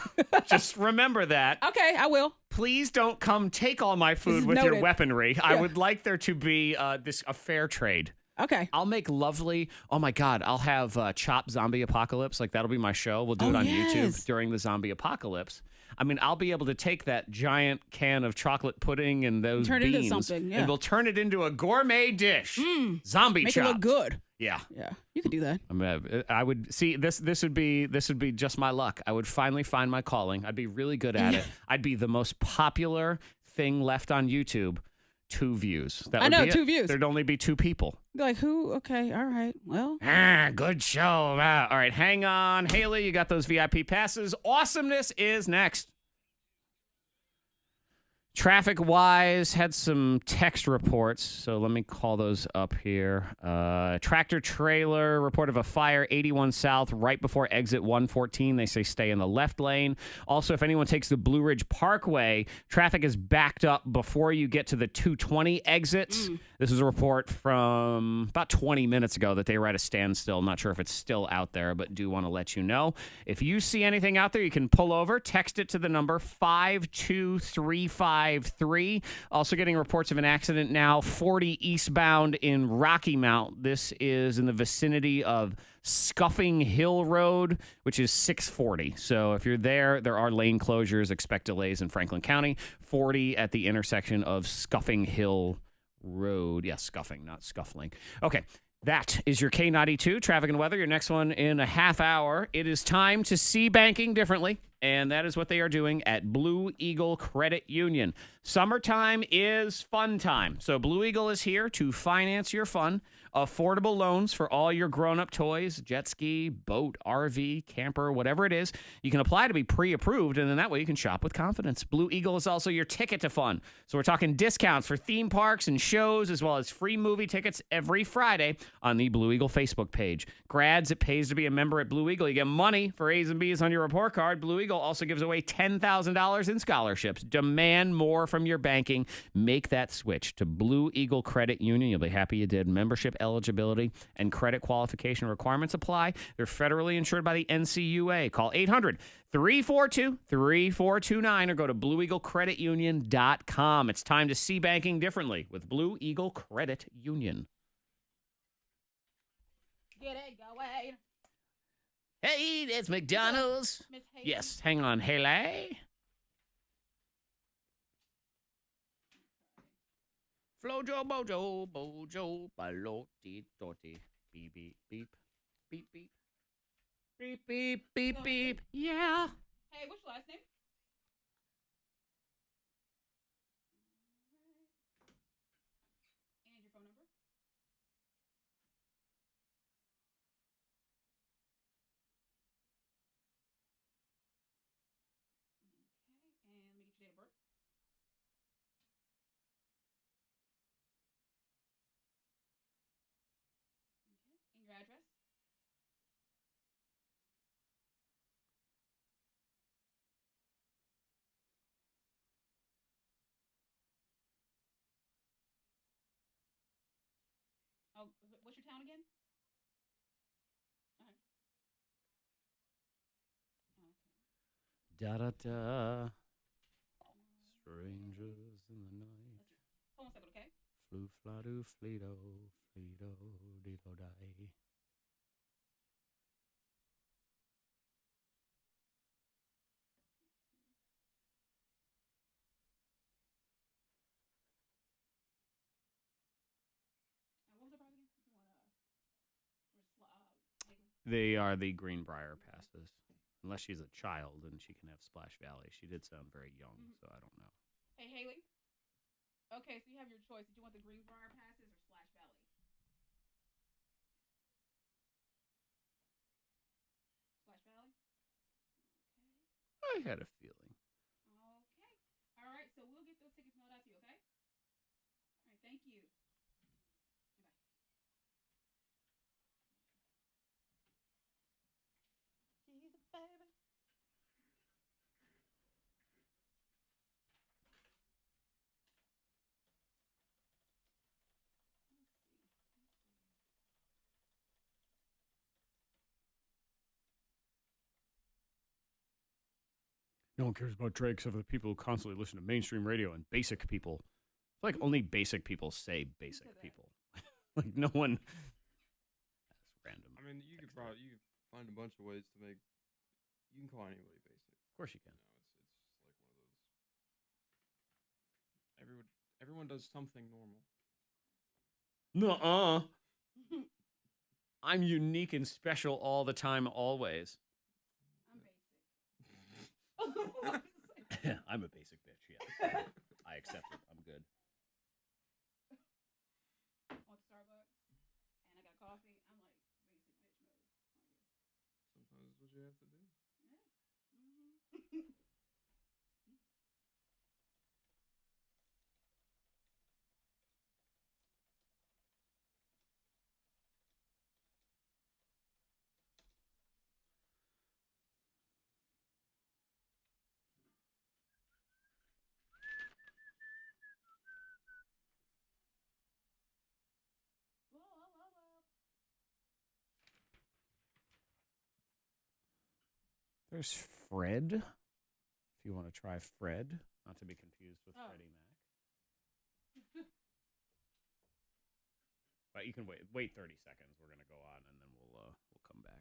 just remember that. Okay, I will. Please don't come take all my food with your weaponry. I would like there to be a fair trade. Okay. I'll make lovely. Oh my God! I'll have Chop Zombie Apocalypse. Like that'll be my show. We'll do it on YouTube during the zombie apocalypse. I mean, I'll be able to take that giant can of chocolate pudding and those turn beans, it into something, and we'll turn it into a gourmet dish. Zombie Make chops. it look good. Yeah. Yeah, you could do that. I would see this. This would be just my luck. I would finally find my calling. I'd be really good at it. I'd be the most popular thing left on YouTube. 2 views. That would I know, be 2 it. views. There'd only be 2 people. Like who? Okay, all right. Well. Good show. All right, hang on. Haley, you got those VIP passes. Awesomeness is next. Traffic-wise, had some text reports, so let me call those up here. Tractor trailer report of a fire, 81 South, right before exit 114. They say stay in the left lane. Also, if anyone takes the Blue Ridge Parkway, traffic is backed up before you get to the 220 exits. This is a report from about 20 minutes ago that they were at a standstill. Not sure if it's still out there, but do want to let you know. If you see anything out there, you can pull over, text it to the number 52353. Also getting reports of an accident now, 40 eastbound in Rocky Mount. This is in the vicinity of Scuffing Hill Road, which is 640. So if you're there, there are lane closures. Expect delays in Franklin County. 40 at the intersection of Scuffing Hill Road. Yes, scuffing, not scuffling. Okay. That is your K92 traffic and weather. Your next one in a half hour. It is time to see banking differently, and that is what they are doing at Blue Eagle Credit Union. Summertime is fun time, so Blue Eagle is here to finance your fun. Affordable loans for all your grown-up toys, jet ski, boat, RV, camper, whatever it is. You can apply to be pre-approved, and then that way you can shop with confidence. Blue Eagle is also your ticket to fun. So we're talking discounts for theme parks and shows, as well as free movie tickets every Friday on the Blue Eagle Facebook page. Grads, it pays to be a member at Blue Eagle. You get money for A's and B's on your report card. Blue Eagle also gives away $10,000 in scholarships. Demand more from your banking. Make that switch to Blue Eagle Credit Union. You'll be happy you did. Membership eligibility and credit qualification requirements apply. They're federally insured by the NCUA. Call 800-342-3429 or go to blueeaglecreditunion.com. It's time to see banking differently with Blue Eagle Credit Union. Get it going. Hey, that's McDonald's. Yes, hang on, Haley. Flojo, bojo, bojo, baloti, torti. Beep, beep, beep. Beep, beep. Beep, beep, beep, beep. Yeah. Hey, what's your last name? And your phone number? Okay, and let me get your date of birth. Okay, and your address? Oh, what's your town again? Da da da. Strangers in the night. Hold on a second, okay? Flu fladu fleedo, fleedo, dido die. What was the price again? They are the Greenbrier passes. Unless she's a child and she can have Splash Valley. She did sound very young, so I don't know. Hey, Haley. Okay, so you have your choice. Did you want the Greenbrier passes or Splash Valley? Splash Valley? I Okay. had a feeling. Okay. All right, so we'll get those tickets mailed out to you, okay? All right, thank you. Bye. She's a baby. No one cares about Drake except for the people who constantly listen to mainstream radio and basic people. I feel like only basic people say basic people. Like no one. That's random. I mean, you could find a bunch of ways to make. You can call anybody basic. Of course you can. It's like one of those. Everyone does something normal. Nuh-uh. I'm unique and special all the time, always. I'm a basic bitch, yeah. I accept it. I'm good. Want Starbucks? And I got coffee. I'm like basic bitch mode. Sometimes it's what you have to do. Yeah. There's Fred. If you want to try Fred, not to be confused with Freddie Mac. But you can wait 30 seconds. We're gonna go on, and then we'll come back.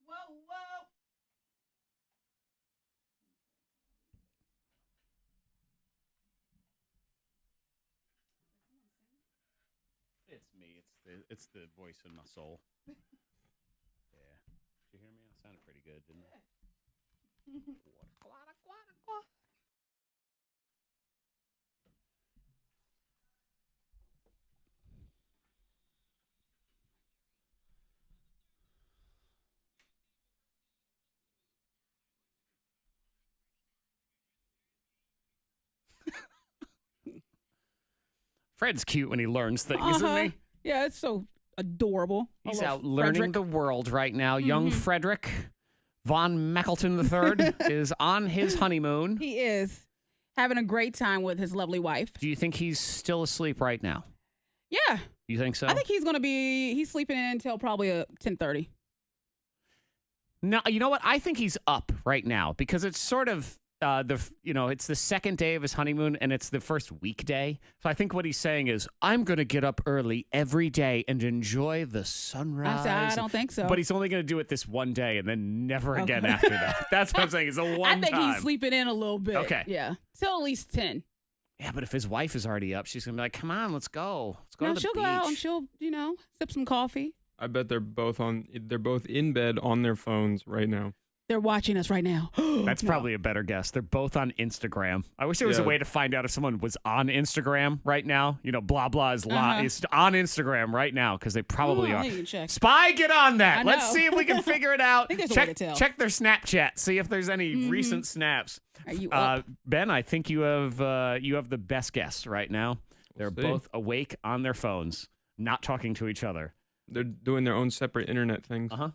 Whoa, whoa. It's me. It's the voice in my soul. Yeah. Did you hear me? I sounded pretty good, didn't it? Fred's cute when he learns things, isn't he? Yeah, it's so adorable. He's out learning the world right now. Young Frederick von Mackleton III is on his honeymoon. He is having a great time with his lovely wife. Do you think he's still asleep right now? Yeah. You think so? I think he's sleeping in until probably 10:30. No, you know what? I think he's up right now because it's sort of it's the second day of his honeymoon and it's the first weekday. So I think what he's saying is, I'm going to get up early every day and enjoy the sunrise. I don't think so. But he's only going to do it this one day and then never again after that. That's what I'm saying. It's a one time. I think he's sleeping in a little bit. Okay. Yeah. Till at least 10. Yeah, but if his wife is already up, she's going to be like, come on, let's go. Let's go to the she'll beach. go out and she'll, sip some coffee. I bet they're both in bed on their phones right now. They're watching us right now. That's probably a better guess. They're both on Instagram. I wish there was a way to find out if someone was on Instagram right now. Blah, blah is is on Instagram right now because they probably are. Check. Spy, get on that. I Let's know. see if we can figure it out. I think there's a way to tell. Check their Snapchat. See if there's any recent snaps. Are you up? Ben, I think you have the best guess right now. They're both awake on their phones, not talking to each other. They're doing their own separate internet things. Uh-huh.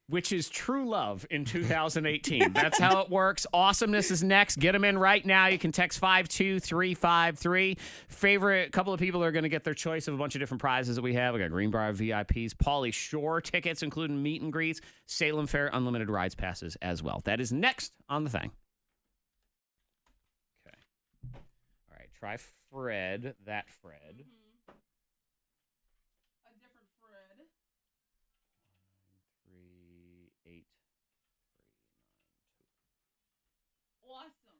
Which is true love in 2018. That's how it works. Awesomeness is next. Get them in right now. You can text 52353. Favorite couple of people are going to get their choice of a bunch of different prizes that we have. We got Greenbrier VIPs, Pauly Shore tickets, including meet and greets, Salem Fair unlimited rides passes as well. That is next on the thing. Okay. All right. Try Fred. That Fred. A different Fred. 38392. Awesome.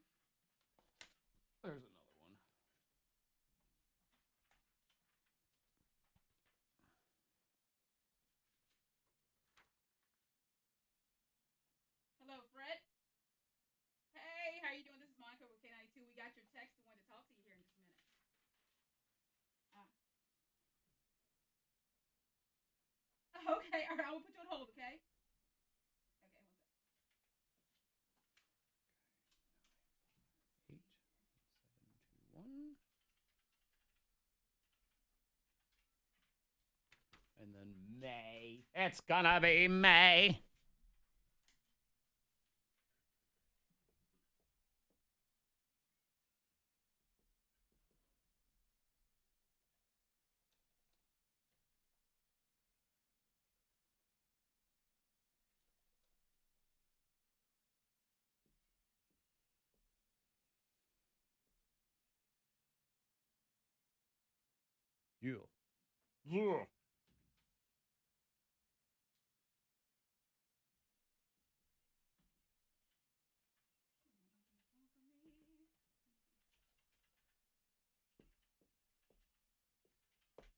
There's another one. Hello, Fred. Hey, how you doing? This is Monica with K92. We got your text and wanted to talk to you here in just a minute. Okay, all right, I will put you on hold, okay? Okay, 1 second. 8, 7, 2, 1. And then May. It's gonna be May. Yeah. Yeah.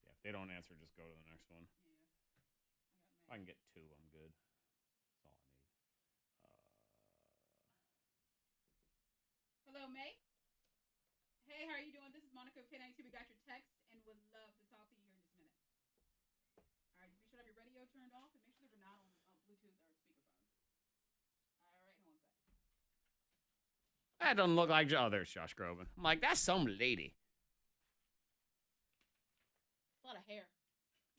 If they don't answer, just go to the next one. If I can get 2, I'm good. That's all I need. Hello, May. Hey, how are you doing? This is Monica of K92. We got your text and would love to talk to you here in just a minute. All right, be sure to have your radio turned off and make sure that we're not on Bluetooth or speakerphone. All right, hold on a second. That doesn't look like... Oh, there's Josh Groban. I'm like, that's some lady. A lot of hair.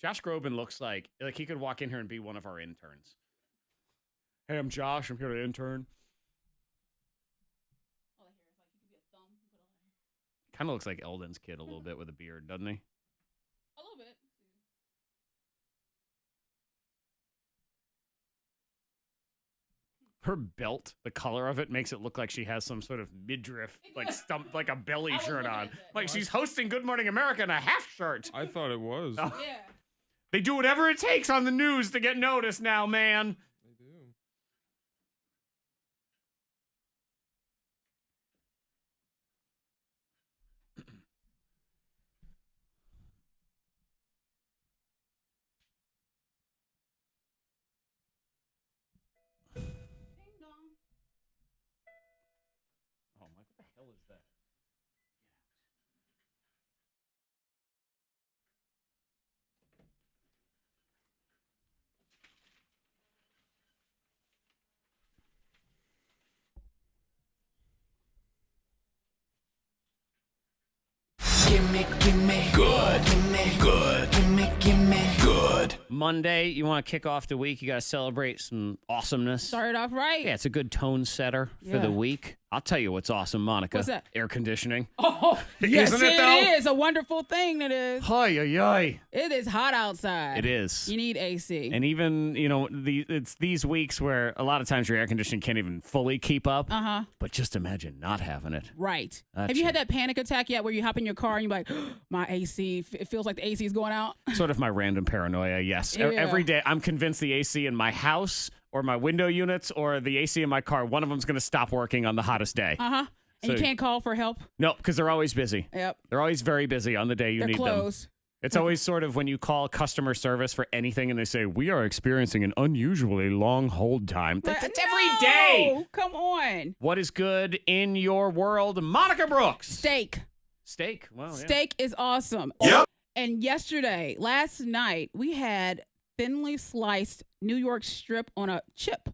Josh Groban looks like he could walk in here and be one of our interns. Hey, I'm Josh. I'm here to intern. All the hair is like he could be a thumb. Put all that hair. Kind of looks like Eldon's kid a little bit with a beard, doesn't he? A little bit. Her belt, the color of it makes it look like she has some sort of midriff, like stump, like a belly shirt on. Like she's hosting Good Morning America in a half shirt. I thought it was. Oh. Yeah. They do whatever it takes on the news to get noticed now, man. They do. Ding dong. Oh, Mike, what the hell is that? Gimme good. Gimme good. Gimme good. Monday, you want to kick off the week, you got to celebrate some awesomeness. Started off right. Yeah, it's a good tone setter for the week. I'll tell you what's awesome, Monica. What's that? Air conditioning. Oh, yes, Isn't it, though? It is a wonderful thing. It is. Hi, ay. It is hot outside. It is. You need AC. And even, it's these weeks where a lot of times your air conditioning can't even fully keep up. Uh-huh. But just imagine not having it. Right. That's Have you had it. that panic attack yet where you hop in your car and you're like, my AC, it feels like the AC is going out? Sort of my random paranoia, yes. Yeah. Every day, I'm convinced the AC in my house or my window units or the AC in my car, one of them's going to stop working on the hottest day. Uh-huh. And you can't call for help? No, because they're always busy. Yep. They're always very busy on the day you They're need closed. them. It's always sort of when you call customer service for anything and they say, we are experiencing an unusually long hold time. That's every day. Come on. What is good in your world? Monica Brooks. Steak. Steak. Wow. Yeah. Steak is awesome. Yep. And last night, we had thinly sliced New York strip on a chip.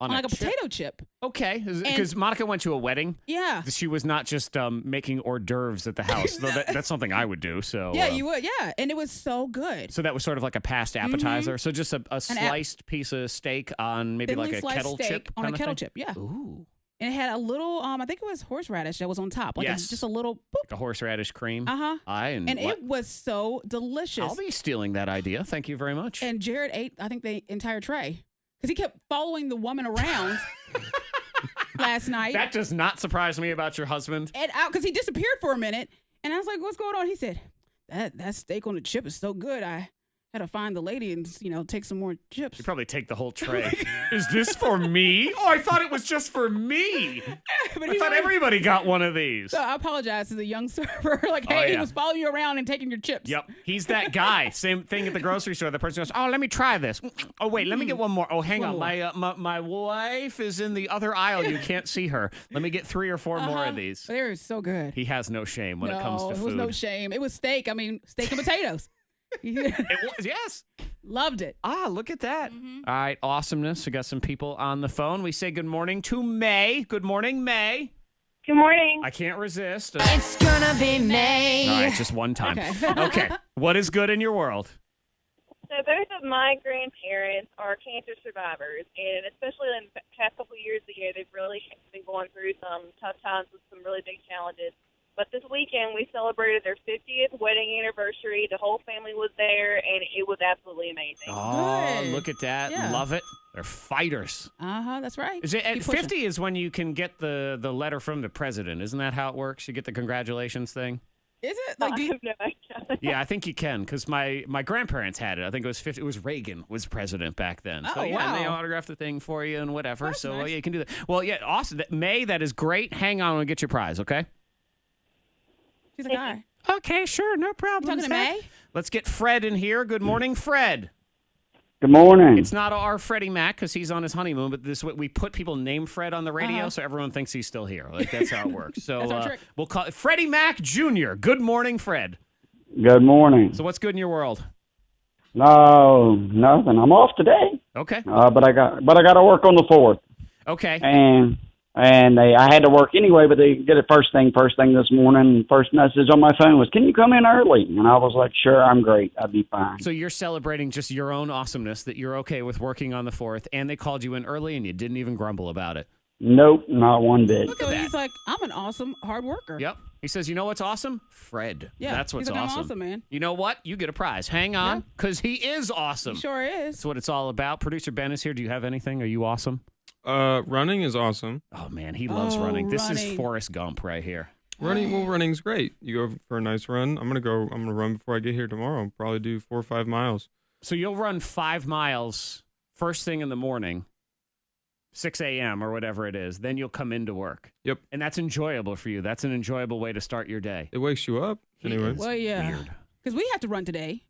On like a potato chip. Okay, because Monica went to a wedding. Yeah. She was not just making hors d'oeuvres at the house. Though that's something I would do. So yeah, you would. Yeah, and it was so good. So that was sort of like a past appetizer. So just a sliced piece of steak on maybe thinly like a sliced kettle steak chip. on a kettle chip. Yeah. Ooh. And it had a little, I think it was horseradish that was on top. Like just a little boop. Like a horseradish cream. Uh-huh. And it was so delicious. I'll be stealing that idea. Thank you very much. And Jared ate, I think, the entire tray. Because he kept following the woman around last night. That does not surprise me about your husband. And out because he disappeared for a minute. And I was like, what's going on? He said, that steak on the chip is so good. I had to find the lady and, take some more chips. You probably take the whole tray. Is this for me? Oh, I thought it was just for me. But I thought everybody got one of these. So I apologize to the young server. Like, hey, he was following you around and taking your chips. Yep. He's that guy. Same thing at the grocery store. The person goes, oh, let me try this. Oh, wait, let me get one more. Oh, hang on. My wife is in the other aisle. You can't see her. Let me get 3 or 4 more of these. They're so good. He has no shame when it comes to food. It was no shame. It was steak. I mean, steak and potatoes. It was, yes. Loved it. Ah, look at that. All right, awesomeness. We got some people on the phone. We say good morning to May. Good morning, May. Good morning. I can't resist. It's gonna be May. All right, just one time. Okay. Okay. What is good in your world? So both of my grandparents are cancer survivors, and especially in the past couple of years of the year, they've really been going through some tough times with some really big challenges. But this weekend, we celebrated their 50th wedding anniversary. The whole family was there, and it was absolutely amazing. Oh, Good. look at that. Yeah. Love it. They're fighters. That's right. Is it at Keep pushing. 50 is when you can get the letter from the president. Isn't that how it works? You get the congratulations thing? Is it? I Like, have no idea. Yeah, I think you can because my grandparents had it. I think it was 50. It was Reagan was president back then. So Oh, yeah, and they wow. autographed the thing for you and whatever. That's So nice. yeah, you can do that. Well, yeah, awesome. May, that is great. Hang on, we'll get your prize. Okay. She's like, all right. Okay, sure, no problem. You talking to May? Let's get Fred in here. Good morning, Fred. Good morning. It's not our Freddie Mac because he's on his honeymoon, but this we put people named Fred on the radio, so everyone thinks he's still here. Like that's how it works. So That's our trick. we'll call it Freddie Mac Jr. Good morning, Fred. Good morning. So what's good in your world? No, nothing. I'm off today. Okay. But I got to work on the 4th. Okay. And I had to work anyway, but they did it first thing this morning. First message on my phone was, "Can you come in early?" And I was like, "Sure, I'm great. I'd be fine." So you're celebrating just your own awesomeness that you're okay with working on the 4th, and they called you in early, and you didn't even grumble about it. Nope, not one bit. So he's like, I'm an awesome hard worker. Yep. He says, you know what's awesome? Fred. Yeah, That's what's he's like, awesome. I'm awesome, man. You know what? You get a prize. Hang on, because he is awesome. He sure is. That's what it's all about. Producer Ben is here. Do you have anything? Are you awesome? Running is awesome. Oh, man, he loves running. This is running. Forrest Gump right here. Running's great. You go for a nice run. I'm gonna run before I get here tomorrow. Probably do 4 or 5 miles. So you'll run 5 miles first thing in the morning, 6 a.m. or whatever it is. Then you'll come into work. Yep. And that's enjoyable for you. That's an enjoyable way to start your day. It wakes you up. Anyway. Well, yeah. Weird. Because we had to run today.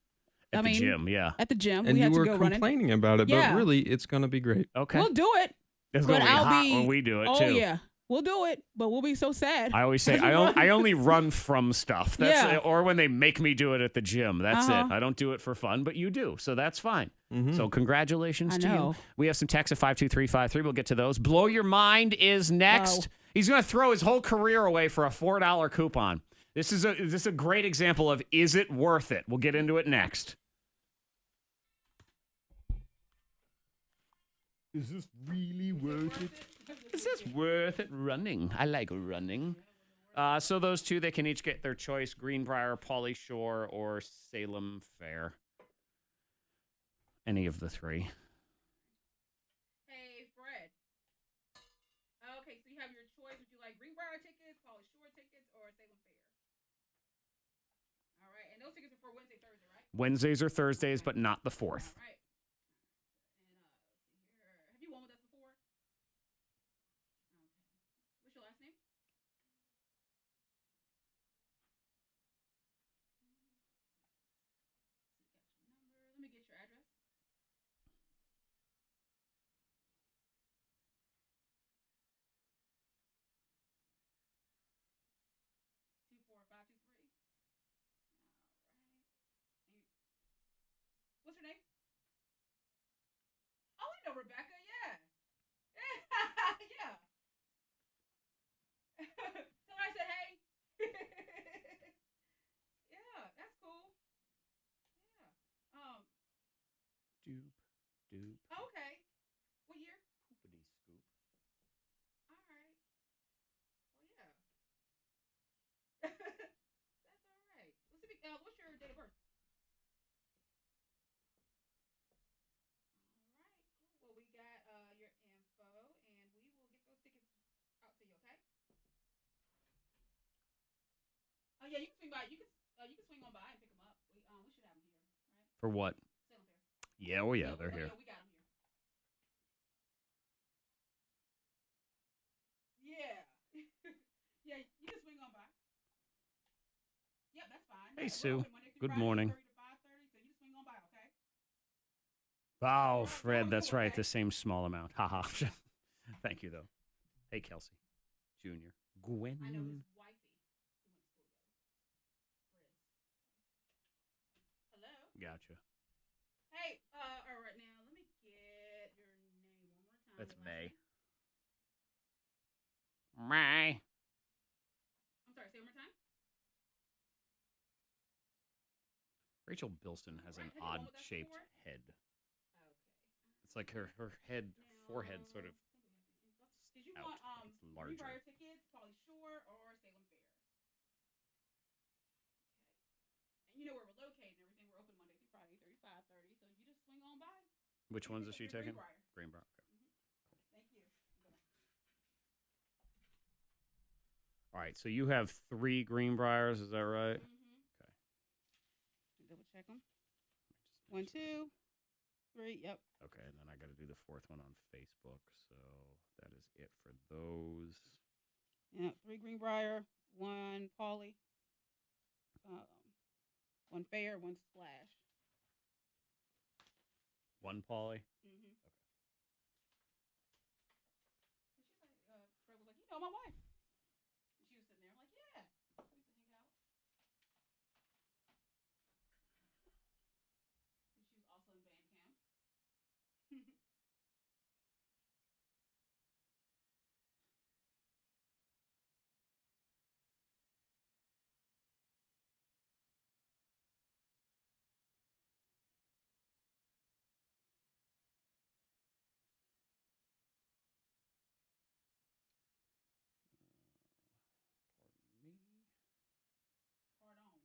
At the gym, yeah. At the gym. And we you had to were go running. complaining about it, Yeah. but really, it's gonna be great. Okay. We'll do it. It's but going to be I'll hot be, when we do it, oh, too. yeah. We'll do it, but we'll be so sad. I always say I only run from stuff. That's Yeah. or when they make me do it at the gym. That's Uh-huh. it. I don't do it for fun, but you do. So that's fine. Mm-hmm. So congratulations I to know. you. We have some texts at 52353. We'll get to those. Blow Your Mind is next. Oh. He's going to throw his whole career away for a $4 coupon. This is a great example of is it worth it? We'll get into it next. Is this really worth it? Is this worth it? Running. I like running. So those two, they can each get their choice: Greenbrier, Pauly Shore, or Salem Fair. Any of the three. Hey, Fred. Okay, so you have your choice. Would you like Greenbrier tickets, Pauly Shore tickets, or Salem Fair? All right, and those tickets are for Wednesday, Thursday, right? Wednesdays or Thursdays, but not the 4th. All right. And let's see here. Have you won with us before? Okay. What's your last name? Let me get your address. What's her name? Oh, I know Rebecca. Yeah. Yeah. So I said, hey. Yeah, that's cool. Yeah. Doop. Okay. What year? Poopity scoop. All right. Well, yeah. That's all right. Let's see. What's your date of birth? All right. Cool. Well, we got your info, and we will get those tickets out to you. Okay. Oh yeah, you can swing by. You can swing on by and pick them up. We should have them here, right? For what? Salem Fair. Yeah, oh yeah, they're here. Yeah, we got them here. Yeah. Yeah, you can swing on by. Yep, that's fine. Hey, Yeah, Sue. we're open Monday through Good Friday, morning. 8:30 to 5:30, so you just swing on by, okay? Oh, Fred, that's right. The same small amount. Haha. Thank you, though. Hey, Kelsey. Junior. Gwen. I know his wifey who went to school together. Hello? Gotcha. Hey, all right, now let me get your name one more time. That's Your last May. name. May. I'm sorry, say it one more time. Rachel Bilston has an Right, have you won with us odd-shaped before? head. Okay. It's like her head, forehead sort of. Did you out, want like it's larger. Greenbrier tickets, Pauly Shore, or Salem Fair? Okay. And you know where we're located and everything. We're open Monday through Friday, 5:30. So you just swing on by. Which ones is she taking? Greenbrier. Greenbrier. Okay. Thank you. All right, so you have 3 Greenbriers, is that right? Mm-hmm. Okay. Check them. 1, 2, 3. Yep. Okay, and then I got to do the fourth one on Facebook. So that is it for those. Yeah, 3 Greenbrier, 1 Pauly, 1 Fair, 1 Splash. 1 Pauly. Mm-hmm. Okay. Fred was like, you know my wife. And she was sitting there, I'm like, yeah. We used to hang out. And she was also in band camp.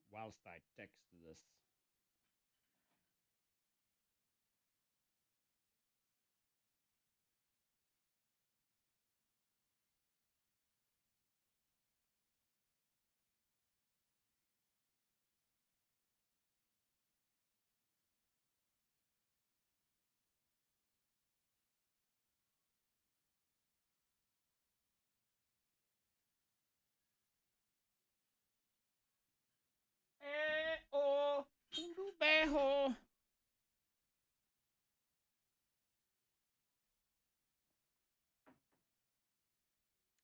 Whilst I text this.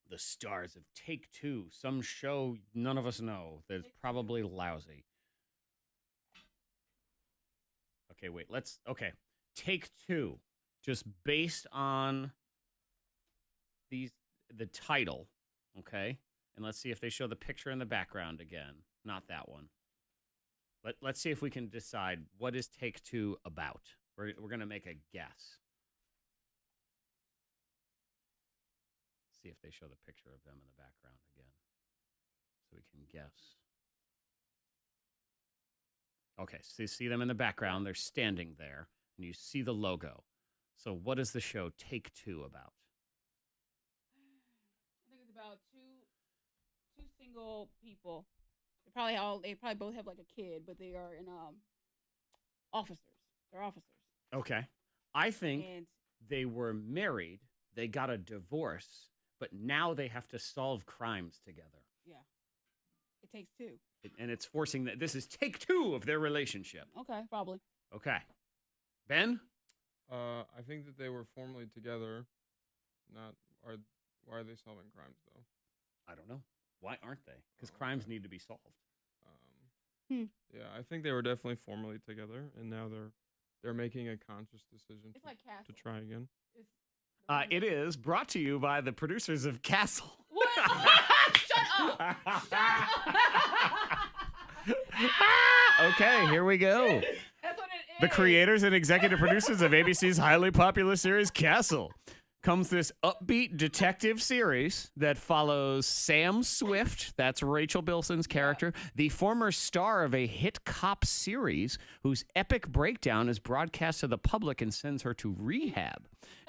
The stars of Take Two, some show none of us know that's probably lousy. Okay, wait, okay. Take Two, just based on the title, okay? And let's see if they show the picture in the background again. Not that one. Let's see if we can decide what is Take Two about. We're going to make a guess. See if they show the picture of them in the background again, so we can guess. Okay, so you see them in the background. They're standing there, and you see the logo. So what is the show Take Two about? I think it's about two single people. They probably both have like a kid, but they are in officers. They're officers. Okay. I think they were married, they got a divorce, but now they have to solve crimes together. Yeah. It takes two. And it's forcing that this is take two of their relationship. Okay, probably. Okay. Ben? I think that they were formerly together. Why are they solving crimes though? I don't know. Why aren't they? Because crimes need to be solved. Yeah, I think they were definitely formerly together, and now they're making a conscious decision to try again. It is brought to you by the producers of Castle. What? Shut up! Shut up! Okay, here we go. That's what it is. The creators and executive producers of ABC's highly popular series Castle. Comes this upbeat detective series that follows Sam Swift, that's Rachel Bilson's character, the former star of a hit cop series whose epic breakdown is broadcast to the public and sends her to rehab.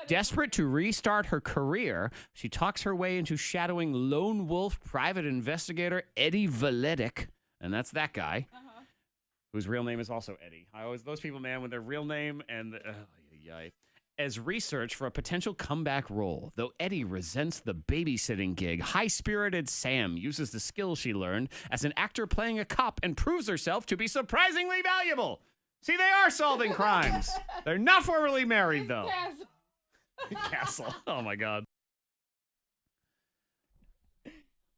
Desperate to restart her career, she talks her way into shadowing lone wolf private investigator Eddie Valetic, and that's that guy, whose real name is also Eddie. Those people, man, with their real name and as research for a potential comeback role. Though Eddie resents the babysitting gig, high-spirited Sam uses the skills she learned as an actor playing a cop and proves herself to be surprisingly valuable. See, they are solving crimes. They're not formally married, though. Castle. Oh, my God.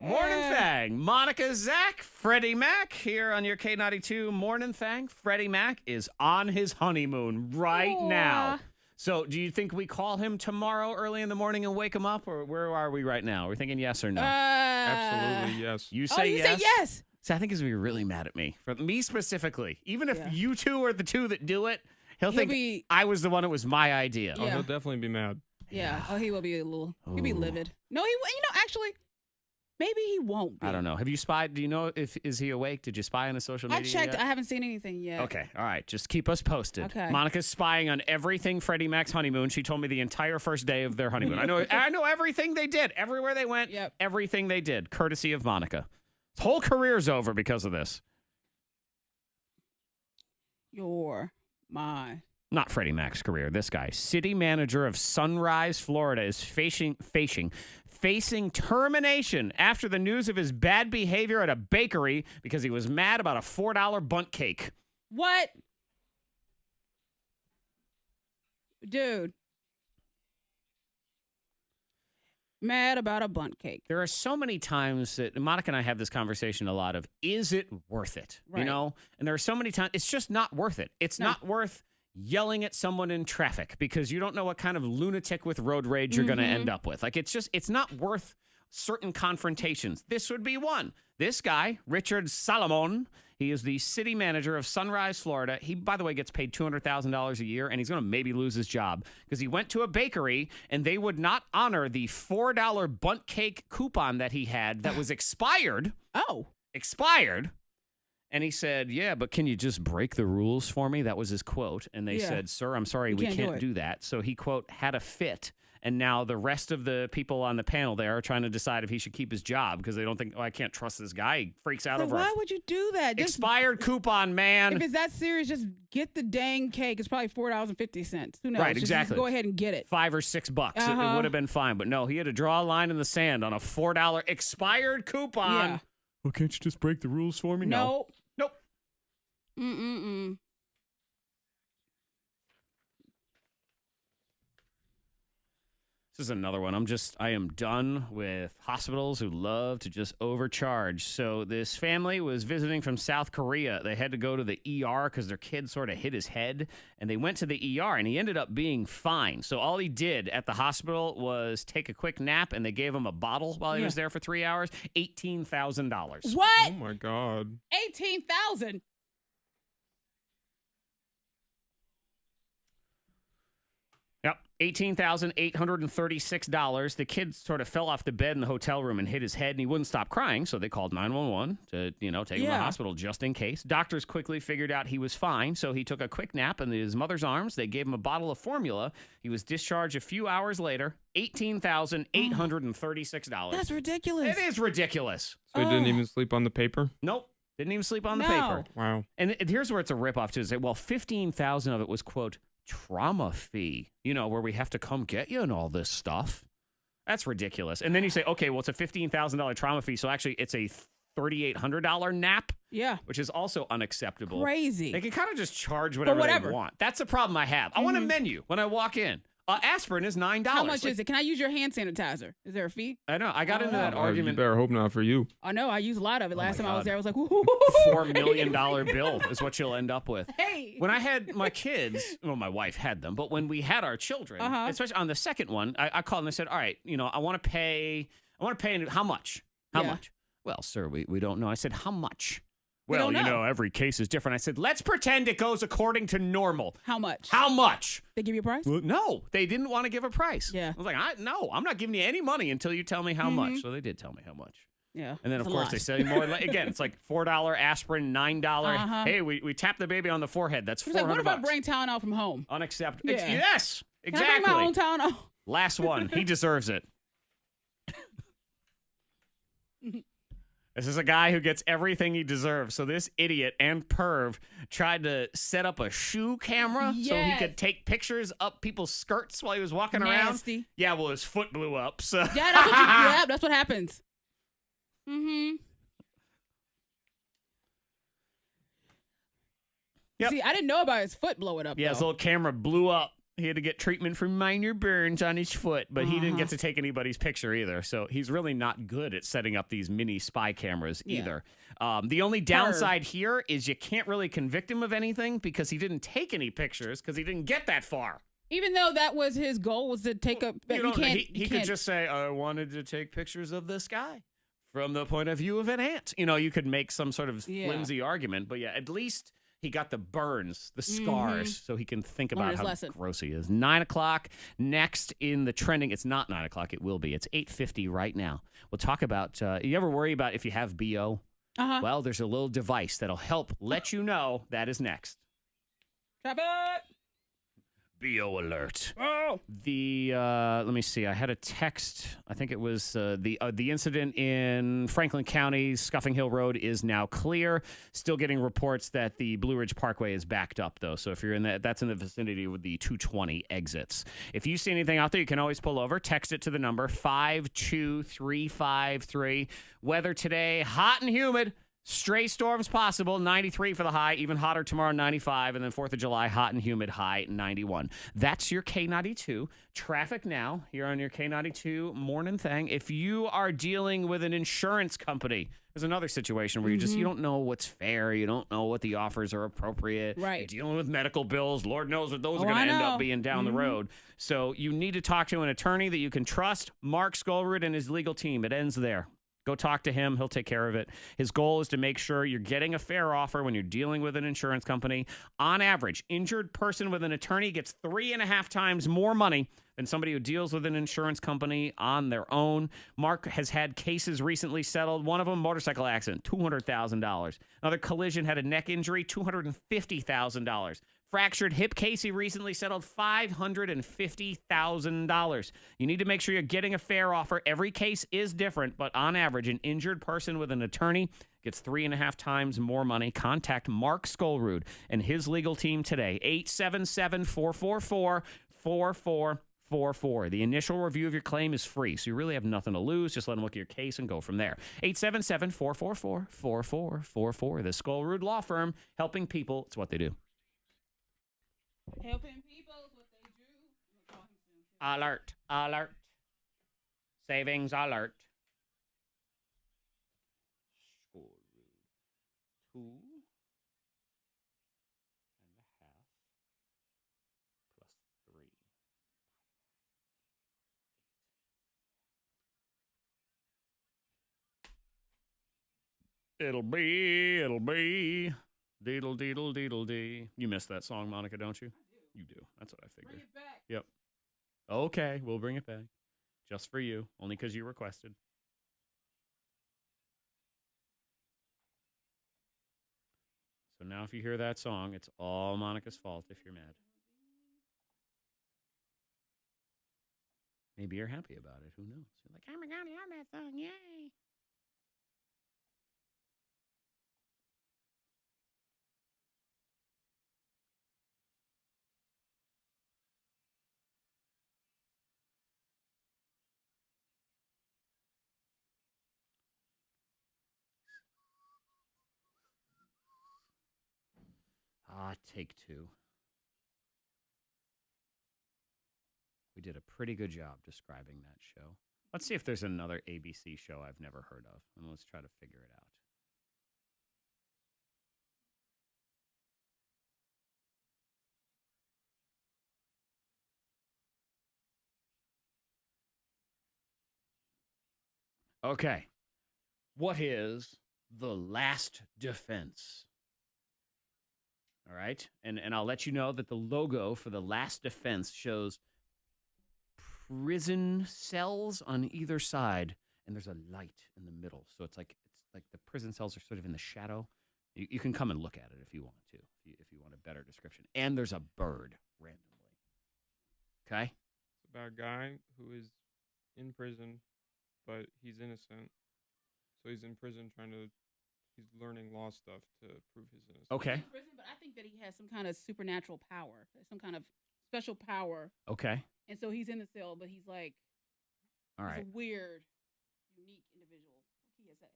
Morning Thang. Monica, Zack, Freddie Mac here on your K92 Morning Thang. Freddie Mac is on his honeymoon right now. So do you think we call him tomorrow early in the morning and wake him up, or where are we right now? We're thinking yes or no? Absolutely yes. You say yes? Say yes. So I think he's going to be really mad at me. For me specifically. Even if you two are the two that do it, he'll think I was the one, it was my idea. Oh, he'll definitely be mad. Yeah. Oh, he will be he'll be livid. No, actually, maybe he won't be. I don't know. Have you spied? Do you know is he awake? Did you spy on his social media? I checked. Yet? I haven't seen anything yet. Okay. All right. Just keep us posted. Okay. Monica's spying on everything Freddie Mac's honeymoon. She told me the entire first day of their honeymoon. I know everything they did. Everywhere they went, everything they did, courtesy of Monica. His whole career's over because of this. your mind. Not Freddie Mac's career. This guy, city manager of Sunrise, Florida, is facing termination after the news of his bad behavior at a bakery because he was mad about a $4 bundt cake. What? Dude. Mad about a bundt cake. There are so many times that Monica and I have this conversation a lot of, is it worth it? Right. You know? And there are so many times, it's just not worth it. It's not worth yelling at someone in traffic because you don't know what kind of lunatic with road rage you're going to end up with. Like, it's not worth certain confrontations. This would be one. This guy, Richard Salomon, he is the city manager of Sunrise, Florida. He, by the way, gets paid $200,000 a year, and he's going to maybe lose his job because he went to a bakery, and they would not honor the $4 bundt cake coupon that he had that was expired. Oh. Expired. And he said, yeah, but can you just break the rules for me? That was his quote. And they said, sir, I'm sorry, we can't do that. So he, quote, had a fit. And now the rest of the people on the panel there are trying to decide if he should keep his job because they don't think, I can't trust this guy. He freaks out over why would you do that? Just, expired coupon, man. If it's that serious, just get the dang cake. It's probably $4.50. Who knows? Right, exactly. Just go ahead and get it. $5 or $6. It would have been fine. But no, he had to draw a line in the sand on a $4 expired coupon. Yeah. Well, can't you just break the rules for me? No. Nope. Mm-mm-mm. This is another one. I am done with hospitals who love to just overcharge. So this family was visiting from South Korea. They had to go to the ER because their kid sort of hit his head. And they went to the ER, and he ended up being fine. So all he did at the hospital was take a quick nap, and they gave him a bottle while he was there for 3 hours. $18,000. What? Oh, my God. $18,000. Yep, $18,836. The kid sort of fell off the bed in the hotel room and hit his head, and he wouldn't stop crying, so they called 911 to, take him to the hospital just in case. Doctors quickly figured out he was fine, so he took a quick nap in his mother's arms. They gave him a bottle of formula. He was discharged a few hours later. $18,836. That's ridiculous. It is ridiculous. So he didn't even sleep on the paper? Nope. Didn't even sleep on the paper. Wow. And here's where it's a ripoff, too. Say, well, $15,000 of it was, quote, trauma fee, where we have to come get you and all this stuff. That's ridiculous. And then you say, okay, well, it's a $15,000 trauma fee, so actually it's a $3,800 nap. Yeah. Which is also unacceptable. Crazy. They can kind of just charge whatever they want. That's the problem I have. I want a menu when I walk in. Aspirin is $9. How much is it? Can I use your hand sanitizer? Is there a fee? I know. I got into that argument. You better hope not for you. I know. I used a lot of it last time I was there. I was like, ooh. $4 million bill is what you'll end up with. Hey. When I had my kids, well, my wife had them, but when we had our children, especially on the second one, I called and I said, all right, I want to pay how much? How much? Well, sir, we don't know. I said, how much? Well, every case is different. I said, let's pretend it goes according to normal. How much? How much? They give you a price? Well, no, they didn't want to give a price. Yeah. I was like, no, I'm not giving you any money until you tell me how much. So they did tell me how much. Yeah. And then, of course, they sell you more. Again, it's like $4 aspirin, $9. Hey, we tap the baby on the forehead. That's $400. Like, what if I bring Tylenol from home? Unacceptable. Yeah. Yes, exactly. Can I bring my own Tylenol? Last one. He deserves it. This is a guy who gets everything he deserves. So this idiot and perv tried to set up a shoe camera so he could take pictures up people's skirts while he was walking around. Yeah, well, his foot blew up. So Yeah, that's what happens. Mm-hmm. Yep. See, I didn't know about his foot blowing up. Yeah, his little camera blew up. He had to get treatment for minor burns on his foot, but he didn't get to take anybody's picture either. So he's really not good at setting up these mini spy cameras either. The only downside here is you can't really convict him of anything because he didn't take any pictures because he didn't get that far. Even though that was his goal, was to take a... He could just say, I wanted to take pictures of this guy from the point of view of an ant. You could make some sort of flimsy argument, but at least... He got the burns, the scars, so he can think about how gross he is. 9 o'clock next in the trending. It's not 9 o'clock. It will be. It's 8:50 right now. We'll talk about, you ever worry about if you have BO? Well, there's a little device that'll help let you know that is next. Traffic! BO alert. go. Let me see. I had a text. I think it was the incident in Franklin County, Scuffing Hill Road is now clear. Still getting reports that the Blue Ridge Parkway is backed up, though. So if you're in that's in the vicinity with the 220 exits. If you see anything out there, you can always pull over. Text it to the number 52353. Weather today, hot and humid. Stray storms possible, 93 for the high, even hotter tomorrow, 95, and then 4th of July, hot and humid, high 91. That's your K92. Traffic now here on your K92 Morning Thang. If you are dealing with an insurance company, there's another situation where you don't know what's fair. You don't know what the offers are appropriate. Right. You're dealing with medical bills. Lord knows what those are going to end up being down the road. So you need to talk to an attorney that you can trust. Mark Skolrud and his legal team. It ends there. Go talk to him. He'll take care of it. His goal is to make sure you're getting a fair offer when you're dealing with an insurance company. On average, injured person with an attorney gets 3.5 times more money than somebody who deals with an insurance company on their own. Mark has had cases recently settled. One of them, motorcycle accident, $200,000. Another collision, had a neck injury, $250,000. Fractured hip case he recently settled, $550,000. You need to make sure you're getting a fair offer. Every case is different, but on average, an injured person with an attorney gets 3.5 times more money. Contact Mark Skolrud and his legal team today. 877-444-4444. The initial review of your claim is free, so you really have nothing to lose. Just let them look at your case and go from there. 877-444-4444. The Skolrud Law Firm, helping people. It's what they do. Helping people is what they do. Alert, alert. Savings alert. Skolrud. 2.5 plus 3. It'll be. Deedle, deedle, deedle, dee. You missed that song, Monica, don't you? You do. That's what I figured. Bring it back. Yep. Okay, we'll bring it back. Just for you, only because you requested. So now if you hear that song, it's all Monica's fault if you're mad. Maybe you're happy about it. Who knows? You're like, oh my God, I love that song. Yay. Take two. We did a pretty good job describing that show. Let's see if there's another ABC show I've never heard of, and let's try to figure it out. Okay. What is The Last Defense? All right. And I'll let you know that the logo for The Last Defense shows prison cells on either side, and there's a light in the middle. So it's like the prison cells are sort of in the shadow. You can come and look at it if you want to, if you want a better description. And there's a bird randomly. Okay? It's about a guy who is in prison, but he's innocent. So he's in prison he's learning law stuff to prove his innocence. Okay. He's in prison, but I think that he has some kind of supernatural power, some kind of special power. Okay. And so he's in the cell, but he's like, all right, he's a weird, unique individual. He is that.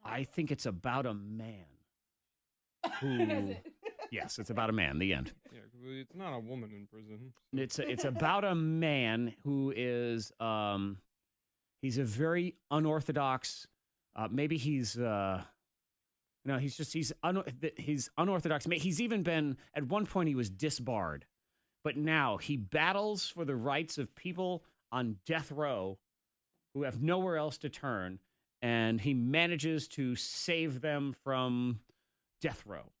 I think it's about a man. Who? That's it. Yes, it's about a man. The end. Yeah, it's not a woman in prison. It's about a man who is he's a very unorthodox. Maybe he's he's unorthodox. He's even been at one point he was disbarred, but now he battles for the rights of people on death row who have nowhere else to turn, and he manages to save them from death row.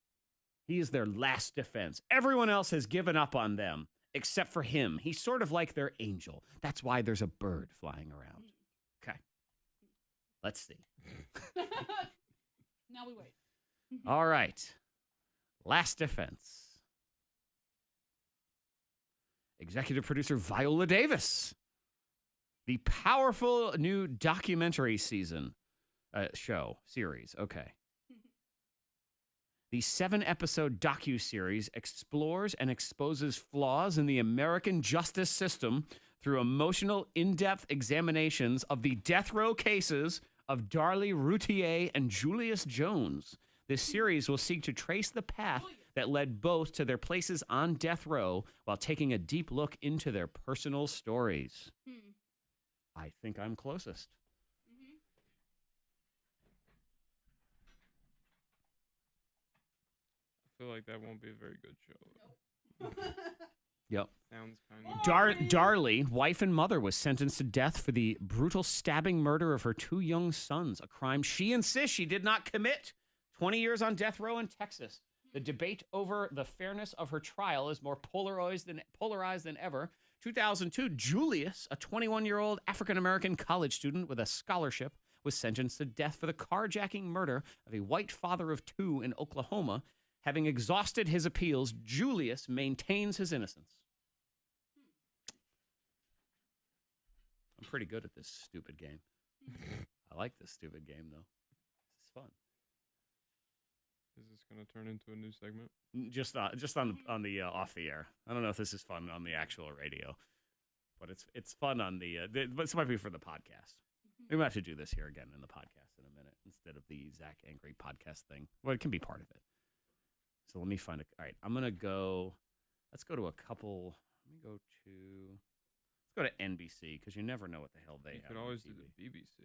He is their last defense. Everyone else has given up on them except for him. He's sort of like their angel. That's why there's a bird flying around. Okay. Let's see. Now we wait. All right. Last defense. Executive producer Viola Davis. The powerful new documentary series. Okay. The 7-episode docuseries explores and exposes flaws in the American justice system through emotional, in-depth examinations of the death row cases of Darlie Routier and Julius Jones. This series will seek to trace the path that led both to their places on death row while taking a deep look into their personal stories. I think I'm closest. I feel like that won't be a very good show. Yep. Sounds kind of... Darlie, wife and mother, was sentenced to death for the brutal stabbing murder of her 2 young sons, a crime she insists she did not commit. 20 years on death row in Texas. The debate over the fairness of her trial is more polarized than ever. 2002, Julius, a 21-year-old African-American college student with a scholarship, was sentenced to death for the carjacking murder of a white father of 2 in Oklahoma. Having exhausted his appeals, Julius maintains his innocence. I'm pretty good at this stupid game. I like this stupid game, though. This is fun. Is this going to turn into a new segment? Just on the off the air. I don't know if this is fun on the actual radio, but it's fun on the. But this might be for the podcast. We might have to do this here again in the podcast in a minute instead of the Zack Angry podcast thing. Well, it can be part of it. So let me find all right, I'm gonna go. Let's go to a couple. Let's go to NBC because you never know what the hell they have. You could always do the BBC.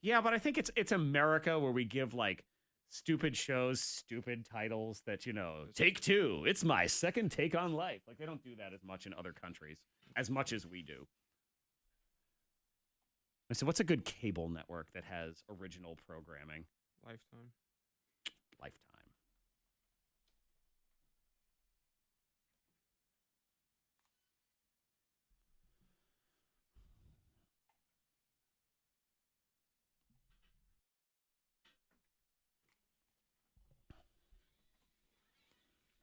Yeah, but I think it's America where we give like stupid shows, stupid titles that, Take Two. It's my second take on life. Like they don't do that as much in other countries as much as we do. So what's a good cable network that has original programming? Lifetime.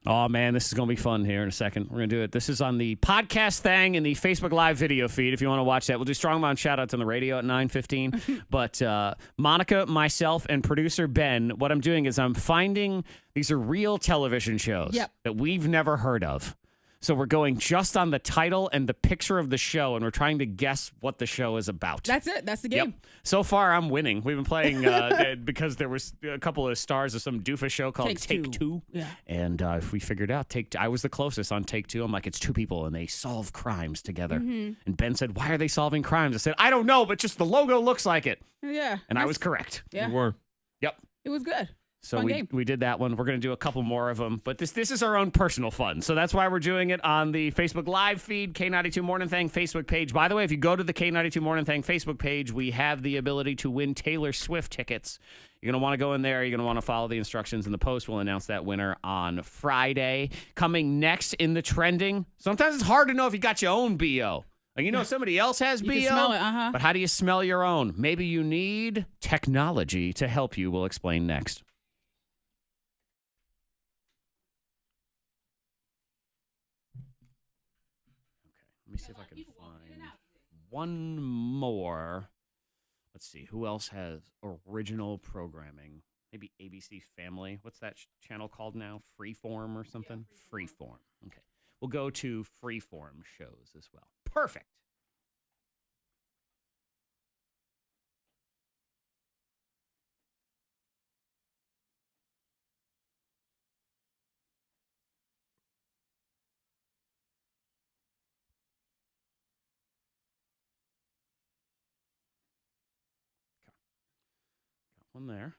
Oh, man, this is going to be fun here in a second. We're going to do it. This is on the podcast thing and the Facebook Live video feed if you want to watch that. We'll do Strongman shout-outs on the radio at 9:15. But Monica, myself, and producer Ben, what I'm doing is I'm finding these are real television shows that we've never heard of. So we're going just on the title and the picture of the show, and we're trying to guess what the show is about. That's it. That's the game. Yep. So far, I'm winning. We've been playing because there was a couple of stars of some doofus show called Take Two. Yeah. And if we figured out I was the closest on Take Two. I'm like, it's 2 people, and they solve crimes together. Mm-hmm. And Ben said, why are they solving crimes? I said, I don't know, but just the logo looks like it. Yeah. And I was correct. Yeah. You were. Yep. It was good. So we did that one. We're going to do a couple more of them. But this is our own personal fun. So that's why we're doing it on the Facebook Live feed, K92 Mornin Thang Facebook page. By the way, if you go to the K92 Mornin Thang Facebook page, we have the ability to win Taylor Swift tickets. You're going to want to go in there. You're going to want to follow the instructions in the post. We'll announce that winner on Friday. Coming next in the trending. Sometimes it's hard to know if you got your own BO. Like, somebody else has BO, can smell it, but how do you smell your own? Maybe you need technology to help you. We'll explain next. Let me see if I can find one more. Let's see. Who else has original programming? Maybe ABC Family. What's that channel called now? Freeform or something? Yeah, Freeform. Okay. We'll go to Freeform shows as well. Perfect. One there.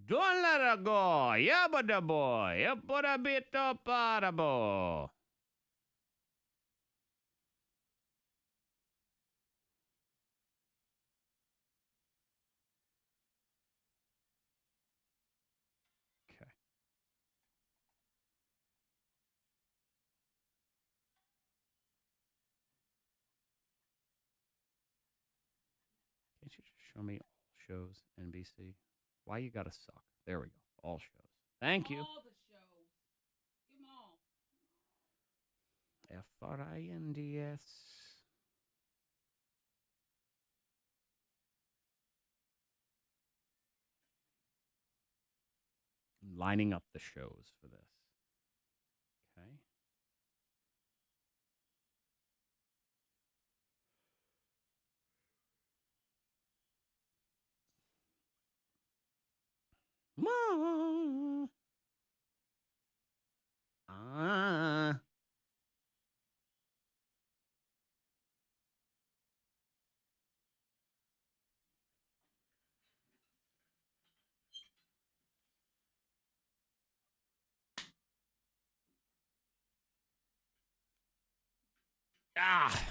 Don't let her go. Yabba da boy. Up put a bit up a boy. Okay. Can't you just show me all shows, NBC? Why you gotta suck? There we go. All shows. Thank you. All the shows. Give them all. FRINDS. I'm lining up the shows for this. Okay. Ah. Ah.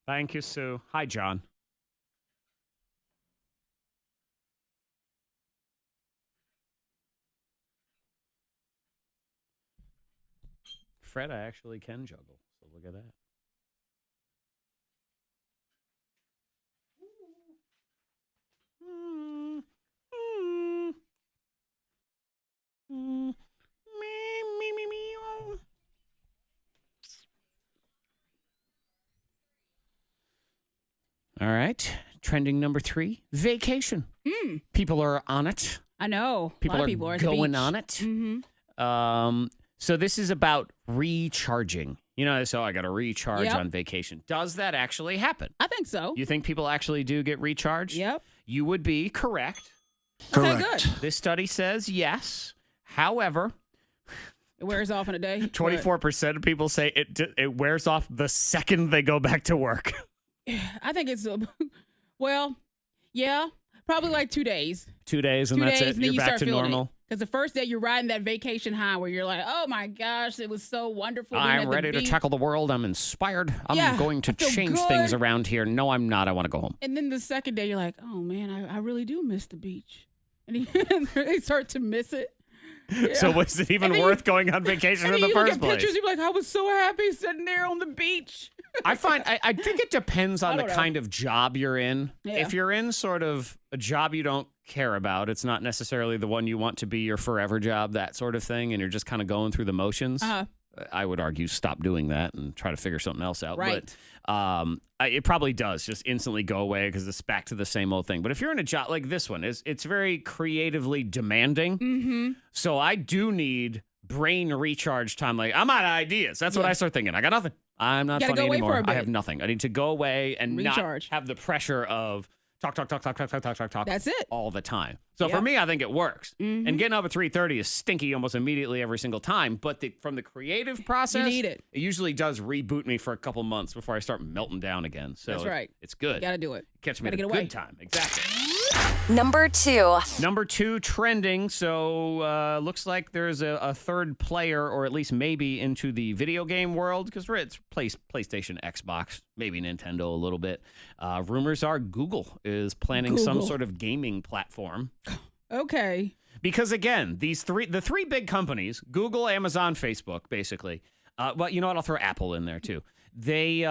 Thank you, Sue. Hi, John. Fred, I actually can juggle, so look at that. All right. Trending number 3, vacation. People are on it. I know. People a lot are of people are at the going beach. on it. So this is about recharging. You know, so I got to recharge on vacation. Does that actually happen? I think so. You think people actually do get recharged? Yep. You would be correct. Okay, good. This study says yes. However, It wears off in a day. 24% of people say it wears off the second they go back to work. I think it's, well, yeah, probably like 2 days. 2 days and 2 that's days, it. and then You're you back start to feeling normal. Because the first day you're riding that vacation high where you're like, oh my gosh, it was so wonderful. being I'm at the ready to beach. tackle the world. I'm inspired. I'm Yeah, going to I feel change good. things around here. No, I'm not. I want to go home. And then the second day you're like, oh man, I really do miss the beach. And you they start to miss it. Yeah. So was it even And then worth going on vacation And in then the you look first at place? pictures, you're like, I was so happy sitting there on the beach. I think it depends on I the don't know. kind of job you're in. Yeah. If you're in sort of a job you don't care about, it's not necessarily the one you want to be your forever job, that sort of thing, and you're just kind of going through the motions. I would argue stop doing that and try to figure something else out. Right. But it probably does just instantly go away because it's back to the same old thing. But if you're in a job like this one, it's very creatively demanding. Mm-hmm. So I do need brain recharge time. Like, I'm out of ideas. That's what I start thinking. I got nothing. I'm not Gotta funny go away anymore. for a bit. I have nothing. I need to go away and Recharge. not have the pressure of talk That's it. all the time. So for Yep. me, I think it works. Mhm. And getting up at 3:30 is stinky almost immediately every single time. But from the creative process, need it. It usually does reboot me for a couple months before I start melting down again. So That's right. it's good. You got to do it. Catch me Gotta at a get away. good time. Exactly. Number 2. Number 2 trending. So looks like there's a third player, or at least maybe into the video game world, because it's PlayStation, Xbox, maybe Nintendo a little bit. Rumors are Google is planning some Google. sort of gaming platform. Okay. Because again, the three big companies, Google, Amazon, Facebook, basically. But you know what? I'll throw Apple in there too. They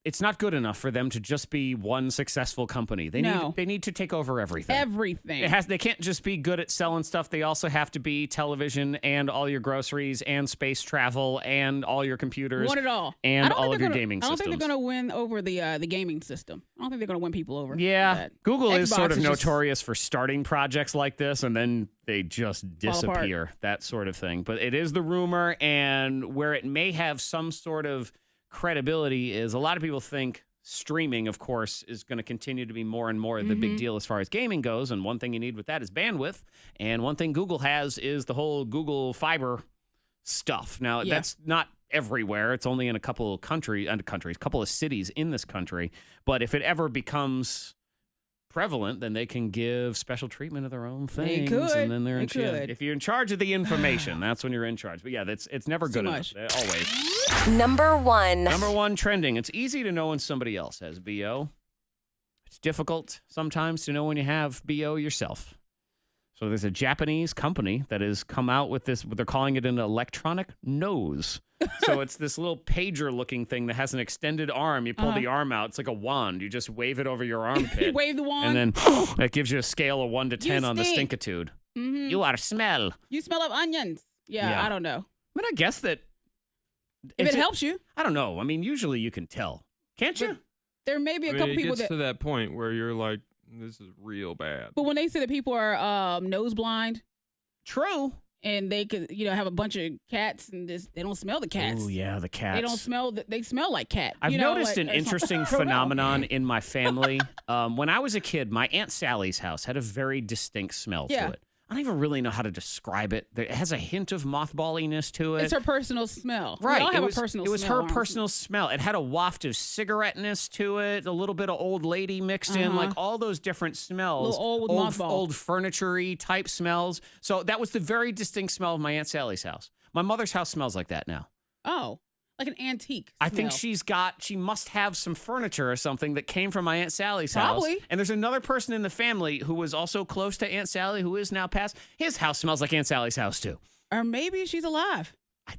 it's not good enough for them to just be one successful company. They need to take over everything. Everything. They can't just be good at selling stuff. They also have to be television and all your groceries and space travel and all your computers. Want it all. And all of your gaming I don't systems. think they're going to win over the gaming system. I don't think they're going to win people over. Yeah, That. Google is Xbox sort of is just- notorious for starting projects like this and then they just Fall apart. disappear, that sort of thing. But it is the rumor, and where it may have some sort of credibility is a lot of people think streaming, of course, is going to continue to be more and more the big deal as far as gaming goes. And one thing you need with that is bandwidth. And one thing Google has is the whole Google Fiber stuff. Now, Yeah. that's not everywhere. It's only in a couple of couple of cities in this country. But if it ever becomes prevalent, then they can give special treatment of their own things. could. And then they're They in charge. could. If you're in charge of the information, that's when you're in charge. But yeah, it's never good enough. Always. Number 1. Number 1 trending. It's easy to know when somebody else has BO. It's difficult sometimes to know when you have BO yourself. So there's a Japanese company that has come out with this, they're calling it an electronic nose. So it's this little pager-looking thing that has an extended arm. You pull the arm out. It's like a wand. You just wave it over your armpit. You wave the wand. And then that gives you a scale of 1 to 10 on the stink. stinkitude. Mm-hmm. You are smell. You smell of onions. Yeah, I don't know. I mean, I guess that... If it helps you. I don't know. I mean, usually you can tell. Can't you? There may be a couple it people gets to that point where you're like, this is real bad. But when they say that people are nose blind, true, and they could have a bunch of cats and they don't smell the cats. Oh yeah, the cats. They don't smell. They smell like cat. I've noticed like, an interesting phenomenon in my family. When I was a kid, my Aunt Sally's house had a very distinct smell to it. I don't even really know how to describe it. It has a hint of mothballiness to it. It's her personal smell. Right. We all have a personal smell. It was her personal smell. It had a waft of cigaretteness to it, a little bit of old lady mixed in, like all those different smells. Old furniture-y type smells. So that was the very distinct smell of my Aunt Sally's house. My mother's house smells like that now. Oh. Like an antique I think she must have some furniture or something that came from my Aunt Sally's house. Probably. And there's another person in the family who was also close to Aunt Sally who is now passed. His house smells like Aunt Sally's house too. Or maybe she's alive. I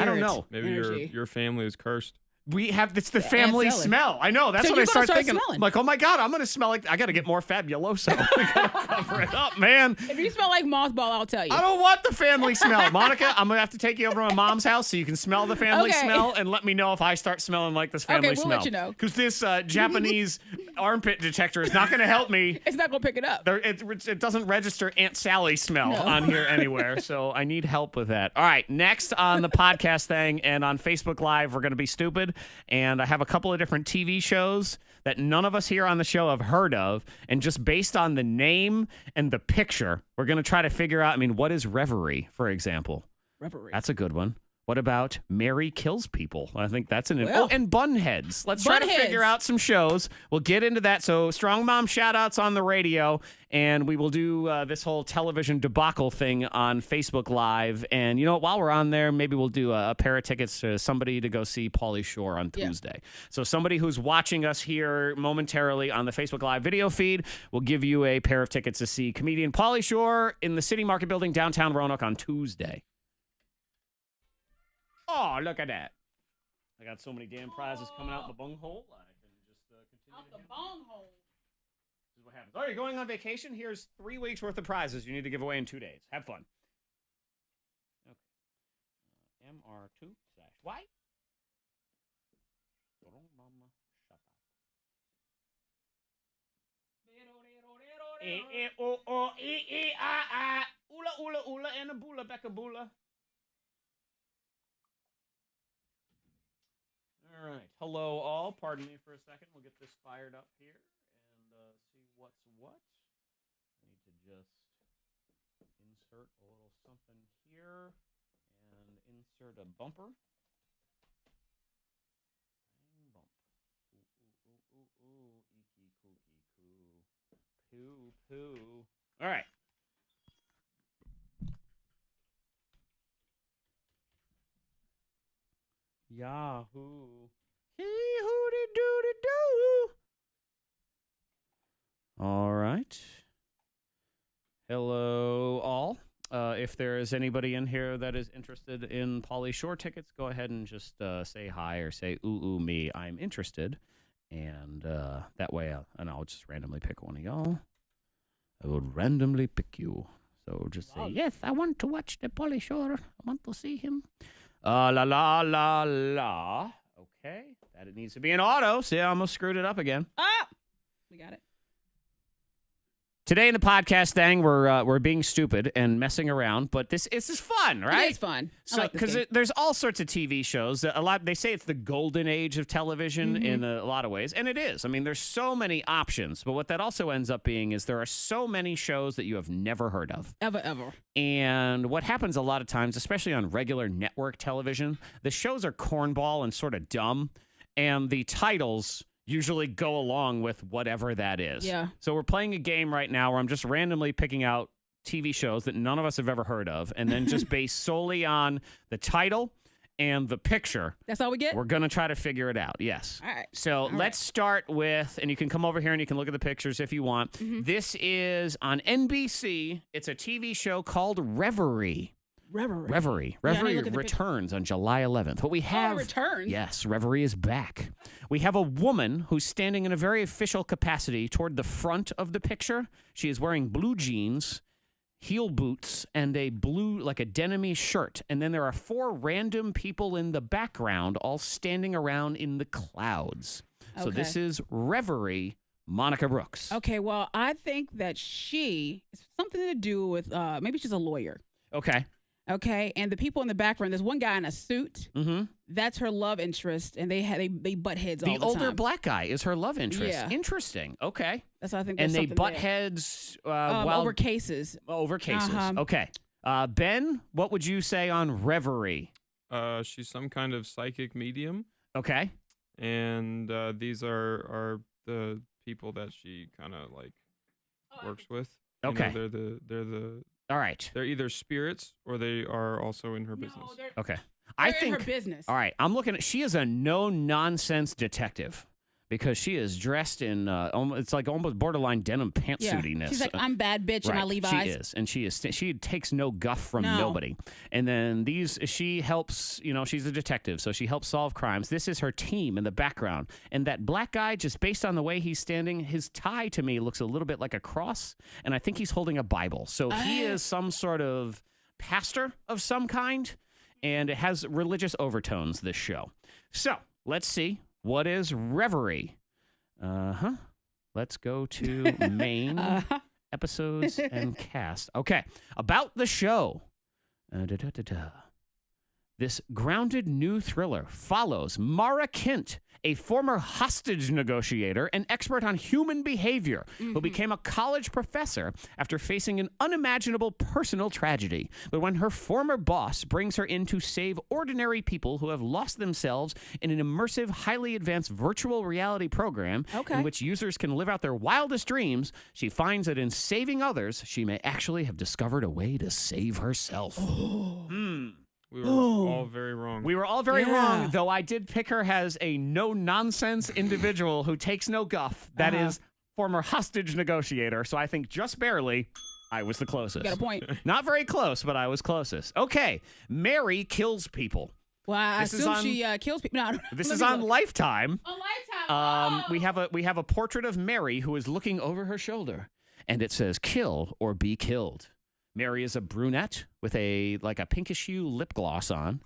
don't know. Maybe your family is cursed. It's the family smell. I know. That's So what I start thinking. smelling. I'm like, oh my God, I'm going to smell like, I got to get more Fabuloso. We got to cover it up, man. If you smell like mothball, I'll tell you. I don't want the family smell. Monica, I'm going to have to take you over to my mom's house so you can smell the family smell and let me know if I start smelling like this family we'll smell. let you know. Because this Japanese armpit detector is not going to help me. It's not going to pick it up. It doesn't register Aunt Sally smell on here anywhere, so I need help with that. All right, next on the podcast thing and on Facebook Live, we're going to be stupid, and I have a couple of different TV shows that none of us here on the show have heard of, and just based on the name and the picture, we're going to try to figure out, what is Reverie, for example? Reverie. That's a good one. What about Mary Kills People? I think that's and Bunheads. Let's try to figure out some shows. We'll get into that. So Strong Mom shout-outs on the radio, and we will do this whole television debacle thing on Facebook Live. And, while we're on there, maybe we'll do a pair of tickets to somebody to go see Pauly Shore on Tuesday. So somebody who's watching us here momentarily on the Facebook Live video feed will give you a pair of tickets to see comedian Pauly Shore in the City Market Building downtown Roanoke on Tuesday. Oh, look at that. I got so many damn prizes coming out in the bunghole. I can just continue. Out the bunghole. This is what happens. Oh, you're going on vacation? Here's 3 weeks worth of prizes you need to give away in 2 days. Have fun. Okay. MR2/Y. Ula, ula, and a bula, Beckabula. All right. Hello, all. Pardon me for a second. We'll get this fired up here and see what's what. I need to just insert a little something here and insert a bumper. Bang, bump. Ooh, eeky, kooky, coo. Poo. All right. Yahoo. Hee-hoo-dee-doo-dee-doo. All right. Hello, all. If there is anybody in here that is interested in Pauly Shore tickets, go ahead and just say hi or say, ooh, me, I'm interested. And that way, I'll just randomly pick one of y'all. I will randomly pick you. So just say, yes, I want to watch the Pauly Shore. I want to see him. La la la la. Okay. That it needs to be an auto. See, I almost screwed it up again. Ah! We got it. Today in the podcast thing, we're being stupid and messing around, but this is fun, right? It is fun. So because there's all sorts of TV shows. They say it's the golden age of television in a lot of ways, and it is. I mean, there's so many options, but what that also ends up being is there are so many shows that you have never heard of. Ever. And what happens a lot of times, especially on regular network television, the shows are cornball and sort of dumb, and the titles usually go along with whatever that is. Yeah. So we're playing a game right now where I'm just randomly picking out TV shows that none of us have ever heard of, and then just based solely on the title and the picture. That's all we get? We're going to try to figure it out, yes. All right. So let's start with, and you can come over here and you can look at the pictures if you want. This is on NBC. It's a TV show called Reverie. Reverie returns on July 11th. What we have returns. Yes, Reverie is back. We have a woman who's standing in a very official capacity toward the front of the picture. She is wearing blue jeans, heel boots, and a blue, like a denim-y shirt. And then there are 4 random people in the background all standing around in the clouds. So this is Reverie, Monica Brooks. Okay, well, I think that it's something to do with maybe she's a lawyer. Okay, and the people in the background, there's one guy in a suit. That's her love interest, and they butt heads all the time. The older black guy is her love interest. Yeah. Interesting. Okay. That's what I think. And they butt there. heads over cases. Over cases. Okay. Ben, what would you say on Reverie? She's some kind of psychic medium. Okay. And these are the people that she kind of like works with. Okay. You know, they're the all right. They're either spirits or they are also in her business. Okay. I think in her business. All right. I'm looking at. She is a no-nonsense detective because she is dressed in. It's like almost borderline denim pantsuitiness. She's like, I'm bad bitch in my Levi's. She is, and she takes no guff from nobody. And then she helps. You know, she's a detective, so she helps solve crimes. This is her team in the background, and that black guy, just based on the way he's standing, his tie to me looks a little bit like a cross, and I think he's holding a Bible. So he is some sort of pastor of some kind, and it has religious overtones. This show. So let's see. What is Reverie? Let's go to main episodes and cast. Okay. About the show. This grounded new thriller follows Mara Kent, a former hostage negotiator and expert on human behavior, who became a college professor after facing an unimaginable personal tragedy. But when her former boss brings her in to save ordinary people who have lost themselves in an immersive, highly advanced virtual reality program in which users can live out their wildest dreams, she finds that in saving others, she may actually have discovered a way to save herself. We were all very wrong. We were all very wrong, though I did pick her as a no-nonsense individual who takes no guff. That is former hostage negotiator. So I think just barely I was the closest. Got a point. Not very close, but I was closest. Okay. Mary kills people. Well, I assume she kills people. No, this is on Lifetime. On Lifetime. We have a portrait of Mary who is looking over her shoulder, and it says "Kill or be killed." Mary is a brunette with a pinkish hue lip gloss on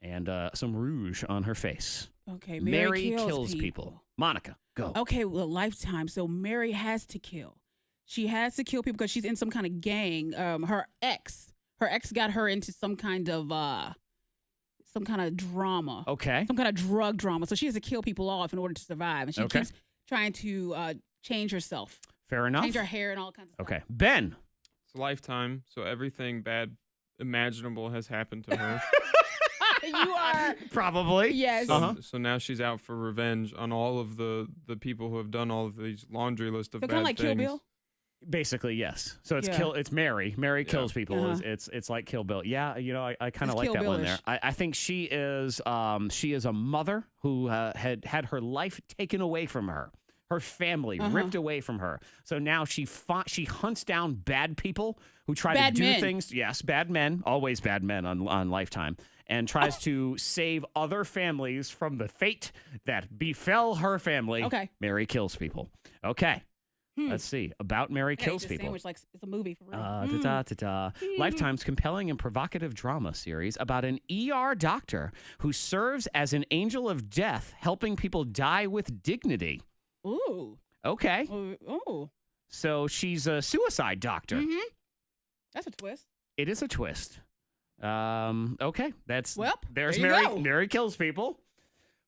and some rouge on her face. Okay, Mary kills people. Monica, go. Okay, well, Lifetime. So Mary has to kill. She has to kill people because she's in some kind of gang. Her ex got her into some kind of drama. Okay. Some kind of drug drama. So she has to kill people off in order to survive. And she keeps trying to change herself. Fair enough. Change her hair and all kinds of stuff. Okay. Ben. It's Lifetime, so everything bad imaginable has happened to her. You are. Probably. Yes. So now she's out for revenge on all of the people who have done all of these laundry list of bad kind of like things. Kill Bill? Basically, yes. So it's It's Mary. Mary kills people. It's like Kill Bill. Yeah, you know, I kind of like that one there. I think she is a mother who had her life taken away from her. Her family ripped away from her. So now she hunts down bad people who try to do things. Yes, bad men. Always bad men on Lifetime. And tries to save other families from the fate that befell her family. Okay. Mary kills people. Okay. Let's see. About Mary kills people. Sandwich like it's a movie for real. Lifetime's compelling and provocative drama series about an ER doctor who serves as an angel of death, helping people die with dignity. Ooh. Okay. Oh. So she's a suicide doctor. Mm-hmm. That's a twist. It is a twist. Okay. There's there you Mary. go. Mary kills people.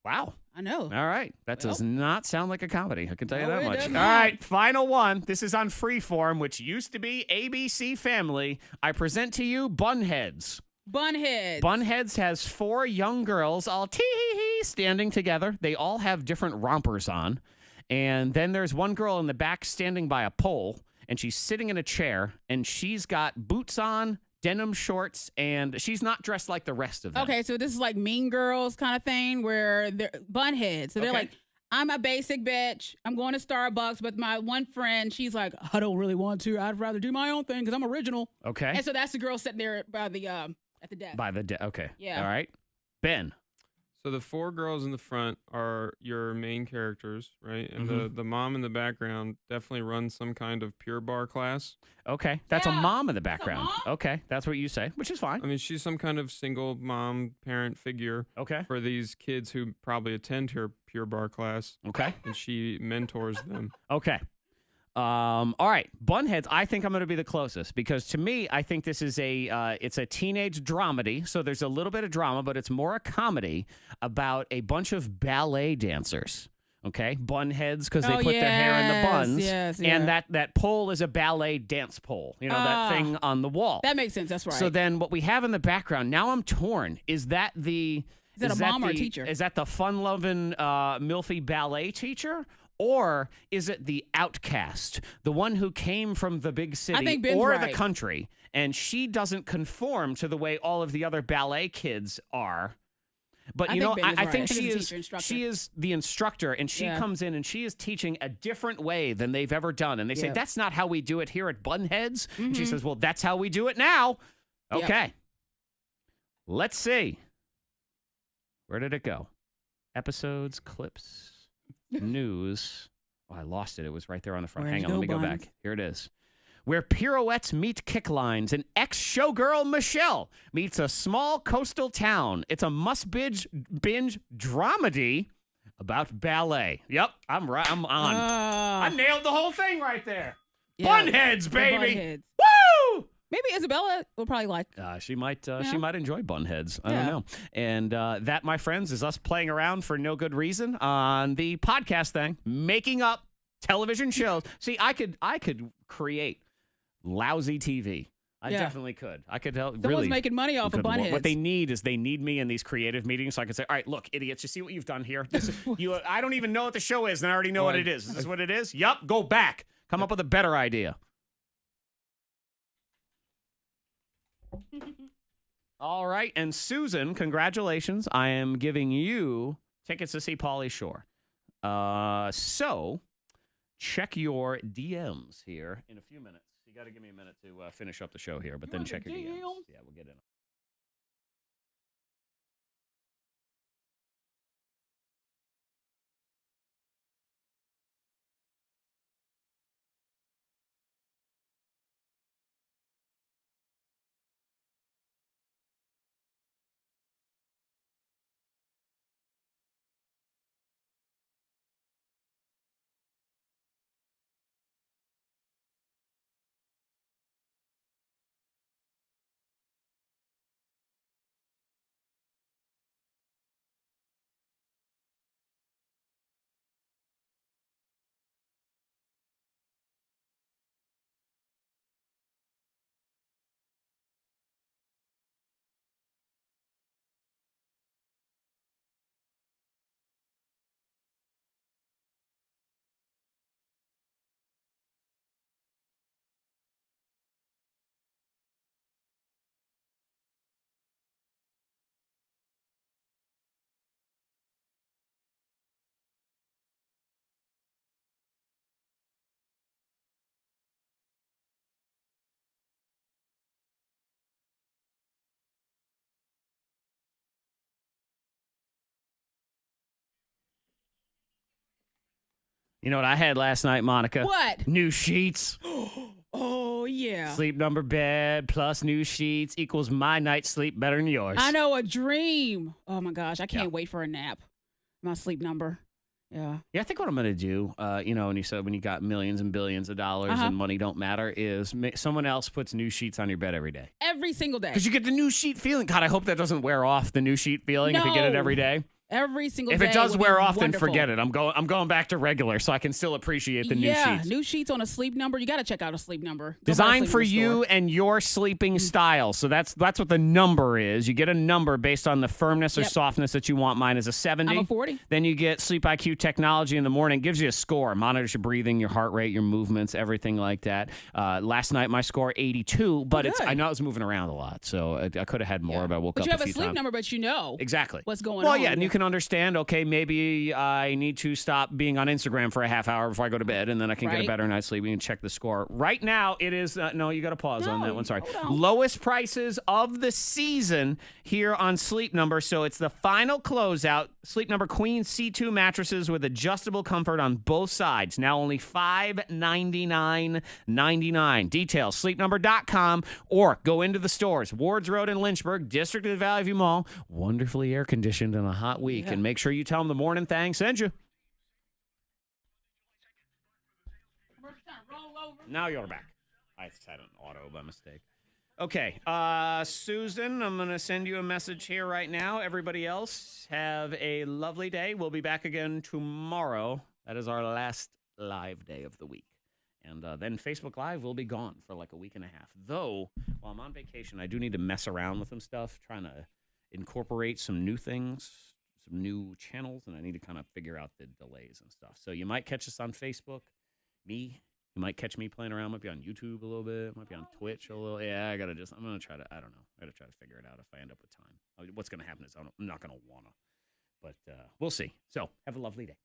Wow. I know. All right. That does not sound like a comedy. I can tell you No, that it much. does All not. right. Final one. This is on Freeform, which used to be ABC Family. I present to you Bunheads. Bunheads has 4 young girls all tee-hee-hee standing together. They all have different rompers on. And then there's one girl in the back standing by a pole, and she's sitting in a chair, and she's got boots on, denim shorts, and she's not dressed like the rest of them. Okay, so this is like Mean Girls kind of thing where they're bunheads. So they're like, I'm a basic bitch. I'm going to Starbucks, but my one friend, she's like, I don't really want to. I'd rather do my own thing because I'm original. Okay. And so that's the girl sitting there by the at the desk. Okay. Yeah. All right. Ben. So the 4 girls in the front are your main characters, right? And the mom in the background definitely runs some kind of Pure Bar class. Okay. That's a mom in the background. Okay. That's what you say, which is fine. I mean, she's some kind of single mom parent figure for these kids who probably attend her Pure Bar class. Okay. And she mentors them. Okay. All right, Bunheads. I think I'm going to be the closest because to me, I think this is it's a teenage dramedy. So there's a little bit of drama, but it's more a comedy about a bunch of ballet dancers. Okay, bunheads because they put their hair in the buns. Yes, and that pole is a ballet dance pole. You know that thing on the wall. That makes sense. That's right. So then what we have in the background now, I'm torn. Is that a mom or a teacher? Is that the fun-loving milfy ballet teacher? Or is it the outcast, the one who came from the big city or the country, and she doesn't conform to the way all of the other ballet kids are? But I think she is the instructor, and she comes in and she is teaching a different way than they've ever done. And they say, that's not how we do it here at Bunheads. And she says, well, that's how we do it now. Okay. Let's see. Where did it go? Episodes, clips. News. Oh, I lost it. It was right there on the front. Hang on, let me go back. Here it is. Where pirouettes meet kick lines, an ex-showgirl Michelle meets a small coastal town. It's a must-binge dramedy about ballet. Yep, I'm right. I'm on. I nailed the whole thing right there. Bunheads, baby. Bunheads. Woo! Maybe Isabella will probably like. She might enjoy Bunheads. I don't know. And that, my friends, is us playing around for no good reason on the podcast thing, making up television shows. See, I could create lousy TV. I definitely could. I could help. Someone's making money off of Bunheads. What they need is me in these creative meetings so I can say, all right, look, idiots, you see what you've done here? This is, I don't even know what the show is, and I already know what it is. Is this what it is? Yup, go back. Come up with a better idea. All right, and Susan, congratulations. I am giving you tickets to see Pauly Shore. So check your DMs here in a few minutes. You got to give me a minute to finish up the show here, but then check your DMs. Yeah, we'll get in. You know what I had last night, Monica? What? New sheets. Oh, yeah. Sleep number bed plus new sheets equals my night's sleep better than yours. I know, a dream. Oh, my gosh. I can't wait for a nap. My sleep number. Yeah. Yeah, I think what I'm going to do, when you said when you got millions and billions of dollars and money don't matter, is someone else puts new sheets on your bed every day. Every single day. Because you get the new sheet feeling. God, I hope that doesn't wear off, the new sheet feeling, if you get it every day. Every single day. If it does wear off, then forget it. I'm going back to regular so I can still appreciate the new sheets. Yeah, new sheets on a Sleep Number. You got to check out a Sleep Number. Designed for you and your sleeping style. So that's what the number is. You get a number based on the firmness or softness that you want. Mine is a 70. I'm a 40. Then you get Sleep IQ technology in the morning. Gives you a score. Monitors your breathing, your heart rate, your movements, everything like that. Last night my score 82, but I know I was moving around a lot, so I could have had more, but I woke up a few times. But you have a Sleep Number, but you know exactly what's going on. Well, yeah, and you can understand, okay, maybe I need to stop being on Instagram for a half hour before I go to bed, and then I can get a better night's sleep. We can check the score. Right now, it is, no, you got to pause on that one. Sorry. Lowest prices of the season here on Sleep Number. So it's the final closeout. Sleep Number Queen C2 mattresses with adjustable comfort on both sides. Now only $599.99. Details, sleepnumber.com, or go into the stores. Wards Road in Lynchburg, District of the Valley View Mall. Wonderfully air conditioned in a hot week. And make sure you tell them the Morning Thang sent you. Now you're back. I had an auto by mistake. Okay, Susan, I'm going to send you a message here right now. Everybody else, have a lovely day. We'll be back again tomorrow. That is our last live day of the week. And then Facebook Live will be gone for like a week and a half. Though, while I'm on vacation, I do need to mess around with some stuff, trying to incorporate some new things, some new channels, and I need to kind of figure out the delays and stuff. So you might catch us on Facebook, you might catch me playing around, might be on YouTube a little bit, might be on Twitch a little. Yeah, I'm going to try to, I don't know. I got to try to figure it out if I end up with time. What's going to happen is I'm not going to want to, but we'll see. So have a lovely day.